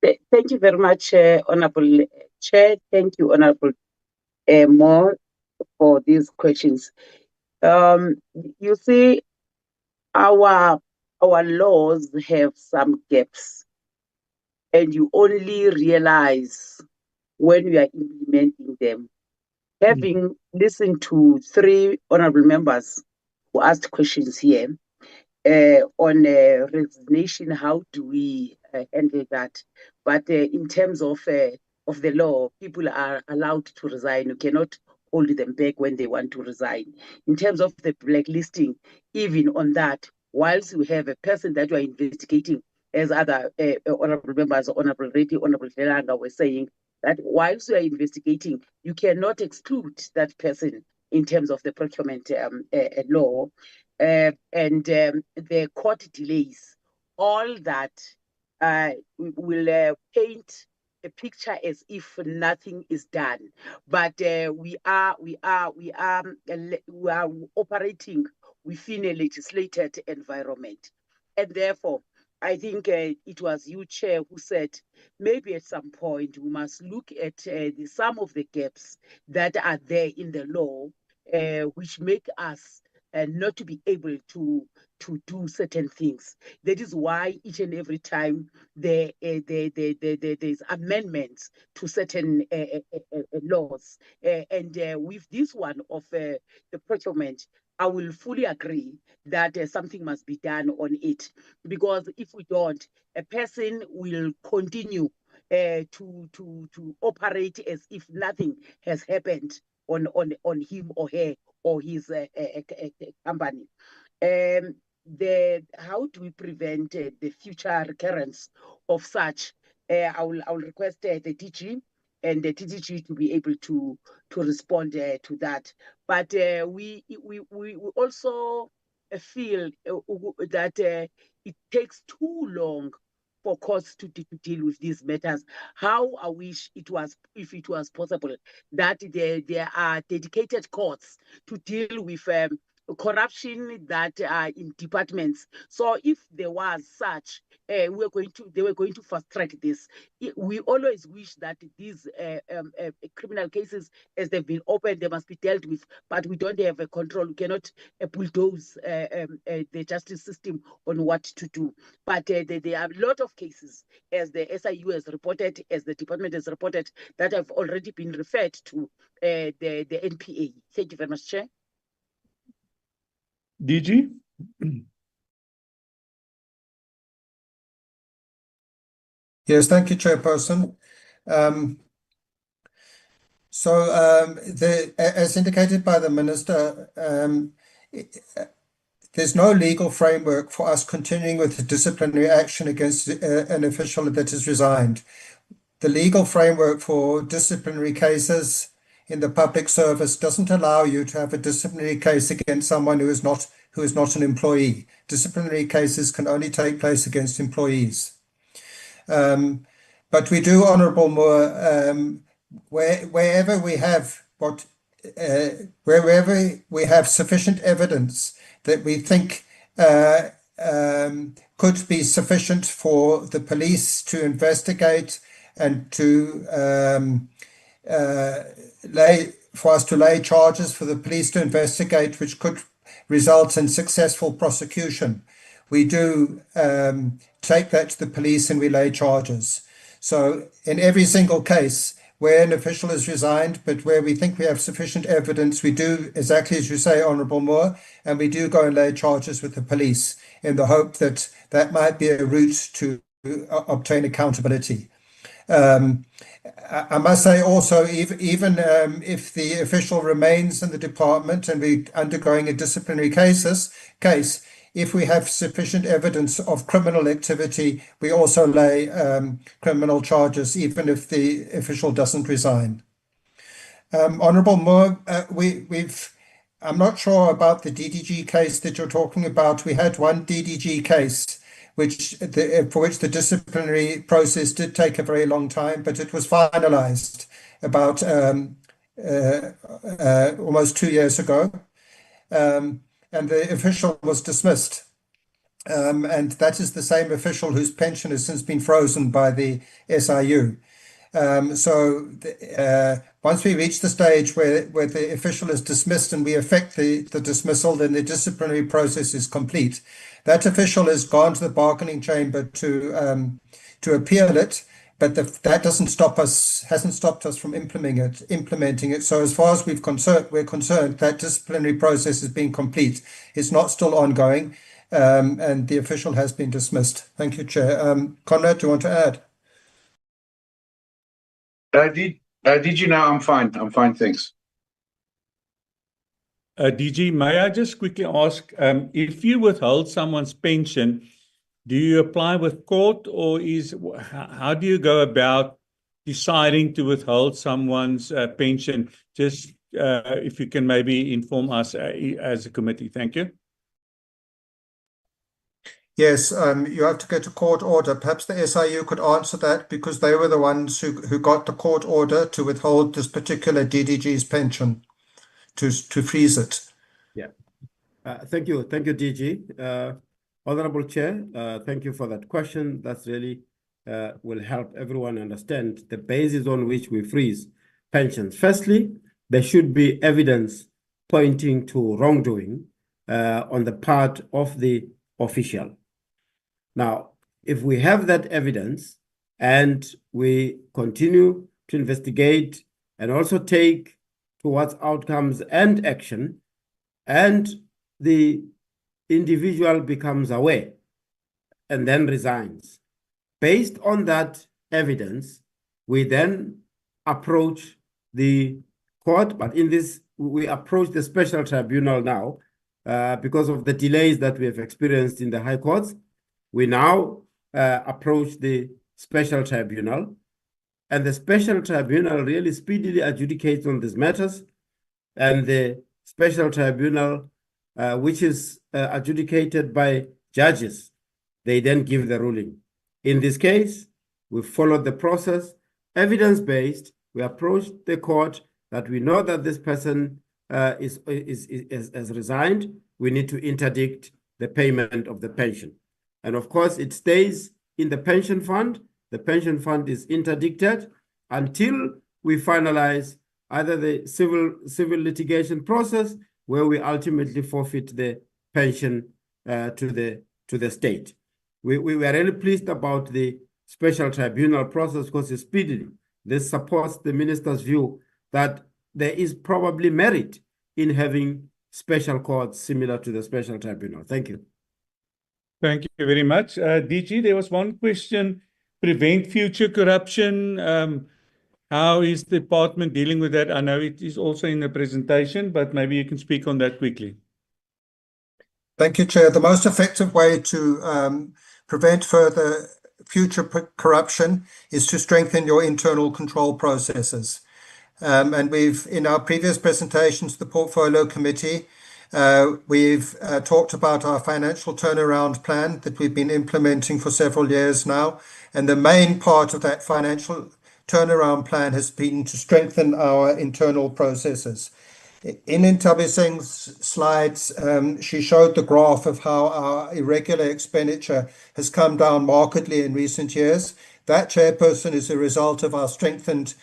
Thank you very much, Honourable Chair. Thank you, Honourable Moore, for these questions. You see, our laws have some gaps, and you only realize when you are implementing them. Having listened to 3 honourable members who asked questions here on resignation, how do we handle that? But in terms of the law, people are allowed to resign. You cannot hold them back when they want to resign. In terms of the blacklisting, even on that, whilst you have a person that you are investigating, as other honourable members, Honourable Reddy, Honourable Delanga were saying, that whilst you are investigating, you cannot exclude that person in terms of the procurement law. And the court delays, all that will paint a picture as if nothing is done. But we are operating within a legislated environment, and therefore I think it was you, Chair, who said maybe at some point we must look at some of the gaps that are there in the law, which make us not to be able to do certain things. That is why each and every time there's amendments to certain laws. And with this one of the procurement, I will fully agree that something must be done on it, because if we don't, a person will continue to operate as if nothing has happened on him or her or his company. How do we prevent the future recurrence of such? I will request the DG and the TDG to be able to respond to that. But we also feel that it takes too long for courts to deal with these matters. How I wish if it was possible that there are dedicated courts to deal with corruption that are in departments. So if there was such, they were going to fast track this. We always wish that these criminal cases, as they've been opened, they must be dealt with, but we don't have a control. We cannot bulldoze the justice system on what to do. But there are a lot of cases, as the SIU has reported, as the department has reported, that have already been referred to the NPA. Thank you very much, Chair. DG? Yes, thank you, Chairperson. As indicated by the Minister, there's no legal framework for us continuing with the disciplinary action against an official that has resigned. The legal framework for disciplinary cases in the public service doesn't allow you to have a disciplinary case against someone who is not an employee. Disciplinary cases can only take place against employees. But we do, Honourable Moore, wherever we have sufficient evidence that we think could be sufficient for the police to investigate and to for us to lay charges for the police to investigate, which could result in successful prosecution. We do take that to the police and we lay charges. So in every single case where an official has resigned, but where we think we have sufficient evidence, we do exactly as you say, Honourable Moore, and we do go and lay charges with the police in the hope that that might be a route to obtain accountability. I must say also, even if the official remains in the department and we're undergoing a disciplinary case, if we have sufficient evidence of criminal activity, we also lay criminal charges, even if the official doesn't resign. Honourable Moore, I'm not sure about the DDG case that you're talking about. We had one DDG case for which the disciplinary process did take a very long time, but it was finalized about almost 2 years ago. And the official was dismissed. And that is the same official whose pension has since been frozen by the SIU. Once we reach the stage where the official is dismissed and we effect the dismissal, then the disciplinary process is complete. That official has gone to the bargaining chamber to appeal it, but that hasn't stopped us from implementing it. So as far as we're concerned, that disciplinary process has been complete. It's not still ongoing, and the official has been dismissed. Thank you, Chair. Conrad, do you want to add? DG, now I'm fine, thanks. DG, may I just quickly ask, if you withhold someone's pension, do you apply with court, or how do you go about deciding to withhold someone's pension? Just if you can maybe inform us as a committee. Thank you. Yes, you have to get a court order. Perhaps the SIU could answer that, because they were the ones who got the court order to withhold this particular DDG's pension, to freeze it. Yeah. Thank you, DG. Honorable Chair, thank you for that question. That's really will help everyone understand the basis on which we freeze pensions. Firstly, there should be evidence pointing to wrongdoing on the part of the official. Now, if we have that evidence and we continue to investigate and also take towards outcomes and action, and the individual becomes aware and then resigns. Based on that evidence, we then approach the court, but in this, we approach the special tribunal now because of the delays that we have experienced in the high courts. We now approach the special tribunal, and the special tribunal really speedily adjudicates on these matters, and the special tribunal, which is adjudicated by judges, they then give the ruling. In this case, we followed the process, evidence-based. We approached the court that we know that this person has resigned. We need to interdict the payment of the pension. And of course, it stays in the pension fund. The pension fund is interdicted until we finalize either the civil litigation process, where we ultimately forfeit the pension to the state. We were really pleased about the special tribunal process because it's speedily. This supports the minister's view that there is probably merit in having special courts similar to the special tribunal. Thank you. Thank you very much. DG, there was one question, prevent future corruption. How is the department dealing with that? I know it is also in the presentation, but maybe you can speak on that quickly. Thank you, Chair. The most effective way to prevent further future corruption is to strengthen your internal control processes. And we've, in our previous presentations to the Portfolio Committee, we've talked about our financial turnaround plan that we've been implementing for several years now. And the main part of that financial turnaround plan has been to strengthen our internal processes. In Ntabiseng's slides, she showed the graph of how our irregular expenditure has come down markedly in recent years. That, Chairperson, is a result of our strengthened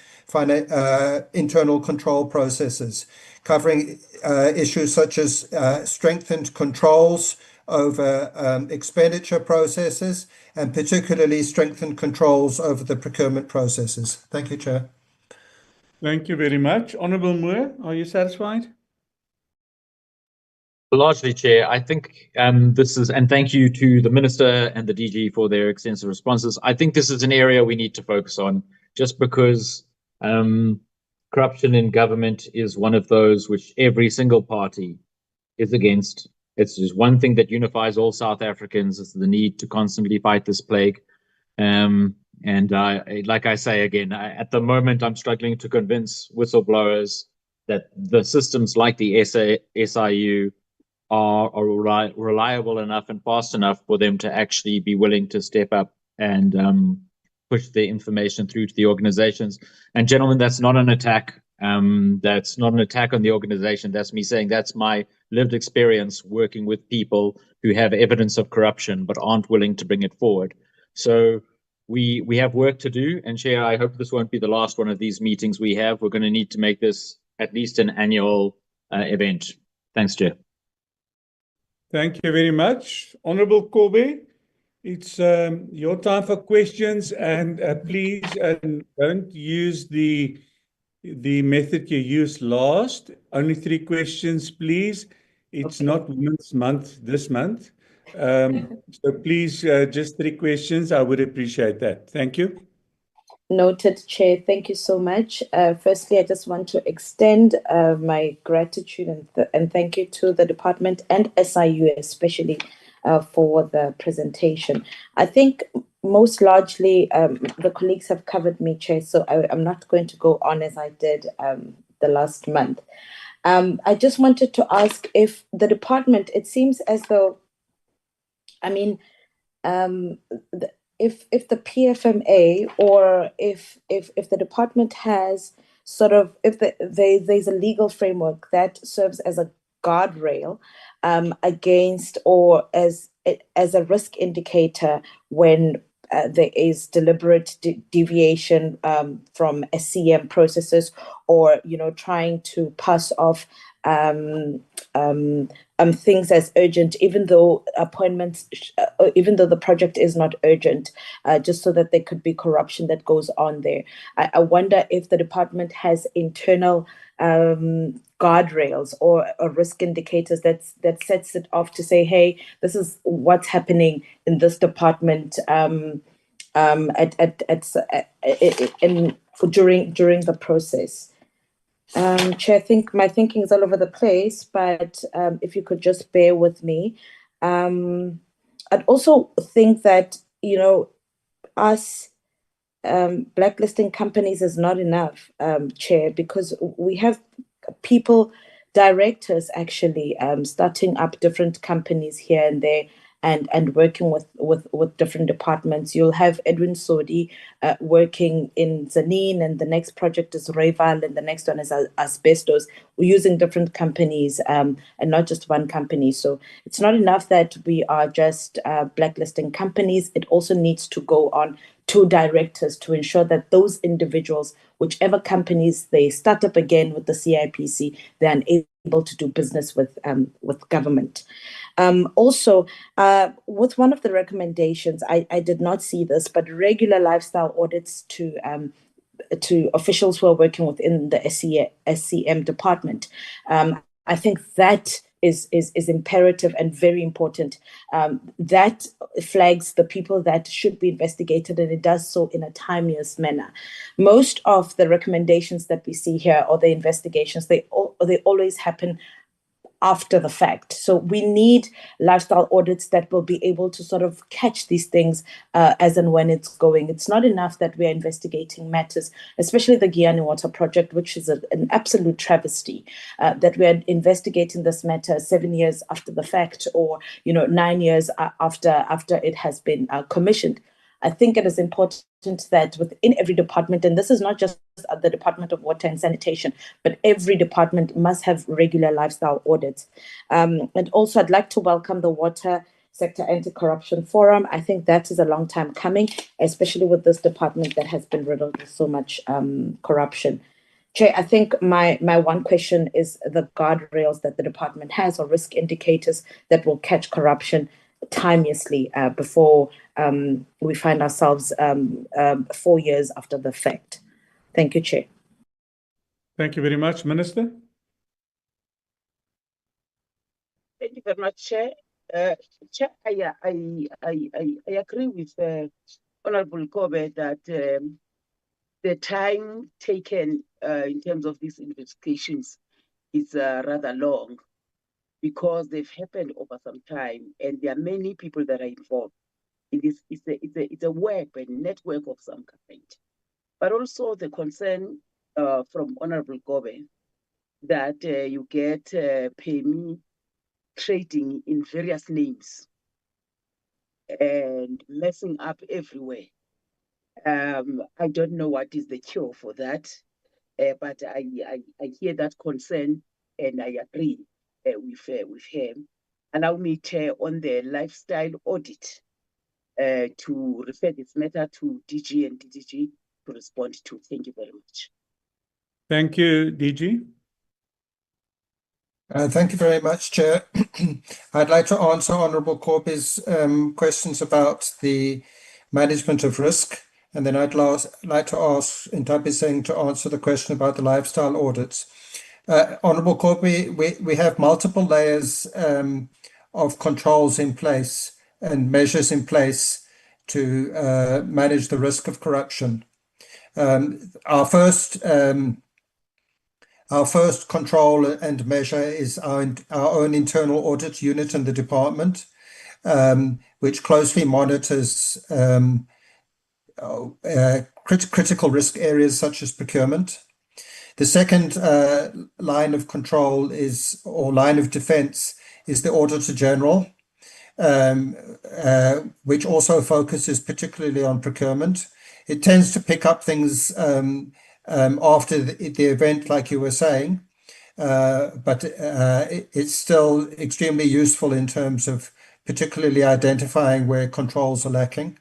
internal control processes, covering issues such as strengthened controls over expenditure processes, and particularly strengthened controls over the procurement processes. Thank you, Chair. Thank you very much. Honourable Moore, are you satisfied? Largely, Chair. I think this is, and thank you to the Minister and the DG for their extensive responses. I think this is an area we need to focus on, just because corruption in government is one of those which every single party is against. It's just one thing that unifies all South Africans is the need to constantly fight this plague. And like I say again, at the moment, I'm struggling to convince whistleblowers that the systems like the SIU are reliable enough and fast enough for them to actually be willing to step up and push the information through to the organizations. And gentlemen, that's not an attack. That's not an attack on the organization. That's me saying that's my lived experience working with people who have evidence of corruption but aren't willing to bring it forward. So we have work to do, and Chair, I hope this won't be the last one of these meetings we have. We're going to need to make this at least an annual event. Thanks, Chair. Thank you very much. Honourable Kobe, it's your time for questions, and please don't use the method you used last. Only 3 questions, please. It's not Women's Month this month. So please, just 3 questions. I would appreciate that. Thank you. Noted, Chair. Thank you so much. Firstly, I just want to extend my gratitude and thank you to the department and SIU especially for the presentation. I think most largely the colleagues have covered me, Chair, so I'm not going to go on as I did the last month. I just wanted to ask if the department, it seems as though, I mean, if the PFMA or if the department has sort of, if there's a legal framework that serves as a guardrail against or as a risk indicator when there is deliberate deviation from SCM processes, or trying to pass off things as urgent, even though appointments, even though the project is not urgent, just so that there could be corruption that goes on there. I wonder if the department has internal guardrails or risk indicators that sets it off to say, hey, this is what's happening in this department during the process. Chair, I think my thinking is all over the place, but if you could just bear with me. I'd also think that, us blacklisting companies is not enough, Chair, because we have people directors actually starting up different companies here and there, and working with different departments. You'll have Edwin Sodi working in Zanin, and the next project is Reval, and the next one is Asbestos. We're using different companies and not just one company. So it's not enough that we are just blacklisting companies. It also needs to go on to directors to ensure that those individuals, whichever companies they start up again with the CIPC, they're able to do business with government. Also, with one of the recommendations, I did not see this, but regular lifestyle audits to officials who are working within the SCM department. I think that is imperative and very important. That flags the people that should be investigated, and it does so in a timeous manner. Most of the recommendations that we see here, or the investigations, they always happen after the fact. So we need lifestyle audits that will be able to sort of catch these things as and when it's going. It's not enough that we are investigating matters, especially the Giyani Water Project, which is an absolute travesty, that we are investigating this matter 7 years after the fact, or 9 years after it has been commissioned. I think it is important that within every department, and this is not just the Department of Water and Sanitation, but every department must have regular lifestyle audits. And also, I'd like to welcome the Water Sector Anti-Corruption Forum. I think that is a long time coming, especially with this department that has been riddled with so much corruption. Chair, I think my one question is the guardrails that the department has, or risk indicators that will catch corruption timeously before we find ourselves 4 years after the fact. Thank you, Chair. Thank you very much, Minister. Thank you very much, Chair. Chair, I agree with Honorable Kobe that the time taken in terms of these investigations is rather long, because they've happened over some time, and there are many people that are involved in this. It's a web and network of some kind. But also the concern from Honorable Gobe that you get pay me trading in various names and messing up everywhere. I don't know what is the cure for that, but I hear that concern, and I agree with him. Allow me, Chair, on the lifestyle audit to refer this matter to DG and DDG to respond to. Thank you very much. Thank you, DG. Thank you very much, Chair. I'd like to answer Honourable Corby's questions about the management of risk, and then I'd like to ask Ntapi Singh to answer the question about the lifestyle audits. Honourable Corby, we have multiple layers of controls in place and measures in place to manage the risk of corruption. Our first control and measure is our own internal audit unit in the department, which closely monitors critical risk areas such as procurement. The second line of control or line of defense is the Auditor General, which also focuses particularly on procurement. It tends to pick up things after the event, like you were saying, but it's still extremely useful in terms of particularly identifying where controls are lacking.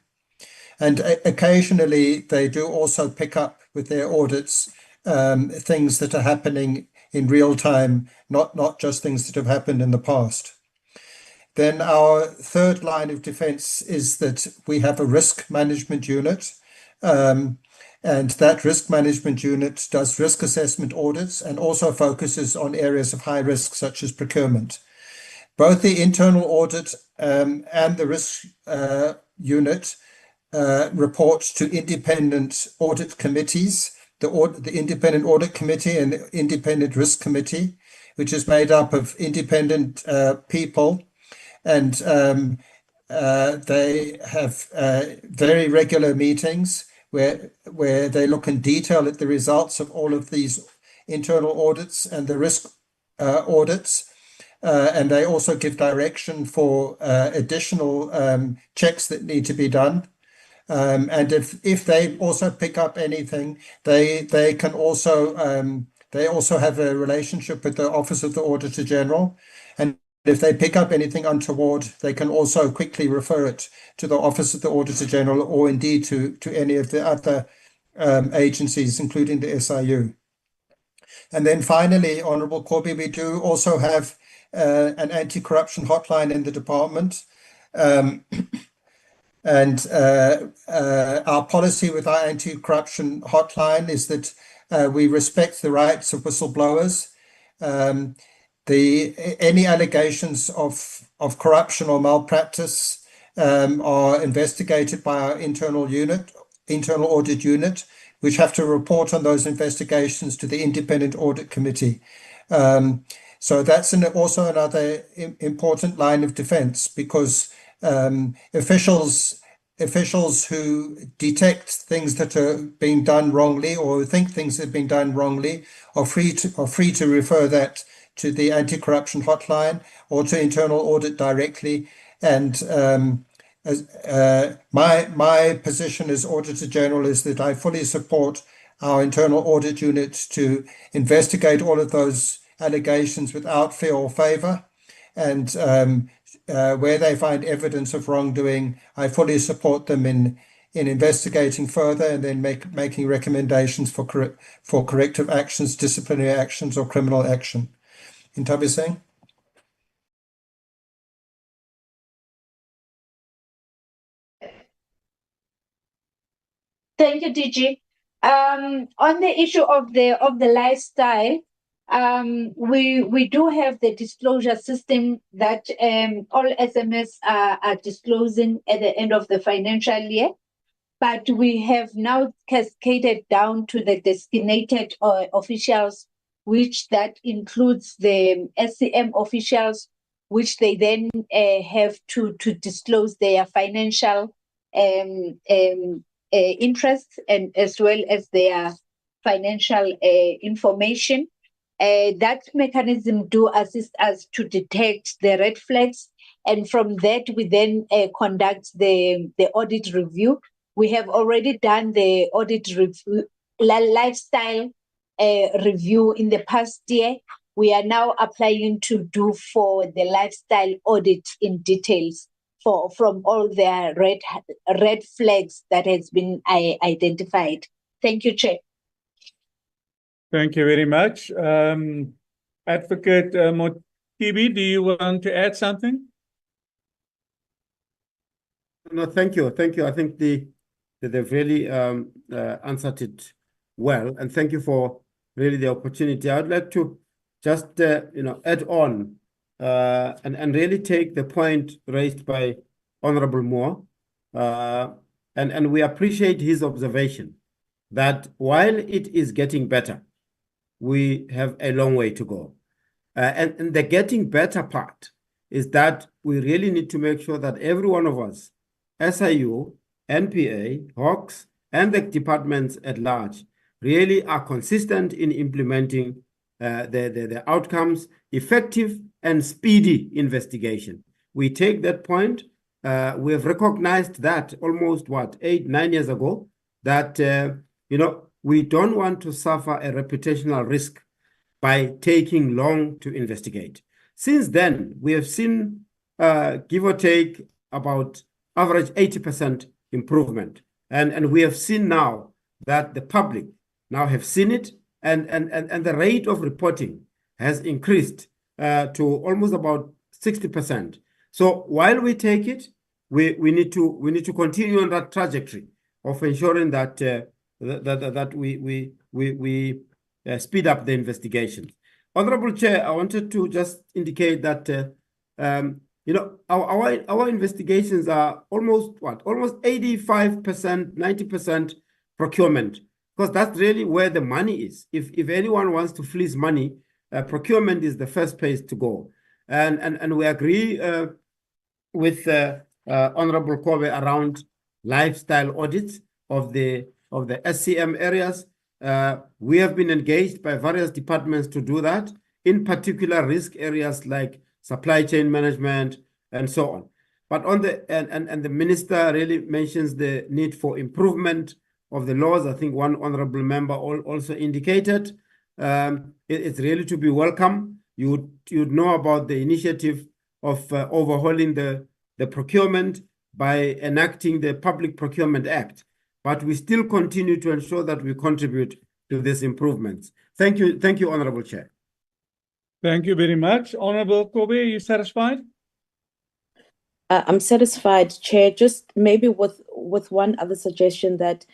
And occasionally they do also pick up with their audits things that are happening in real time, not just things that have happened in the past. Then our third line of defense is that we have a risk management unit, and that risk management unit does risk assessment audits and also focuses on areas of high risk, such as procurement. Both the internal audit and the risk unit reports to independent audit committees, the Independent Audit Committee and the Independent Risk Committee, which is made up of independent people, and they have very regular meetings where they look in detail at the results of all of these internal audits and the risk audits, and they also give direction for additional checks that need to be done. And if they also pick up anything, they can also they also have a relationship with the Office of the Auditor General, and if they pick up anything untoward, they can also quickly refer it to the Office of the Auditor General, or indeed to any of the other agencies, including the SIU. And then finally, Honourable Corby, we do also have an anti-corruption hotline in the department. And our policy with our anti-corruption hotline is that we respect the rights of whistleblowers. Any allegations of corruption or malpractice are investigated by our internal audit unit, which have to report on those investigations to the Independent Audit Committee. So that's also another important line of defense, because officials who detect things that are being done wrongly or think things have been done wrongly are free to refer that to the anti-corruption hotline or to internal audit directly. And my position as Auditor General is that I fully support our internal audit unit to investigate all of those allegations without fear or favour, and where they find evidence of wrongdoing, I fully support them in investigating further and then making recommendations for corrective actions, disciplinary actions, or criminal action. Intabi Singh? Thank you, DG. On the issue of the lifestyle, we do have the disclosure system that all SMS are disclosing at the end of the financial year, but we have now cascaded down to the designated officials, which that includes the SCM officials, which they then have to disclose their financial interests, and as well as their financial information. That mechanism do assist us to detect the red flags, and from that we then conduct the audit review. We have already done the audit review, lifestyle review in the past year. We are now applying to do for the lifestyle audit in details from all the red flags that has been identified. Thank you, Chair. Thank you very much. Advocate Motibi, do you want to add something? No, thank you. Thank you. I think they've really answered it well. And thank you for really the opportunity. I'd like to just, add on and really take the point raised by Honorable Moore. And we appreciate his observation that while it is getting better, we have a long way to go. And the getting better part is that we really need to make sure that every one of us, SIU, NPA, Hawks, and the departments at large, really are consistent in implementing the outcomes, effective and speedy investigation. We take that point. We have recognized that almost, 8-9 years ago, that, we don't want to suffer a reputational risk by taking long to investigate. Since then, we have seen, give or take, about average 80% improvement. And we have seen now that the public now have seen it, and the rate of reporting has increased to almost about 60%. So while we take it, we need to continue on that trajectory of ensuring that that we speed up the investigations. Honorable Chair, I wanted to just indicate that our investigations are almost 85%, 90% procurement, because that's really where the money is. If anyone wants to fleece money, procurement is the first place to go. And we agree with Honorable Kobe around lifestyle audits of the SCM areas. We have been engaged by various departments to do that, in particular risk areas like supply chain management and so on. But on the and the minister really mentions the need for improvement of the laws. I think one honorable member also indicated it's really to be welcome. You'd know about the initiative of overhauling the procurement by enacting the Public Procurement Act. But we still continue to ensure that we contribute to these improvements. Thank you, Honorable Chair. Thank you very much. Honorable Kobe, are you satisfied? I'm satisfied, Chair. Just maybe with one other suggestion that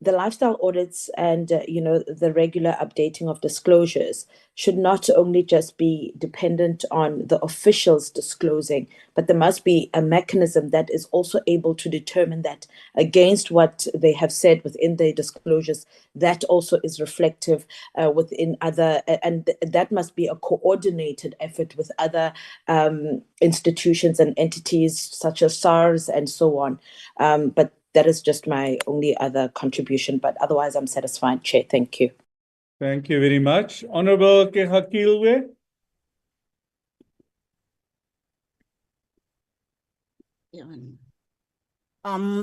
the lifestyle audits and the regular updating of disclosures should not only just be dependent on the officials disclosing, but there must be a mechanism that is also able to determine that against what they have said within their disclosures, that also is reflective within other, and that must be a coordinated effort with other institutions and entities such as SARS and so on. But that is just my only other contribution, but otherwise I'm satisfied, Chair. Thank you. Thank you very much. Honorable Kehakilwe.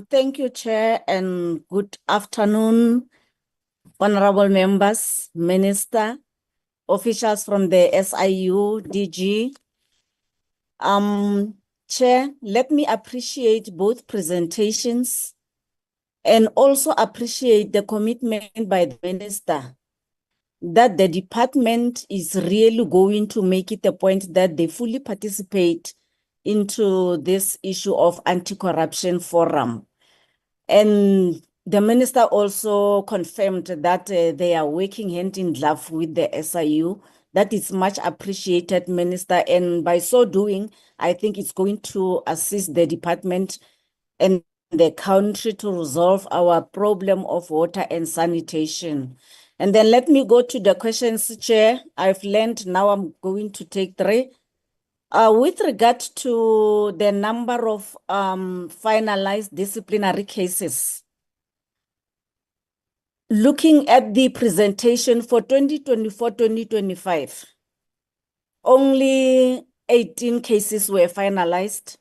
Thank you, Chair, and good afternoon, honorable members, Minister, officials from the SIU, DG. Chair, let me appreciate both presentations and also appreciate the commitment by the Minister that the department is really going to make it a point that they fully participate into this issue of anti-corruption forum. And the Minister also confirmed that they are working hand in glove with the SIU. That is much appreciated, Minister. And by so doing, I think it's going to assist the department and the country to resolve our problem of water and sanitation. And then let me go to the questions, Chair. I've learned, now I'm going to take 3. With regard to the number of finalized disciplinary cases, looking at the presentation for 2024-2025, only 18 cases were finalized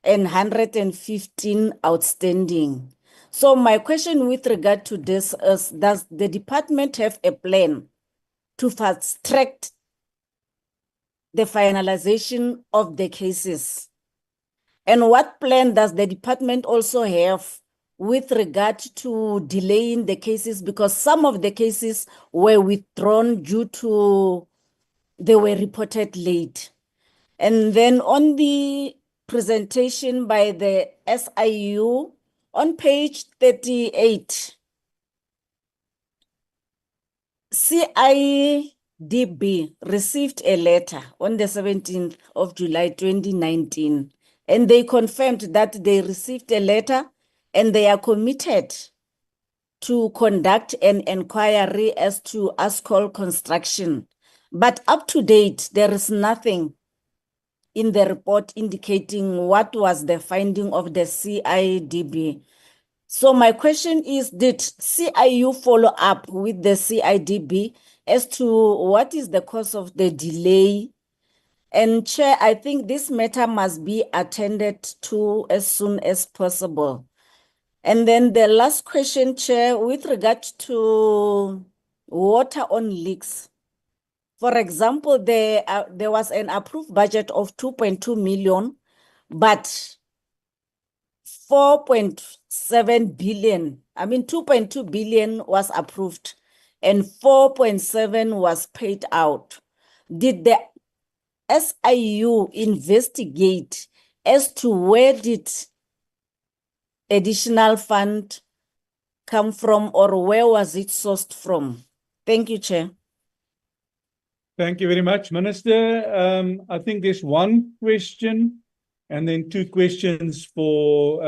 and 115 outstanding. So my question with regard to this is, does the department have a plan to fast-track the finalization of the cases? And what plan does the department also have with regard to delaying the cases? Because some of the cases were withdrawn due to they were reported late. And then on the presentation by the SIU, on page 38, CIDB received a letter on the 17th of July 2019, and they confirmed that they received a letter and they are committed to conduct an inquiry as to Ascol construction. But up to date, there is nothing in the report indicating what was the finding of the CIDB. So my question is, did CIU follow up with the CIDB as to what is the cause of the delay? And Chair, I think this matter must be attended to as soon as possible. And then the last question, Chair, with regard to water on leaks. For example, there was an approved budget of 2.2 million, but 4.7 billion, 2.2 billion was approved and 4.7 was paid out. Did the SIU investigate as to where did additional fund come from or where was it sourced from? Thank you, Chair. Thank you very much, Minister. I think there's one question and then 2 questions for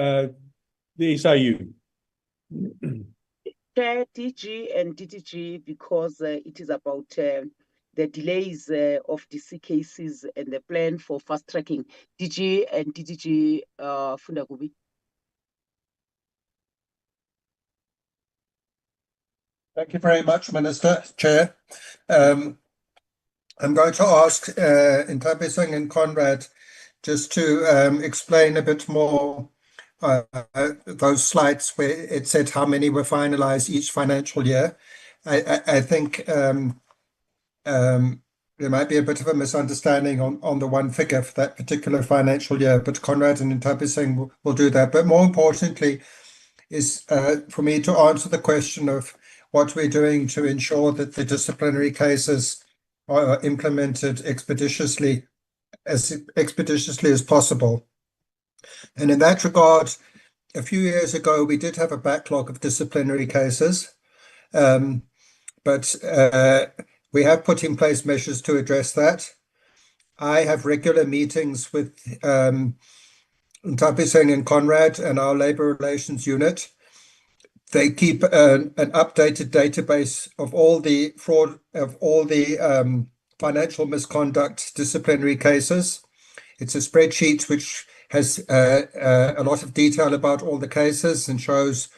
the SIU. Chair, DG and DDG, because it is about the delays of DC cases and the plan for fast tracking. DG and DDG Fundakubi. Thank you very much, Minister. Chair. I'm going to ask Ntabiseng and Conrad just to explain a bit more those slides where it said how many were finalized each financial year. I think there might be a bit of a misunderstanding on the one figure for that particular financial year, but Conrad and Ntabiseng will do that. But more importantly is for me to answer the question of what we're doing to ensure that the disciplinary cases are implemented expeditiously as possible. And in that regard, a few years ago, we did have a backlog of disciplinary cases, but we have put in place measures to address that. I have regular meetings with Ntabiseng and Conrad and our Labour Relations Unit. They keep an updated database of all the fraud, of all the financial misconduct disciplinary cases. It's a spreadsheet which has a lot of detail about all the cases and shows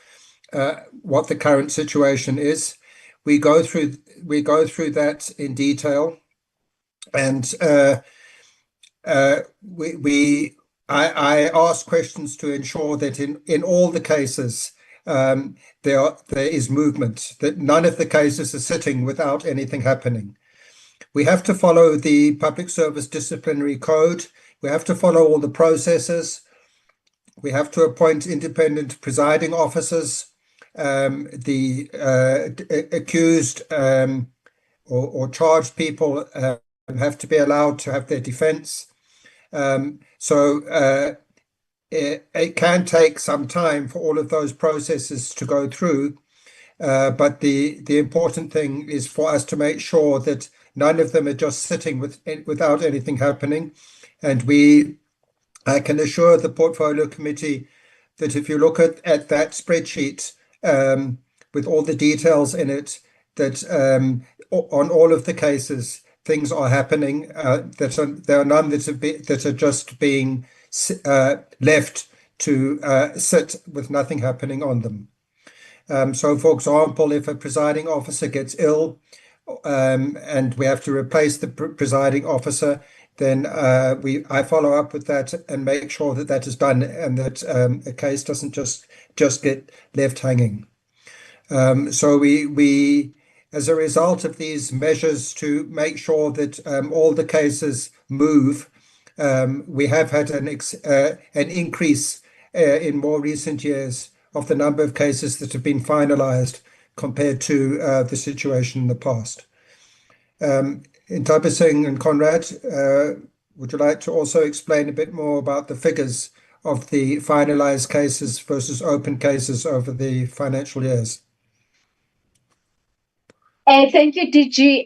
what the current situation is. We go through that in detail, and I ask questions to ensure that in all the cases there is movement, that none of the cases are sitting without anything happening. We have to follow the Public Service Disciplinary Code. We have to follow all the processes. We have to appoint independent presiding officers. The accused or charged people have to be allowed to have their defense. It can take some time for all of those processes to go through, but the important thing is for us to make sure that none of them are just sitting without anything happening. And I can assure the Portfolio Committee that if you look at that spreadsheet with all the details in it, that on all of the cases, things are happening, there are none that are just being left to sit with nothing happening on them. So, for example, if a presiding officer gets ill and we have to replace the presiding officer, then I follow up with that and make sure that that is done and that a case doesn't just get left hanging. So we, as a result of these measures to make sure that all the cases move, we have had an increase in more recent years of the number of cases that have been finalized compared to the situation in the past. Ntabiseng and Conrad, would you like to also explain a bit more about the figures of the finalized cases versus open cases over the financial years? Thank you, DG.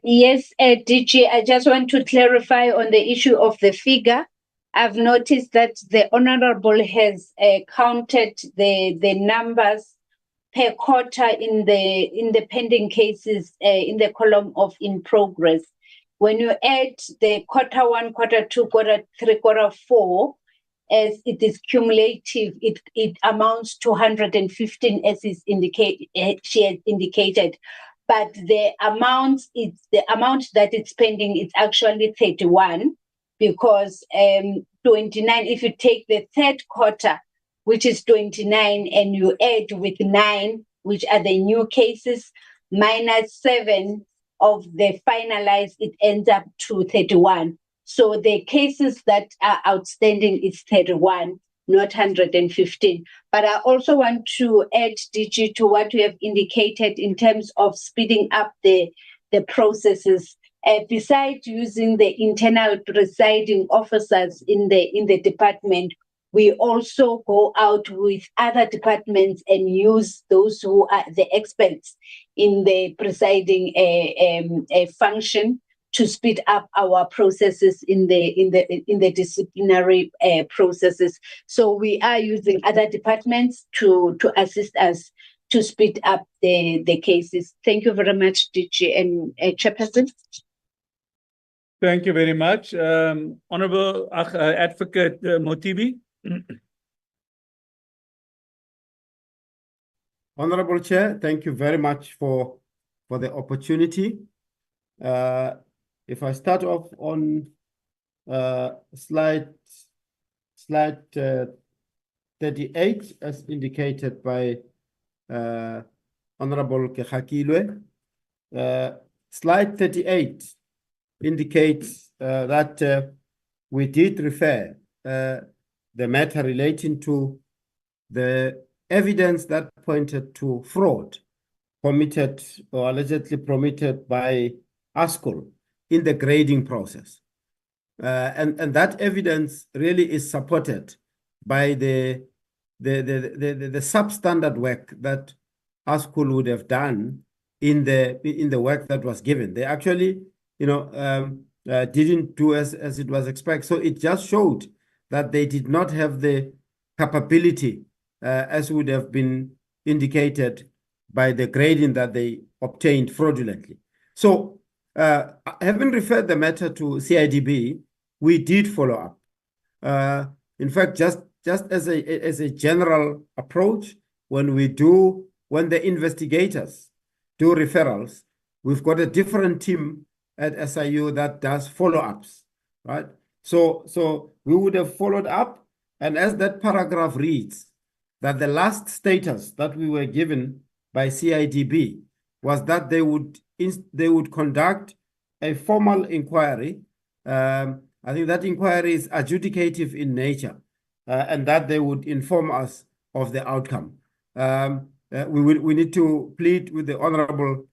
Yes, DG, I just want to clarify on the issue of the figure. I've noticed that the Honourable has counted the numbers per quarter in the pending cases in the column of in progress. When you add the quarter 1, quarter 2, quarter 3, quarter 4, as it is cumulative, it amounts to 115, as is she has indicated. But the amount that it's pending, it's actually 31, because 29, if you take the third quarter, which is 29, and you add with 9, which are the new cases, minus 7 of the finalized, it ends up to 31. So the cases that are outstanding is 31, not 115. But I also want to add, DG, to what you have indicated in terms of speeding up the processes. Besides using the internal presiding officers in the department, we also go out with other departments and use those who are the experts in the presiding function to speed up our processes in the disciplinary processes. So we are using other departments to assist us to speed up the cases. Thank you very much, DG and Chairperson. Thank you very much. Honourable Advocate Motibi. Honorable Chair, thank you very much for the opportunity. If I start off on slide 38, as indicated by Honorable Kehakilwe, slide 38 indicates that we did refer the matter relating to the evidence that pointed to fraud committed or allegedly committed by ASCOL in the grading process. And that evidence really is supported by the substandard work that ASCOL would have done in the work that was given. They actually, didn't do as it was expected. So it just showed that they did not have the capability as would have been indicated by the grading that they obtained fraudulently. So having referred the matter to CIDB, we did follow up. In fact, just as a general approach, when the investigators do referrals, we've got a different team at SIU that does follow-ups, right? So we would have followed up, and as that paragraph reads, that the last status that we were given by CIDB was that they would conduct a formal inquiry. I think that inquiry is adjudicative in nature, and that they would inform us of the outcome. We need to plead with the honorable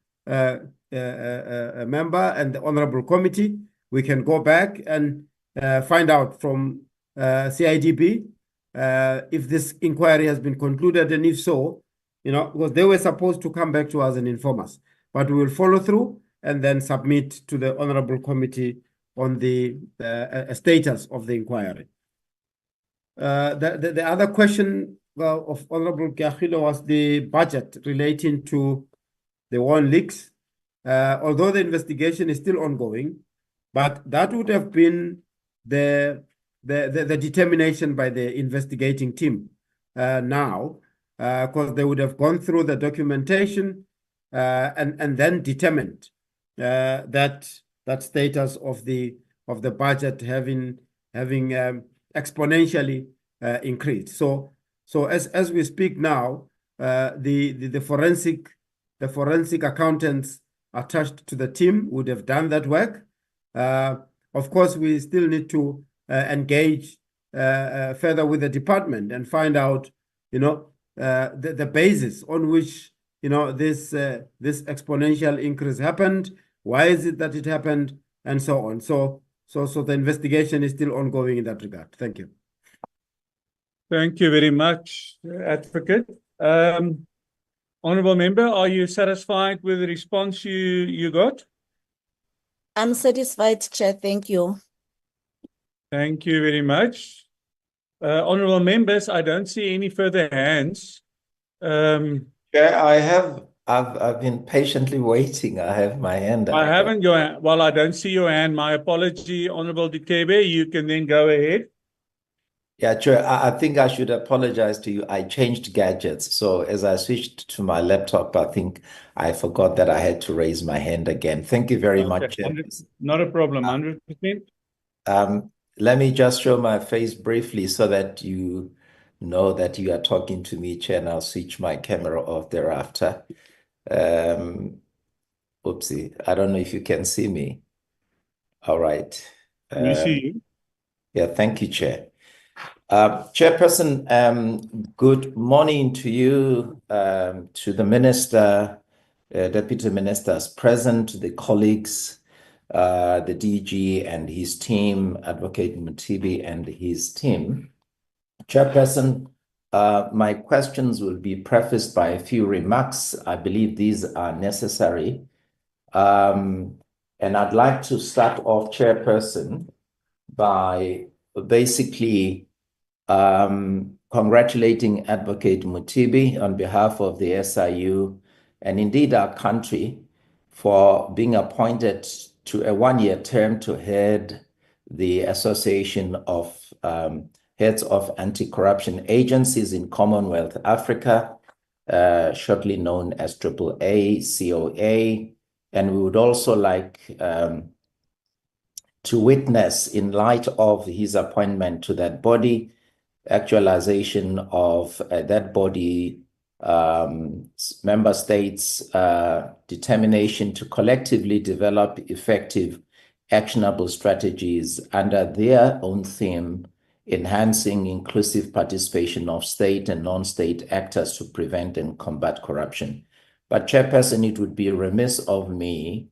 member and the honorable committee. We can go back and find out from CIDB if this inquiry has been concluded, and if so, because they were supposed to come back to us and inform us, but we will follow through and then submit to the honorable committee on the status of the inquiry. The other question of Honorable Kiachilo was the budget relating to the one leaks. Although the investigation is still ongoing, but that would have been the determination by the investigating team now, because they would have gone through the documentation and then determined that status of the budget having exponentially increased. So as we speak now, the forensic accountants attached to the team would have done that work. Of course, we still need to engage further with the department and find out, the basis on which this exponential increase happened. Why is it that it happened, and so on. So the investigation is still ongoing in that regard. Thank you. Thank you very much, Advocate. Honourable Member, are you satisfied with the response you got? I'm satisfied, Chair. Thank you. Thank you very much. Honourable Members, I don't see any further hands. Chair, I've been patiently waiting. I have my hand up. I haven't your hand. Well, I don't see your hand. My apology, Honourable Dikebe. You can then go ahead. Yeah, Chair, I think I should apologize to you. I changed gadgets. So as I switched to my laptop, I think I forgot that I had to raise my hand again. Thank you very much, Chair. Not a problem, 100%. Let me just show my face briefly so that you know that you are talking to me, Chair, and I'll switch my camera off thereafter. Oopsie, I don't know if you can see me. All right. We see you. Yeah, thank you, Chair. Chairperson, good morning to you, to the Minister, Deputy Ministers present, the colleagues, the DG and his team, Advocate Mutibi and his team. Chairperson, my questions will be prefaced by a few remarks. I believe these are necessary. And I'd like to start off, Chairperson, by basically congratulating Advocate Mutibi on behalf of the SIU and indeed our country for being appointed to a one-year term to head the Association of Heads of Anti-Corruption Agencies in Commonwealth Africa. shortly known as AAA COA. And we would also like to witness, in light of his appointment to that body, actualization of that body member states' determination to collectively develop effective, actionable strategies under their own theme, enhancing inclusive participation of state and non-state actors to prevent and combat corruption. But Chairperson, it would be remiss of me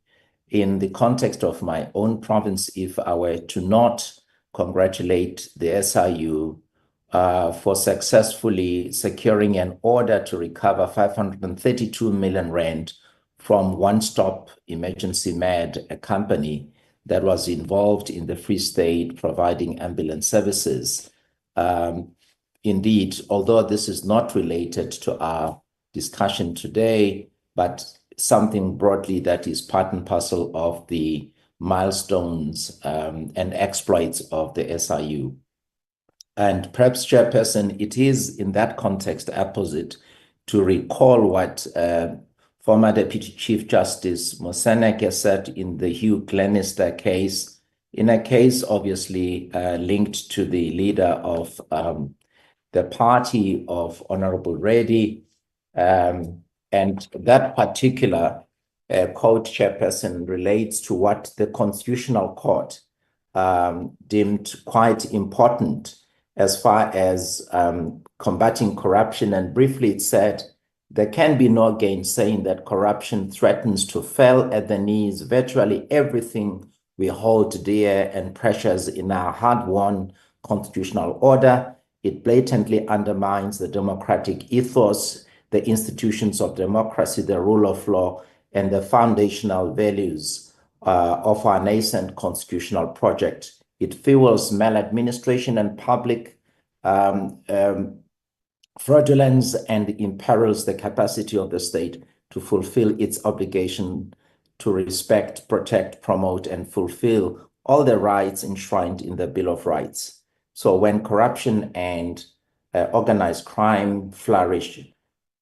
in the context of my own province if I were to not congratulate the SIU for successfully securing an order to recover 532 million rand from One Stop Emergency Med, a company that was involved in the Free State providing ambulance services. Indeed, although this is not related to our discussion today, but something broadly that is part and parcel of the milestones and exploits of the SIU. And perhaps, Chairperson, it is in that context apposite to recall what former Deputy Chief Justice Moseneke said in the Hugh Glenister case, in a case obviously linked to the leader of the party of Honorable Reddy. And that particular quote, Chairperson, relates to what the Constitutional Court deemed quite important as far as combating corruption. And briefly it said, there can be no gainsaying that corruption threatens to fell at the knees virtually everything we hold dear and precious in our hard-won constitutional order. It blatantly undermines the democratic ethos, the institutions of democracy, the rule of law, and the foundational values of our nascent constitutional project. It fuels maladministration and public fraudulence and imperils the capacity of the state to fulfill its obligation to respect, protect, promote, and fulfill all the rights enshrined in the Bill of Rights. So when corruption and organized crime flourish,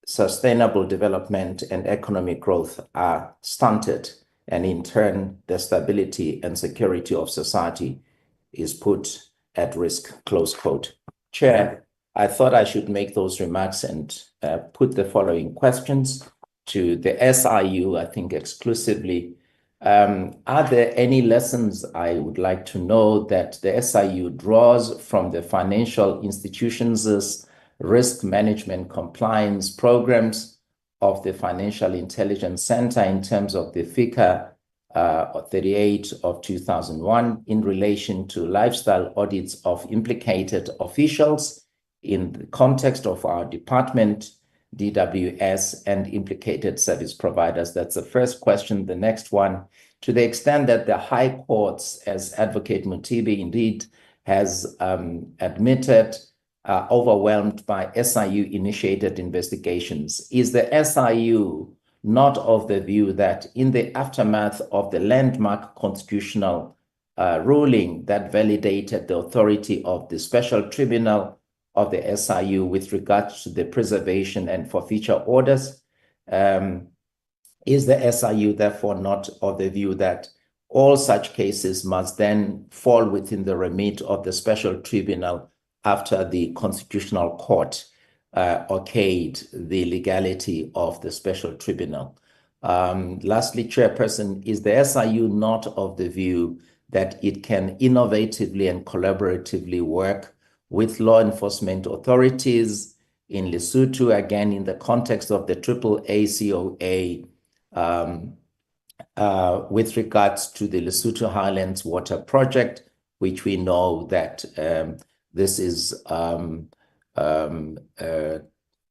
sustainable development and economic growth are stunted, and in turn, the stability and security of society is put at risk, close quote. Chair, I thought I should make those remarks and put the following questions to the SIU, I think exclusively. Are there any lessons I would like to know that the SIU draws from the financial institutions' risk management compliance programs of the Financial Intelligence Center in terms of the FICA 38 of 2001 in relation to lifestyle audits of implicated officials in the context of our department, DWS, and implicated service providers? That's the first question. The next one, to the extent that the high courts, as Advocate Mutibi indeed has admitted, are overwhelmed by SIU-initiated investigations, is the SIU not of the view that in the aftermath of the landmark constitutional ruling that validated the authority of the Special Tribunal of the SIU with regards to the preservation and forfeiture orders, is the SIU therefore not of the view that all such cases must then fall within the remit of the Special Tribunal after the Constitutional Court okayed the legality of the Special Tribunal? Lastly, Chairperson, is the SIU not of the view that it can innovatively and collaboratively work with law enforcement authorities in Lesotho, again, in the context of the AAA COA, with regards to the Lesotho Highlands Water Project, which we know that this is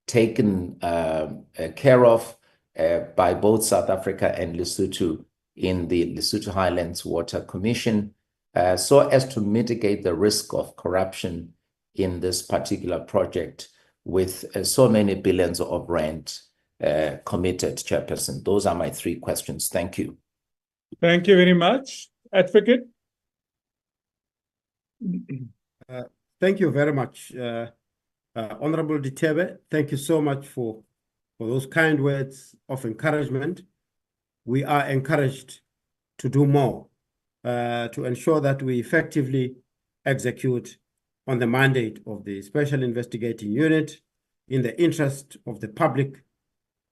taken care of by both South Africa and Lesotho in the Lesotho Highlands Water Commission, so as to mitigate the risk of corruption in this particular project with so many billions of rand committed, Chairperson. Those are my three questions. Thank you. Thank you very much. Advocate. Thank you very much. Honorable Ditebe, thank you so much for for those kind words of encouragement. We are encouraged to do more to ensure that we effectively execute on the mandate of the Special Investigating Unit in the interest of the public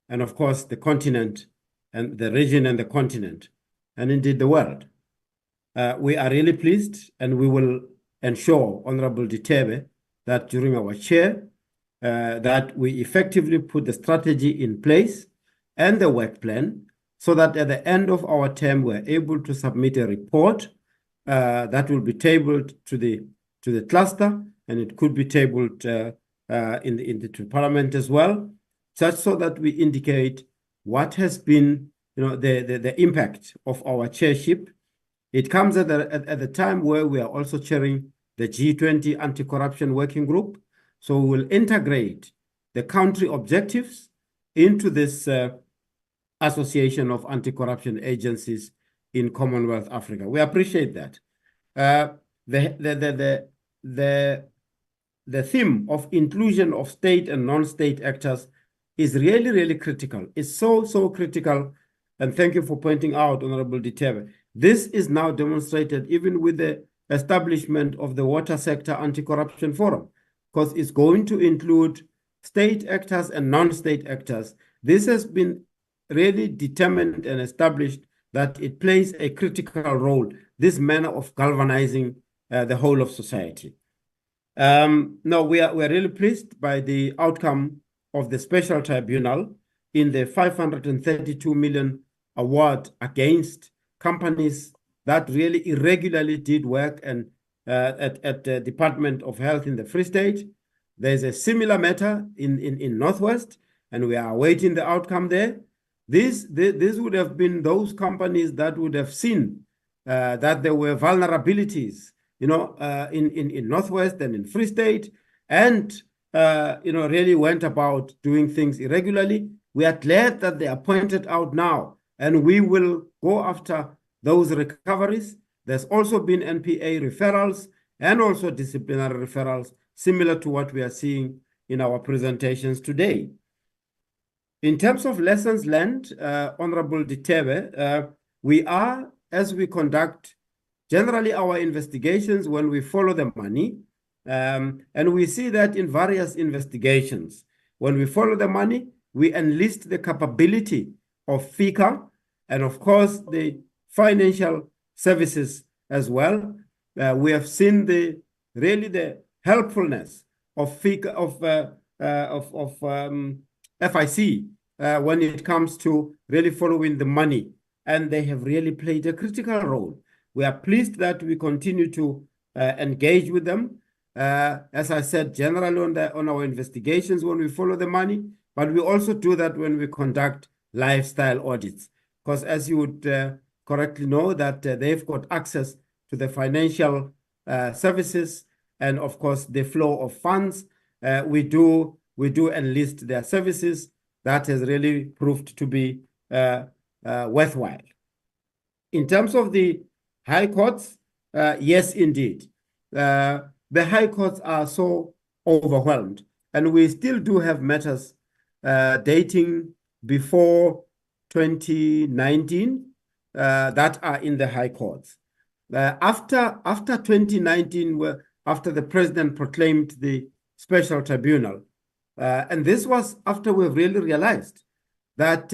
and, of course, the continent and the region and the continent, and indeed the world. We are really pleased, and we will ensure, Honorable Ditebe, that during our chair, that we effectively put the strategy in place and the work plan so that at the end of our term, we're able to submit a report that will be tabled to the cluster, and it could be tabled to Parliament as well, such so that we indicate what has been, the impact of our chairship. It comes at the time where we are also chairing the G20 Anti-Corruption Working Group. So we will integrate the country objectives into this Association of Anti-Corruption Agencies in Commonwealth Africa. We appreciate that. The theme of inclusion of state and non-state actors is really, really critical. It's so critical. And thank you for pointing out, Honorable Ditebe. This is now demonstrated even with the establishment of the Water Sector Anti-Corruption Forum, because it's going to include state actors and non-state actors. This has been really determined and established that it plays a critical role, this manner of galvanizing the whole of society. Now, we're really pleased by the outcome of the special tribunal in the 532 million award against companies that really irregularly did work and at the Department of Health in the Free State. There's a similar matter in Northwest, and we are awaiting the outcome there. This would have been those companies that would have seen that there were vulnerabilities, in Northwest and in Free State, and really went about doing things irregularly. We are glad that they are pointed out now, and we will go after those recoveries. There's also been NPA referrals and also disciplinary referrals, similar to what we are seeing in our presentations today. In terms of lessons learned, Honorable Ditebe, we are, as we conduct generally our investigations when we follow the money, and we see that in various investigations, when we follow the money, we enlist the capability of FICA and, of course, the financial services as well. We have seen the helpfulness of FICA, FIC when it comes to really following the money, and they have really played a critical role. We are pleased that we continue to engage with them. As I said, generally on our investigations when we follow the money, but we also do that when we conduct lifestyle audits, because as you would correctly know that they've got access to the financial services and, of course, the flow of funds. We do enlist their services. That has really proved to be worthwhile. In terms of the high courts, yes, indeed. The high courts are so overwhelmed, and we still do have matters dating before 2019 that are in the high courts. After 2019, after the president proclaimed the special tribunal, and this was after we really realized that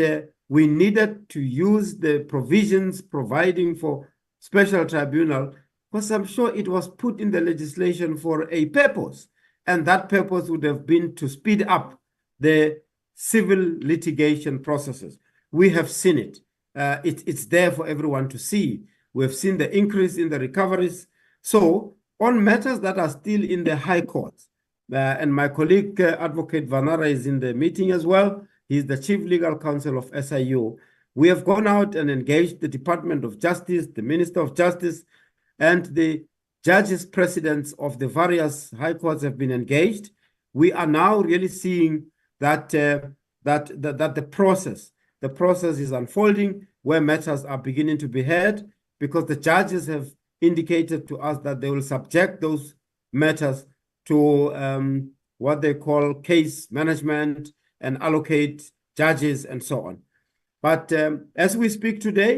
we needed to use the provisions providing for special tribunal, because I'm sure it was put in the legislation for a purpose, and that purpose would have been to speed up the civil litigation processes. We have seen it. It's there for everyone to see. We've seen the increase in the recoveries. So on matters that are still in the high courts, and my colleague, Advocate Vanara, is in the meeting as well. He's the Chief Legal Counsel of SIU. We have gone out and engaged the Department of Justice, the Minister of Justice, and the judges, presidents of the various high courts have been engaged. We are now really seeing that the process is unfolding, where matters are beginning to be heard, because the judges have indicated to us that they will subject those matters to what they call case management and allocate judges, and so on. But as we speak today,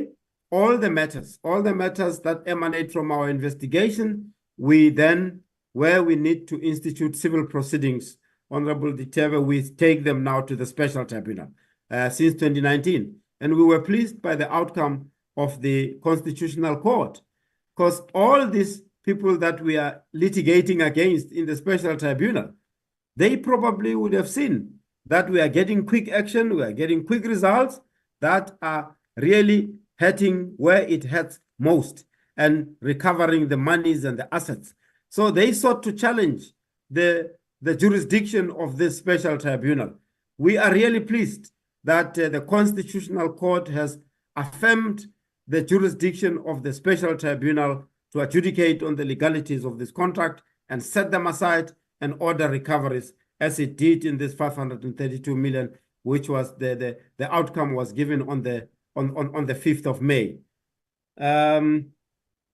all the matters that emanate from our investigation, we then, where we need to institute civil proceedings, Honorable Diteve, we take them now to the special tribunal since 2019. And we were pleased by the outcome of the Constitutional Court, because all these people that we are litigating against in the special tribunal, they probably would have seen that we are getting quick action, we are getting quick results that are really hurting where it hurts most and recovering the monies and the assets. So they sought to challenge the jurisdiction of this special tribunal. We are really pleased that the Constitutional Court has affirmed the jurisdiction of the special tribunal to adjudicate on the legalities of this contract and set them aside and order recoveries, as it did in this 532 million, which was the outcome was given on the 5th of May.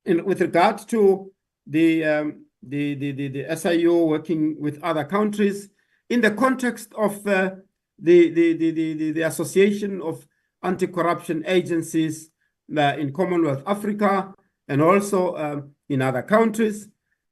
With regard to the SIU working with other countries, in the context of the Association of Anti-Corruption Agencies in Commonwealth Africa and also in other countries,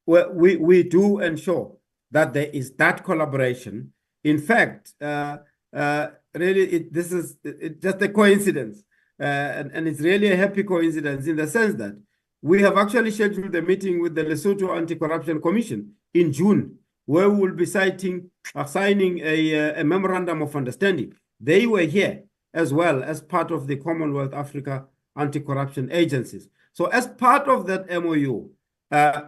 we do ensure that there is that collaboration. In fact, really, this is just a coincidence, and it's really a happy coincidence in the sense that we have actually scheduled a meeting with the Lesotho Anti-Corruption Commission in June, where we will be signing a memorandum of understanding. They were here as well as part of the Commonwealth Africa Anti-Corruption Agencies. So as part of that MOU,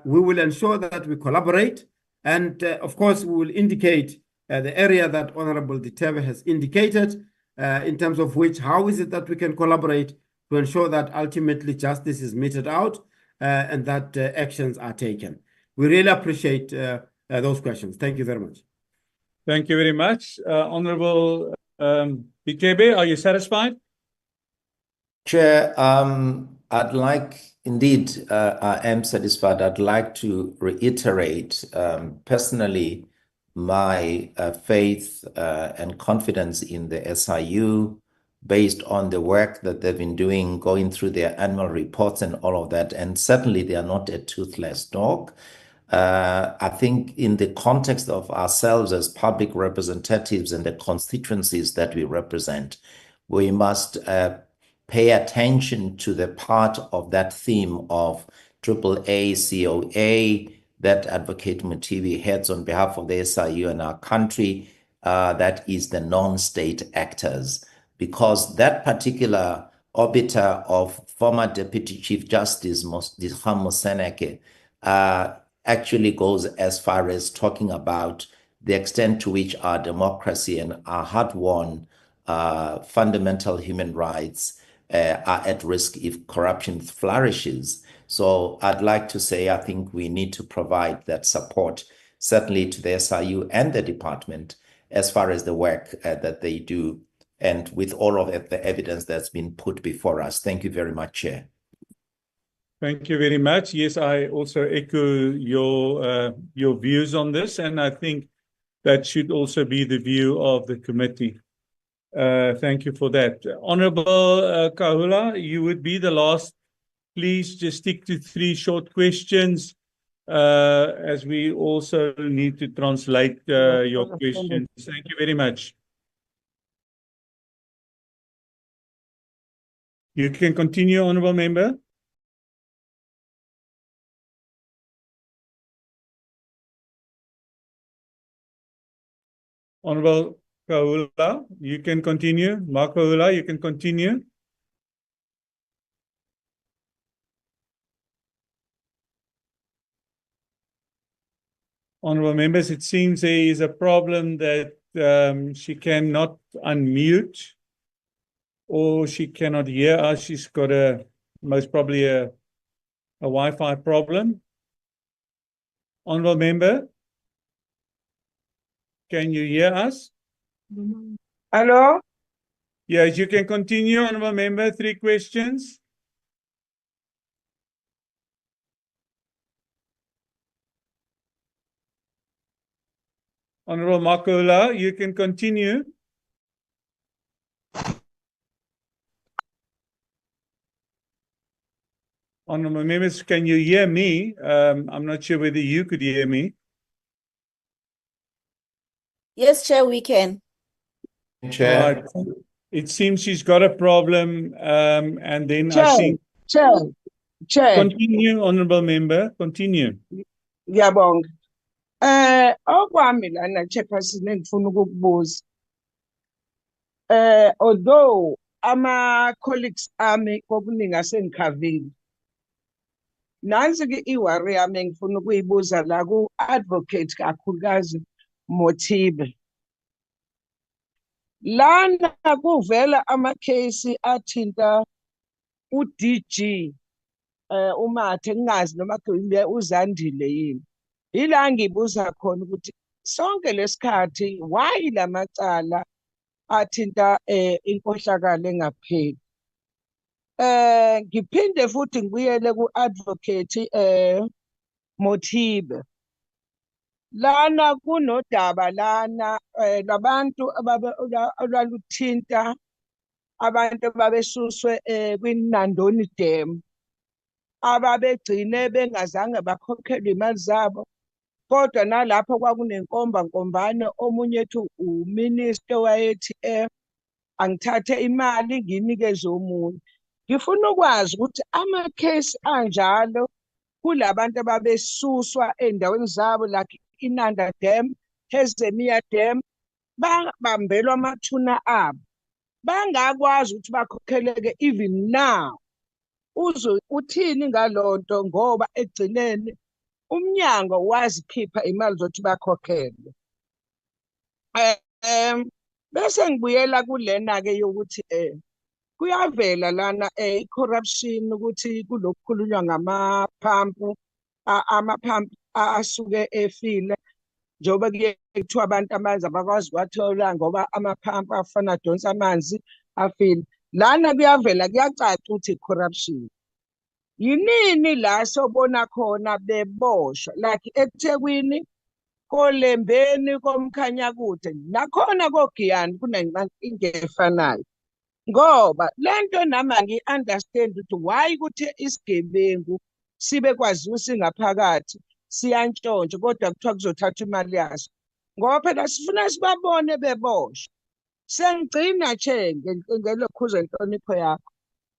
we will ensure that we collaborate. And of course, we will indicate the area that Honorable Diteve has indicated in terms of how is it that we can collaborate to ensure that ultimately justice is meted out and that actions are taken. We really appreciate those questions. Thank you very much. Thank you very much. Honorable Ditebe, are you satisfied? Chair, I'd like, indeed, I am satisfied. I'd like to reiterate personally my faith and confidence in the SIU based on the work that they've been doing, going through their annual reports and all of that. And certainly they are not a toothless dog. I think in the context of ourselves as public representatives and the constituencies that we represent, we must pay attention to the part of that theme of AAA COA that Advocate Mutivi heads on behalf of the SIU and our country, that is the non-state actors, because that particular orbiter of former Deputy Chief Justice Dikgang Moseneke actually goes as far as talking about the extent to which our democracy and our hard-won fundamental human rights are at risk if corruption flourishes. So I'd like to say I think we need to provide that support, certainly to the SIU and the department, as far as the work that they do, and with all of the evidence that's been put before us. Thank you very much, Chair. Thank you very much. Yes, I also echo your views on this, and I think that should also be the view of the committee. Thank you for that. Honorable Kahula, you would be the last. Please just stick to 3 short questions, as we also need to translate your questions. Thank you very much. You can continue, Honorable Member. Honorable Kahula, you can continue. Mark Kahula, you can continue. Honorable members, it seems there is a problem that she cannot unmute or she cannot hear us. She's got most probably a Wi-Fi problem. Honorable member, can you hear us? Hello? Yes, you can continue, Honorable member. 3 questions. Honorable Makula, you can continue. Honourable members, can you hear me? I'm not sure whether you could hear me. Yes, Chair, we can. Chair. It seems she's got a problem, and then I Chair, think... Chair. Continue, Honourable Member, continue. Ngiyabonga. Okwami lana Chairperson engifuna ukukubuza. Although ama-colleagues ami kokuningi asengikhavile. Nansi-ke i-worry yami engifuna ukuyibuza la ku-advocate kakhulukazi Mothibe. Lana kuvela amakhesi athinta u-DG uMathe ngingazi noma uZandile yini. Yila ngibuza khona ukuthi sonke lesikhathi why lamacala athinta inkohlakalo engapheli. Ngiphinde futhi ngibuyele ku-advocate Mothibe. Lana kunodaba lana labantu olwaluthinta abantu ababesuswe kwinandoni dam ababegcine bengazange bakhokhelwe imali zabo, kodwa nalapho kwakunenkomba-nkombane. Omunye ethi uminister wayethi angithathe imali nginikeze omunye. Ngifuna ukwazi ukuthi amakhesi anjalo kulabantu ababesuswa ey'ndaweni zabo like iNanda Dam, Hezemia Dam, bambelwa amathuna abo, bangakwazi ukuthi bakhokheleke even now. Uthini ngalonto ngoba ekugcineni umnyango wazikhipha imali zokuthi bakhokhelwe. Bese ngibuyela kulena-ke yokuthi kuyavela lana i-corruption ukuthi kulokhu khulunywa ngamaphampu, amaphampu asuke efile njengoba kuye kuthiwa abantu amanzi abakwazi ukwathola ngoba amaphampu afana adonsa amanzi afile. Lana kuyavela kuyacaca ukuthi i-corruption. Yinini la sobona khona beboshwa like eThekwini, koLembeni, koMkhanyakude nakhona koGiyani kunenkinga efanayo. Ngoba lento nami angi-understand ukuthi why ukuthi isigebengu sibe kwaziwa singaphakathi siyantshontsha kodwa kuthiwa kuzothatha imali yaso. Ngoba phela sifuna sibabone beboshwa. Sengigcina ngelokhuza inhlonipho yakho.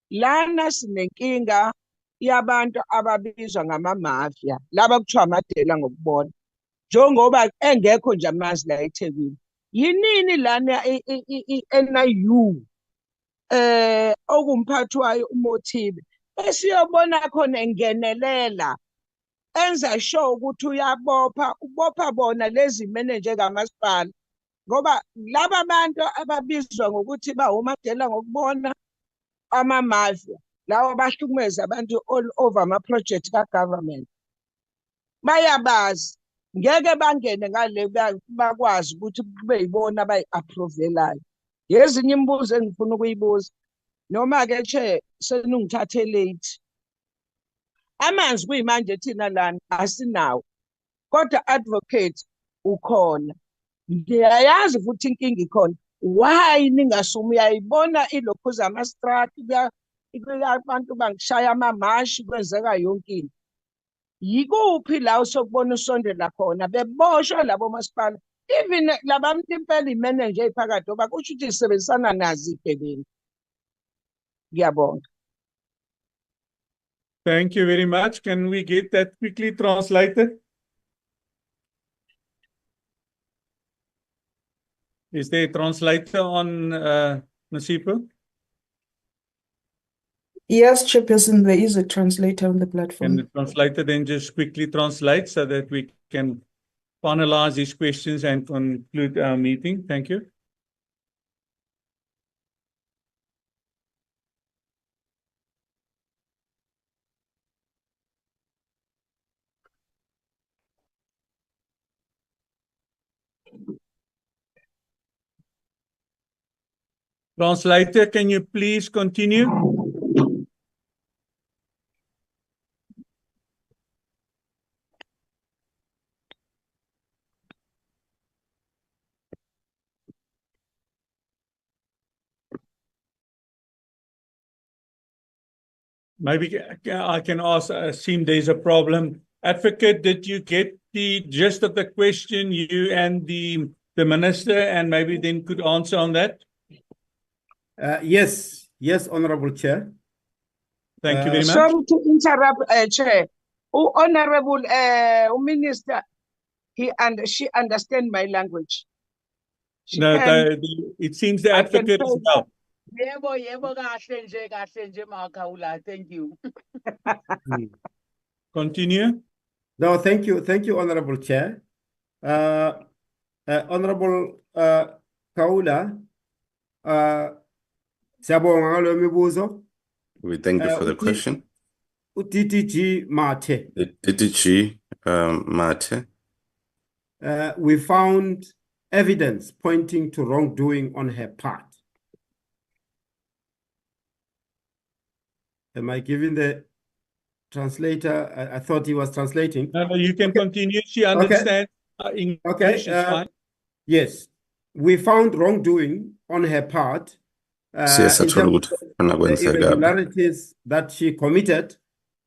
Lana sinenkinga yabantu ababizwa ngama-mafia, laba kuthiwa amadela ngokubona. Njengoba engekho nje amazi la eThekwini. Yinini lana i-NIU okumphathi wayo uMothibe esiyobona khona engenelela enza sure ukuthi ubopha bona lezi manager kamasipala, ngoba laba bantu ababizwa ngokuthi bawomadela ngokubona ama-mafia lawa bahlukumeza abantu all over ama-project ka-government bayabazi, ngeke bangene ngale bakwazi ukuthi kube yibona abayi-approvelayo. Yezinye imibuzo engifuna ukuyibuza noma-ke Chair senungithathe late. Amanzi kuyimanje thina lana asinawo kodwa advocate ukhona. Ngiyayazi futhi inkinga ikhona. Why ningasumi uyayibona ilokhuza ama-strati abantu bangishaya amamashi kwenzeka yonke into. Yikuphi la usokubona usondela khona beboshwa labo masipala even labantu impela imanager ephakathi ngoba kusho ukuthi isebenzisana nazi igebengu. Ngiyabonga. Thank you very much. Can we get that quickly translated? Is there a translator on Masipo? Yes, Chairperson, there is a translator on the platform. Can the translator then just quickly translate so that we can finalize these questions and conclude our meeting? Thank you. Translator, can you please continue? Maybe I can ask, assume there's a problem. Advocate, did you get the gist of the question, you and the minister, and maybe then could answer on that? Yes, Honorable Chair. Thank you very much. Sorry to interrupt, Chair. Honorable Minister, she understand my language. No, it seems the advocate as well. Thank you. Continue. No, thank you, Honorable Chair. Honorable Kaula, We thank you for the question. DDG Mate. The DDG Mate. We found evidence pointing to wrongdoing on her part. Am I giving the translator? I thought he was translating. No, you can continue. She understands English. Okay. It's fine. Yes, we found wrongdoing on her part in terms of the irregularities that she committed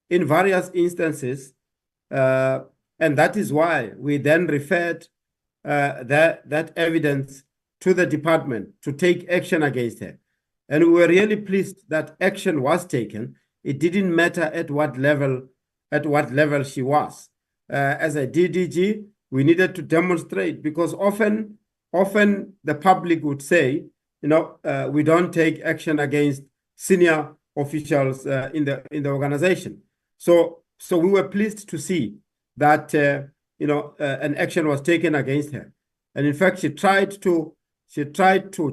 in various instances, and that is why we then referred that evidence to the department to take action against her. And we were really pleased that action was taken. It didn't matter at what level she was. As a DDG, we needed to demonstrate, because often the public would say, we don't take action against senior officials in the organization. So we were pleased to see that an action was taken against her, and in fact she tried to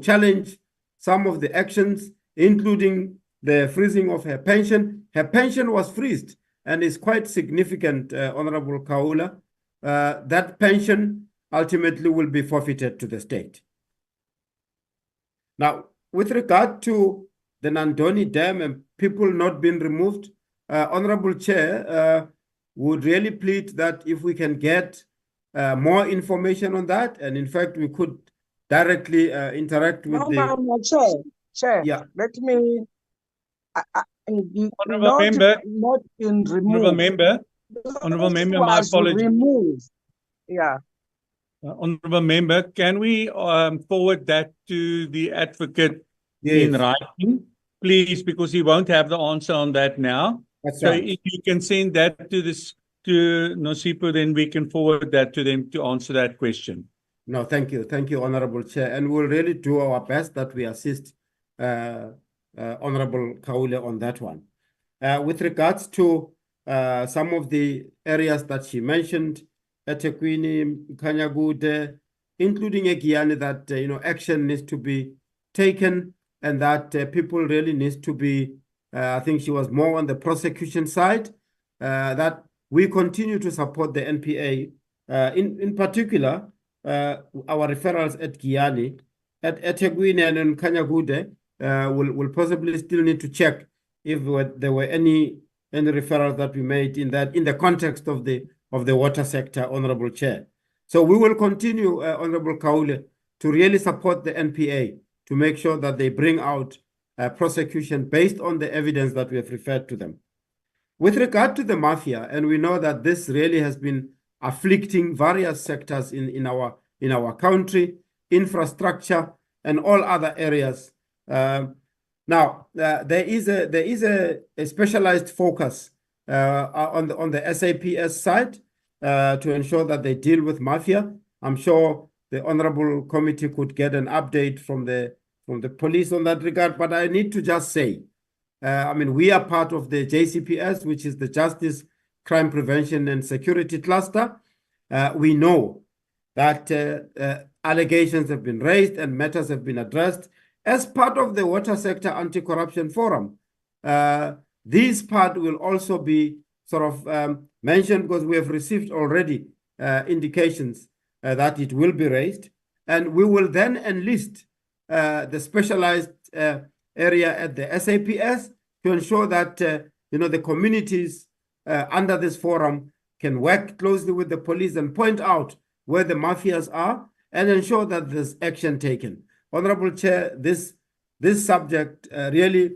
challenge some of the actions, including the freezing of her pension. Her pension was freezed, and is quite significant, Honorable Kaula. That pension ultimately will be forfeited to the state. Now, with regard to the Nandoni Dam and people not being removed, Honorable Chair, would really plead that if we can get more information on that, and in fact we could directly interact with Chair. Yeah. Let me. Honorable member. Not in remove. Honorable member, my apologies. Remove. Yeah. Honorable member, can we forward that to the advocate in writing, please, because he won't have the answer on that now. That's so right. if you can send that to Nosipo, then we can forward that to them to answer that question. No, thank you, Honorable Chair, and we'll really do our best that we assist Honorable Kaule on that one. With regards to some of the areas that she mentioned, eThekwini, Kanyagude, including eGiyani, that action needs to be taken, and that people really need to be. I think she was more on the prosecution side. That we continue to support the NPA, in particular our referrals at Giyani, at eThekwini and in Kanyagude. Will possibly still need to check if there were any referrals that we made in the context of the water sector, Honorable Chair. So we will continue, Honorable Kaule, to really support the NPA to make sure that they bring out prosecution based on the evidence that we have referred to them. With regard to the mafia, and we know that this really has been afflicting various sectors in our country, infrastructure, and all other areas. Now, there is a specialized focus on the SAPS side to ensure that they deal with mafia. I'm sure the Honorable Committee could get an update from the police on that regard, but I need to just say, we are part of the JCPS, which is the Justice, Crime Prevention and Security Cluster. We know that allegations have been raised and matters have been addressed as part of the Water Sector Anti-Corruption Forum. This part will also be sort of mentioned because we have received already indications that it will be raised, and we will then enlist the specialized area at the SAPS to ensure that the communities under this forum can work closely with the police and point out where the mafias are and ensure that there's action taken. Honorable Chair, this subject really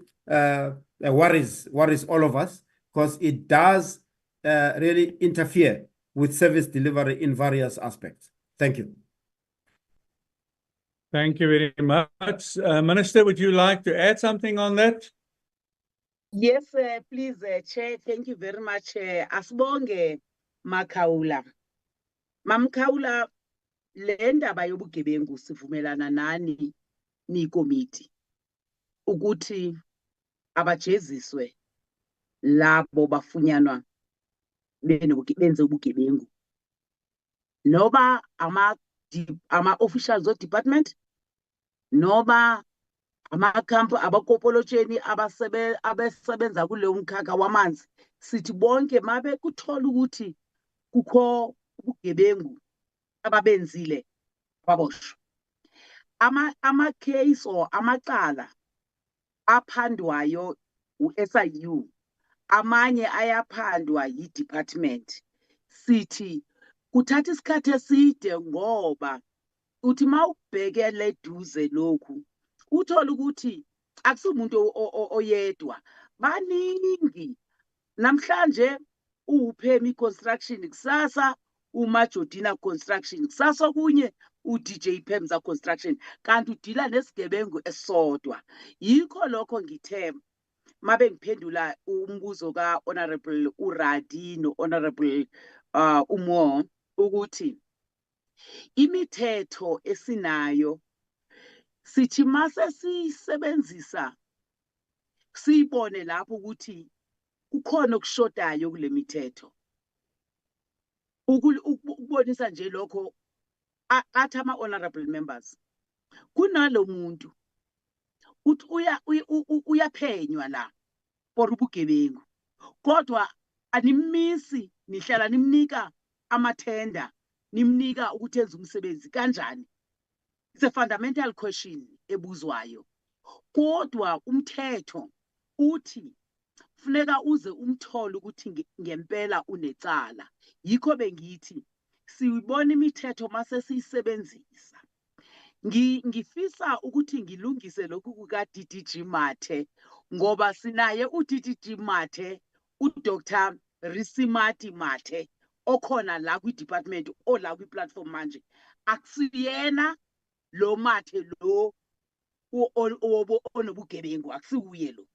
worries all of us, because it does really interfere with service delivery in various aspects. Thank you. Thank you very much. Minister, would you like to add something on that? Yes, please, Chair. Thank you very much. Asibonge Makaula. Mamkaula, le ndaba yobugebengu sivumelana nani nikomiti ukuthi abajeziswe labo bafunyanwa benze ubugebengu. Noba ama officials of department, noba amakhampu abakopolotsheni abasebenza kuleyo mkhakha wamanzi, sithi bonke mabe kuthola ukuthi kukho ubugebengu ababenzile baboshwa. Ama-case or amacala aphandwayo u-SIU, amanye ayaphandwa yi-department. Sithi kuthatha isikhathi eside ngoba uthi mawubhekele duze lokhu uthola ukuthi akusumuntu oyedwa, baningi. Namhlanje uPhemi Construction, kusasa uMajodina Construction, kusasa kunye uDJ Phemza Construction, kanti udila nesigebengu esodwa. Yikho lokho ngithe mabe ngiphendula umbuzo ka Honorable uRadi no Honorable Umo ukuthi imithetho esinayo sithi mase sisebenzisa sibone lapho ukuthi kukhona okushodayo kule mithetho. Ukubonisa nje lokho athi ama honorable members, kunalo muntu uthi uyaphenywa la for ubugebengu, kodwa animisi nihlala nimnika amathenda, nimnika ukuthi enze umsebenzi kanjani. It's a fundamental question ebuzwayo. Kodwa umthetho uthi funeka uze umthole ukuthi ngempela unecala. Yikho bengithi siyibona imithetho mase siyisebenzisa. Ngifisa ukuthi ngilungise lokhu kuka DDG Mathe, ngoba sinaye uDDG Mathe, uDr. Risimati Mathe, okhona la kwi-department o la kwi-platform manje. Akusiyena lo Mathe lo onobugebengu, akusikuye lo.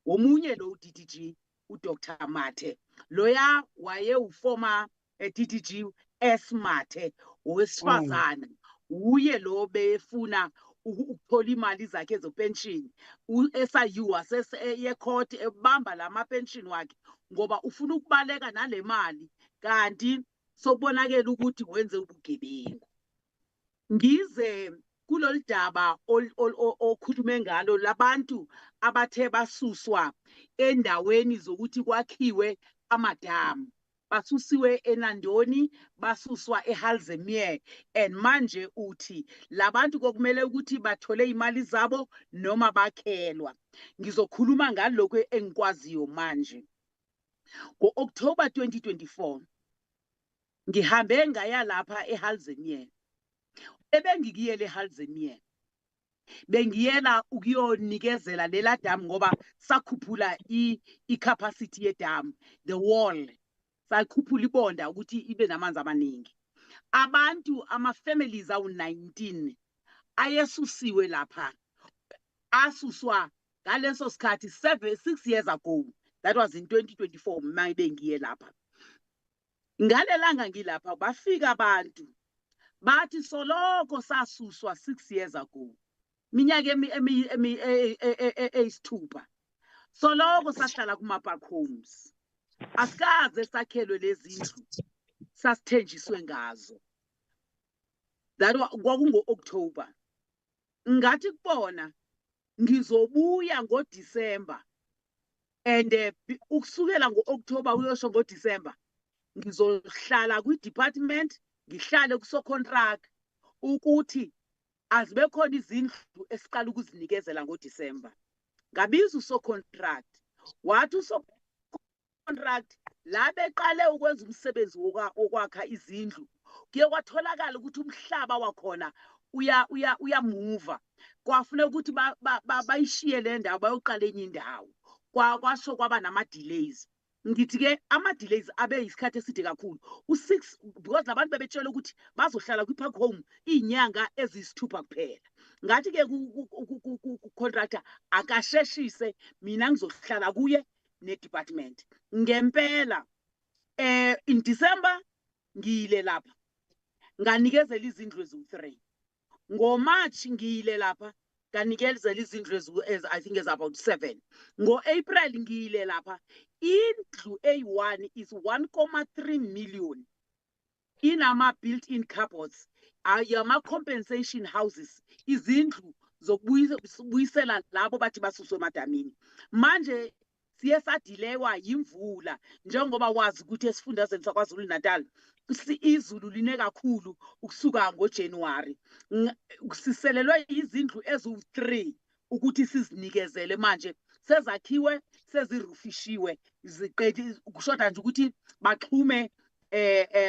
Omunye lo uDDG uDr. Mathe, loya waye uformer DDG S Mathe, owesifazana. Uye lo befuna ukuthola imali zakhe zopension. U-SIU waseye court ebamba lama pension wakhe ngoba ufuna ukubaleka nale mali, kanti sobonakala ukuthi wenze ubugebengu. Ngize kulolu daba okhulume ngalo labantu abathe basuswa endaweni zokuthi kwakhiwe amadamu. Basusiwe eNandoni, basuswa eHalzemere, and manje uthi labantu kokumele ukuthi bathole imali zabo noma bakhelwa. Ngizokhuluma ngalokho engikwaziyo manje. Ngo-October 2024 ngihambe ngaya lapha eHalzemere. Ebengikiyele eHalzemere bengiyela ukuyonikezela lela damu ngoba sakhuphula i-capacity yedamu, the wall. Sakhuphula ibonda ukuthi ibe namanzi amaningi. Abantu ama-families awu-19 ayesusiwe lapha, asuswa ngaleso sikhathi 6 years ago. That was in 2024 mayibengiye lapha. Ngalelanga ngilapha bafika abantu bathi soloko sasuswa 6 years ago, minyaka eyisithupha, soloko sahlala kuma-park homes, asikaze sakhelwe lezi ndlu sasithenjiswe ngazo. That kwakungo-October. Ngathi kubona ngizobuya ngoDisemba, and ukusukela ngo-October uyosho ngoDisemba ngizohlala kwi-department, ngihlale kuso-contract ukuthi azibe khona izindlu esiqala ukuzinikezela ngoDisemba. Ngabiza uso-contract, wathi uso-contract la beqale ukwenza umsebenzi wokwakha izindlu, kuye kwatholakala ukuthi umhlaba wakhona uyamuva. Kwafuneka ukuthi bayishiye le ndawo bayoqala enye indawo. kwasho kwaba nama-delays. Ngithi-ke ama-delays abe isikhathi eside kakhulu. U-6 because labantu bebetshela ukuthi bazohlala kwi-park home iy'nyanga eziyisithupha kuphela. Ngathi-ke ku-contractor akasheshise, mina ngizohlala kuye ne-department. Ngempela, in December ngiyile lapha nganikezela izindlu eziwu-3. NgoMarch ngiyile lapha nganikezela izindlu I think is about 7. Ngo-April ngiyile lapha indlu eyi-1 is 1.3 million. Inama built-in cupboards, yama-compensation houses, izindlu zokubuyisela labo bathi basuswe emadamini. Manje siye sadilewa yimvula njengoba wazi ukuthi esifundazweni saKwaZulu Natal izulu line kakhulu ukusuka ngoJanuary. Siselelwe izindlu eziwu-3 ukuthi sizinikezele manje sezakhiwe sezirufishiwe ziqedi kushoda nje ukuthi baxhume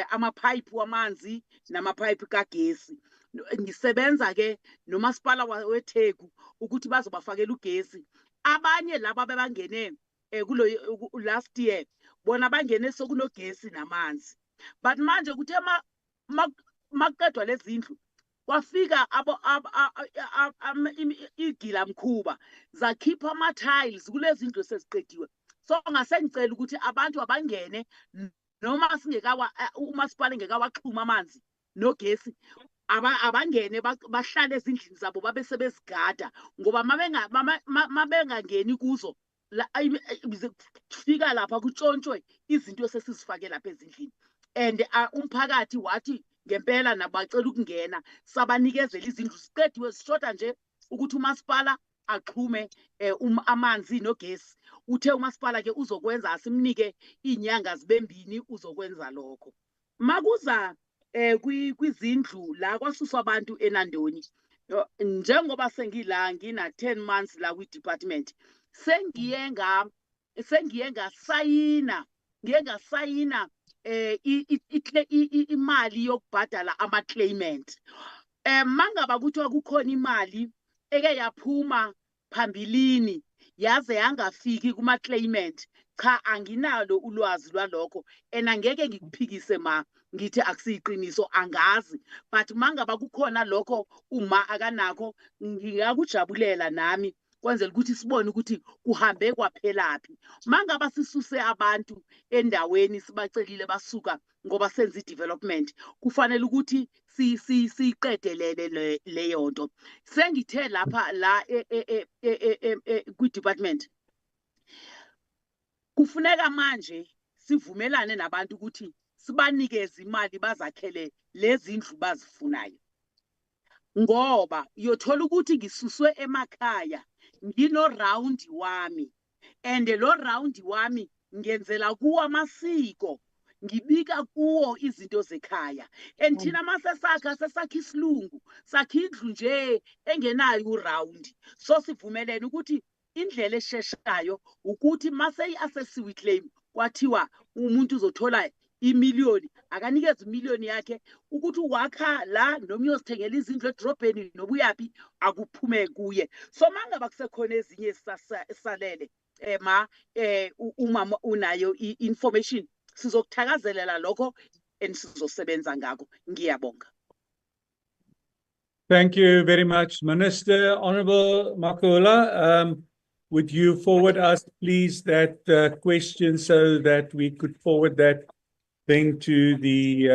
amapipe wamanzi namapipe kagesi. Ngisebenza ke nomasipala weTheku ukuthi bazobafakela ugesi. Abanye laba bebangene kulo last year bona bangene sokunogesi namanzi. But manje kuthe maqedwa lezindlu kwafika igila mkhuba zakhipha ama-tiles kulezindlu seziqediwe. So ngasengicela ukuthi abantu abangene noma umasipala ngekawaxhuma amanzi nogesi abangene bahlale ezindlini zabo babe sebezigada ngoba mabengangeni kuzo fika lapha kutshontshwe izinto esesizifake lapha ezindlini. And umphakathi wathi ngempela nabacela ukungena sabanikezela izindlu siqediwe sishoda nje ukuthi umasipala axhume amanzi nogesi. Uthe umasipala ke uzokwenza asimnike inyanga zibe 2 uzokwenza lokho. Makuza kwizindlu la kwasuswa abantu eNandoni, njengoba sengila ngina 10 months la kwi-department sengiye ngasayina imali yokubhadala ama-claimant. Mangaba kuthiwa kukhona imali eke yaphuma phambilini yaze yangafiki kuma-claimant, cha anginalo ulwazi lwalokho and angeke ngikuphikise ngithi akusiyiqiniso angazi. But mangaba kukhona lokho uma akanakho ngingakujabulela nami kwenzela ukuthi sibone ukuthi kuhambe kwaphelaphi. Mangaba sisuse abantu endaweni sibacelile basuka ngoba senza i-development kufanele ukuthi siyiqedelele leyo nto. Sengithe lapha la kwi-department kufuneka manje sivumelane nabantu ukuthi sibanikeze imali bazakhele lezi ndlu bazifunayo, ngoba uyothola ukuthi ngisuswe emakhaya ngino round wami and lo round wami ngenzela kuwo amasiko, ngibika kuwo izinto zekhaya. And thina sesakha isilungu sakha indlu nje engenayo uround. So sivumelene ukuthi indlela esheshayo ukuthi mase i-assessiwe claim kwathiwa umuntu uzothola imiliyoni akanikeza imiliyoni yakhe ukuthi wakha la noma uyozithengela izindlu edrobheni nobuyaphi akuphume kuye. So mangaba kusekhona ezinye salele umama unayo i-information sizokuthakazelela lokho and sizosebenza ngakho. Ngiyabonga. Thank you very much, Minister. Honorable Makula, would you forward us, please, that question so that we could forward that thing to the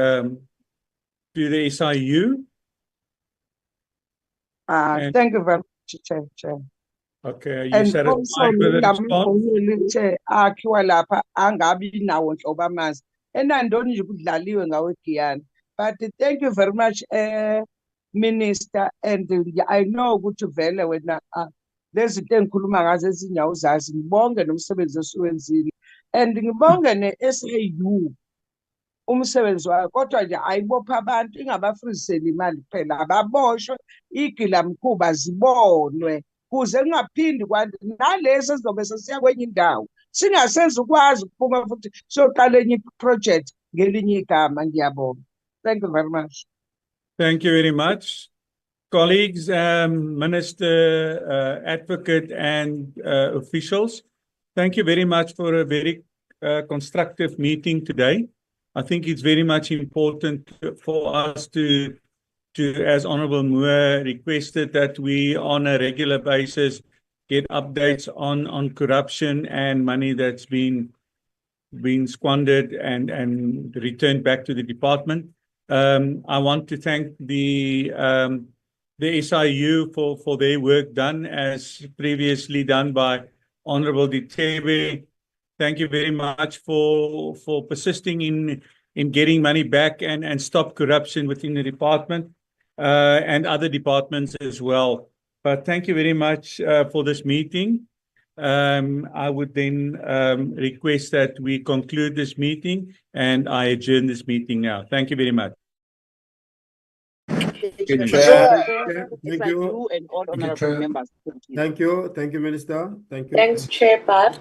SIU? Thank you very much, Chair. Okay, are you And satisfied with the response? akhiwa lapha angabi nawo nhlobo amanzi eNandoni nje kudlaliwe ngawe Giyani. But thank you very much, Minister, and I know ukuthi vele wena lezi zinto engikhuluma ngazo ezinye awuzazi. Ngibonge nomsebenzi osuwenzile and ngibonge ne-SAU umsebenzi wayo, kodwa nje ayibopha abantu ingabafriziseli imali kuphela, ababoshwe igilamkhuba zibonwe kuze kungaphindi kwanti nalezi ezizobe sesiya kwenye indawo singasenza ukwazi ukuphuma futhi siyoqala enye project ngelinye igama. Ngiyabonga. Thank you very much. Thank you very much. Colleagues, Minister, Advocate and officials, Thank you very much for a very constructive meeting today. I think it's very much important for us to as Honorable Moore requested, that we on a regular basis get updates on corruption and money that's been squandered and returned back to the department. I want to thank the SIU for their work done as previously done by Honorable Ditebe. Thank you very much for persisting in getting money back and stop corruption within the department and other departments as well. But thank you very much for this meeting. I would then request that we conclude this meeting, and I adjourn this meeting now. Thank you very much. Thank you. And all honorable members. Thank you. Thank you, Minister. Thank you. Thanks, Chair Pat.